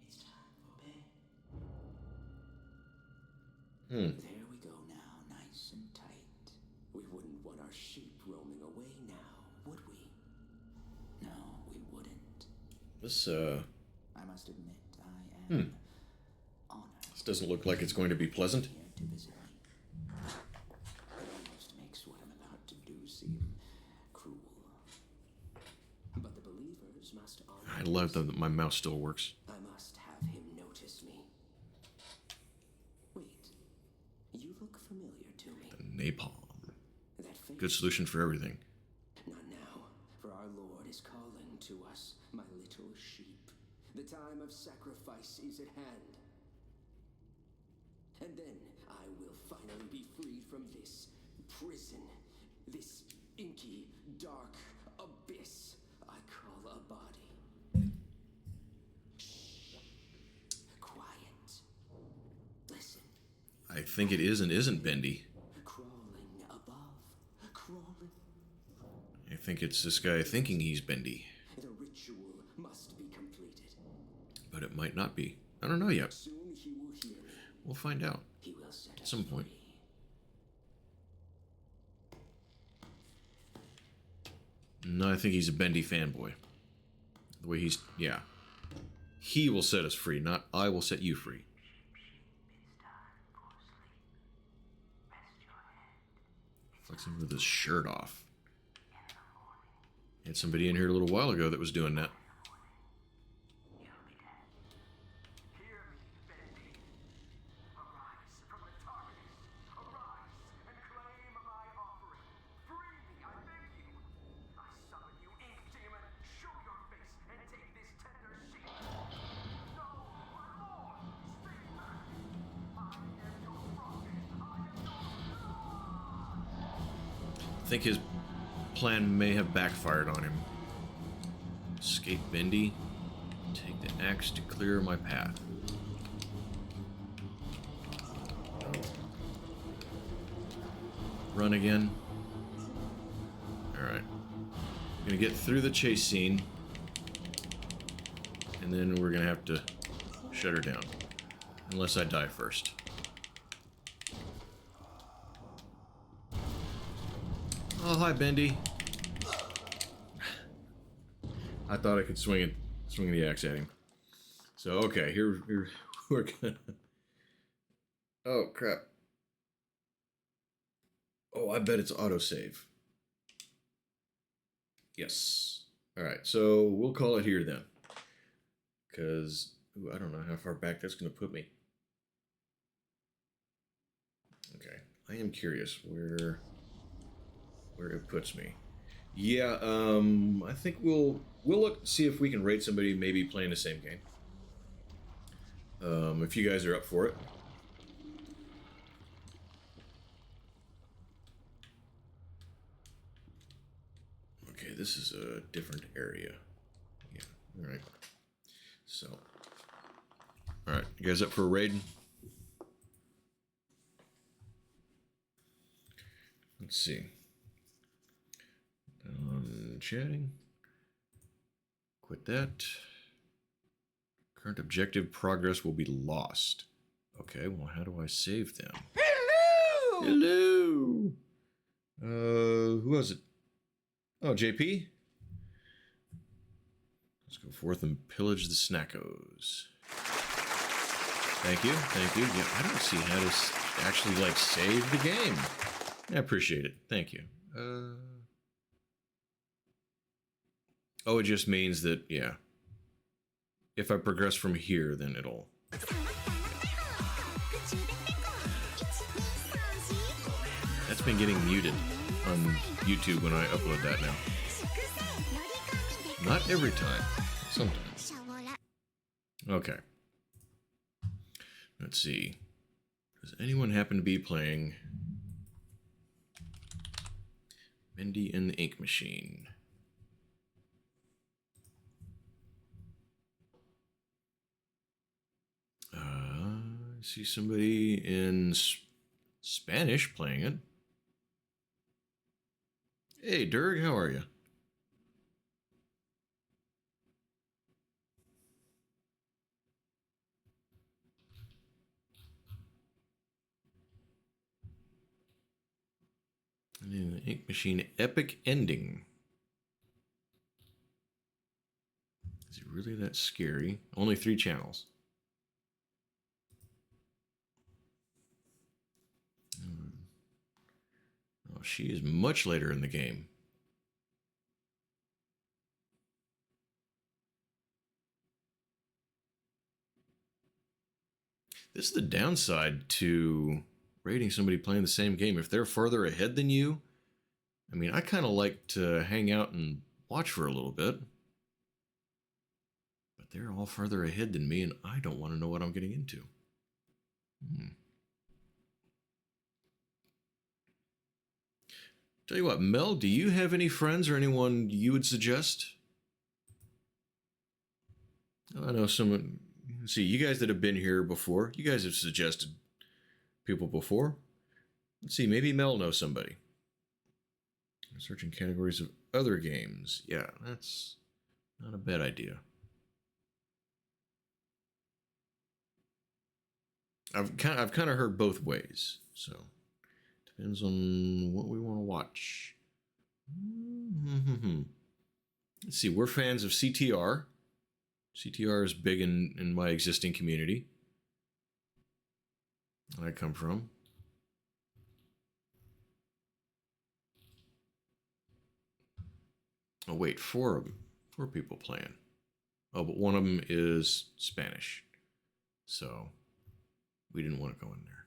S3: It's time for bed. There we go now, nice and tight. We wouldn't want our sheep roaming away now, would we? No, we wouldn't.
S1: This,
S3: I must admit, I am honored.
S1: This doesn't look like it's going to be pleasant.
S3: Here to visit me. It almost makes what I'm about to do seem cruel. But the believers must honor.
S1: I love that my mouse still works.
S3: I must have him notice me. Wait, you look familiar to me.
S1: Napalm.
S3: That face.
S1: Good solution for everything.
S3: Not now, for our Lord is calling to us, my little sheep. The time of sacrifice is at hand. And then I will finally be freed from this prison, this inky, dark abyss I call a body. Shh. Quiet. Listen.
S1: I think it is and isn't Bendy.
S3: Crawling above. Crawling.
S1: I think it's this guy thinking he's Bendy.
S3: The ritual must be completed.
S1: But it might not be. I don't know yet.
S3: Soon he will hear me.
S1: We'll find out
S3: He will set
S1: at
S3: us
S1: some point.
S3: free.
S1: No, I think he's a Bendy fanboy. The way he's... yeah. He will set us free, not I will set you free.
S3: It's time for sleep. Rest your head.
S1: Flexing with his shirt off.
S3: In the morning,
S1: Had somebody in here a little while ago that was doing that.
S3: you'll be dead.
S4: Hear me, Bendy. Arise from the darkness. Arise and claim my offering. Free me, I beg you. I summon you, ink demon. Show your face and take this tender sheep. No, my lord, stay back. I am your prophet. I am your
S1: I think his plan may have backfired on him. Escape Bendy. Take the axe to clear my path. Run again. Alright. Gonna get through the chase scene. And then we're gonna have to shut her down. Unless I die first. Oh, hi, Bendy. I thought I could swing the axe at him. So, okay, here we're gonna... Oh, crap. Oh, I bet it's autosave. Yes. Alright, so we'll call it here then. Because Ooh, I don't know how far back that's going to put me. Okay, I am curious where it puts me. Yeah, I think we'll look see if we can rate somebody maybe playing the same game. If you guys are up for it. Okay, this is a different area. Yeah, all right. So, all right, you guys up for a raid? Let's see. Chatting. Quit that. Current objective progress will be lost. Okay, well, how do I save them?
S5: Hello!
S1: Hello! Who was it? Oh, JP? Let's go forth and pillage the snackos. Thank you, thank you. Yeah, I don't see how to actually, like, save the game. I appreciate it. Thank you. Oh, it just means that, yeah. If I progress from here, then it'll... That's been getting muted on YouTube when I upload that now. Not every time. Sometimes. Okay. Let's see. Does anyone happen to be playing Bendy and the Ink Machine? I see somebody in Spanish playing it. Hey, Dirk, how are you? And then the Ink Machine Epic Ending. Is it really that scary? Only 3 channels. Oh, she is much later in the game. This is the downside to rating somebody playing the same game. If they're further ahead than you, I mean, I kind of like to hang out and watch for a little bit. But they're all further ahead than me, and I don't want to know what I'm getting into. Tell you what, Mel, do you have any friends or anyone you would suggest? I know someone. See, you guys that have been here before, you guys have suggested people before. Let's see, maybe Mel knows somebody. Searching categories of other games. Yeah, that's not a bad idea. I've kind of heard both ways, so depends on what we want to watch. Let's see, we're fans of CTR. CTR is big in my existing community that I come from. Oh wait, four people playing. Oh, but one of them is Spanish, so we didn't want to go in there.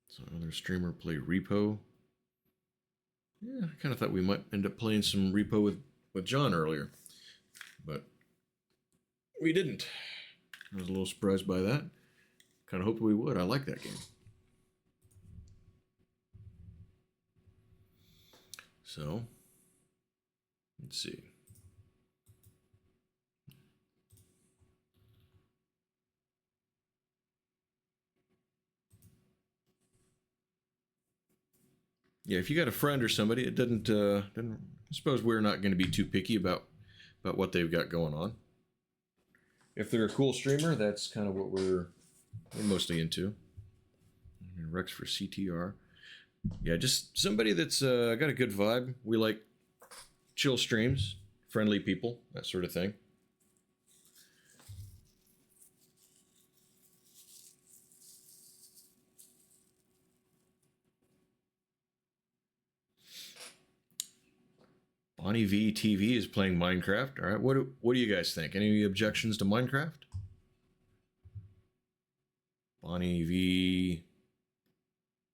S1: So another streamer play Repo. Yeah, I kind of thought we might end up playing some Repo with John earlier, but we didn't. I was a little surprised by that. Kind of hoped we would. I like that game. So, let's see. Yeah, if you got a friend or somebody, it didn't. I suppose we're not going to be too picky about what they've got going on. If they're a cool streamer, that's kind of what we're mostly into. Rex for CTR. Yeah, just somebody that's got a good vibe. We like chill streams, friendly people, that sort of thing. Bonnie V TV is playing Minecraft. All right, what do you guys think? Any objections to Minecraft? Bonnie V.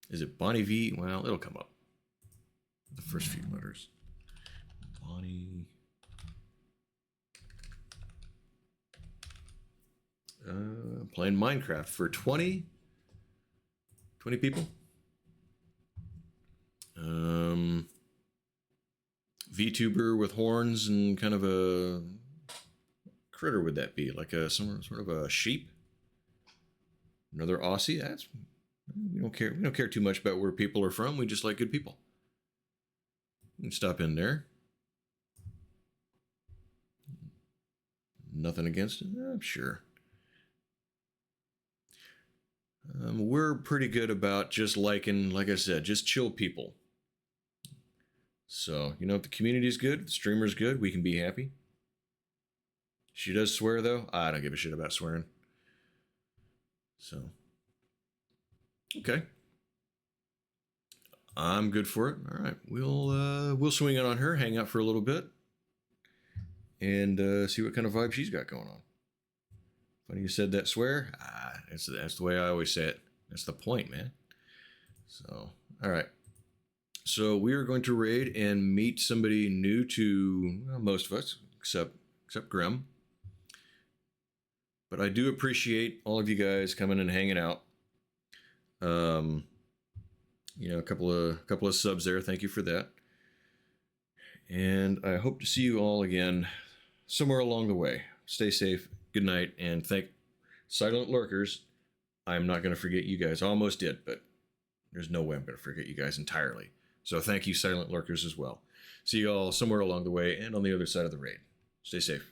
S1: Is it Bonnie V? Well, it'll come up. The first few letters. Bonnie. Playing Minecraft for 20 people. VTuber with horns and kind of a critter would that be? Like some sort of a sheep? Another Aussie? We don't care. We don't care too much about where people are from. We just like good people. You can stop in there. Nothing against it? I'm sure. We're pretty good about just liking, like I said, just chill people. So, if the community's good, the streamer's good, we can be happy. She does swear, though. I don't give a shit about swearing. So, okay. I'm good for it. All right, we'll swing in on her, hang out for a little bit, and see what kind of vibe she's got going on. Funny you said that swear. That's the way I always say it. That's the point, man. So, all right. So we are going to raid and meet somebody new to most of us, except Grim. But I do appreciate all of you guys coming and hanging out. A couple of subs there. Thank you for that. And I hope to see you all again somewhere along the way. Stay safe. Good night, and thank silent lurkers. I'm not going to forget you guys. I almost did, but there's no way I'm going to forget you guys entirely. So thank you, silent lurkers, as well. See you all somewhere along the way and on the other side of the raid. Stay safe.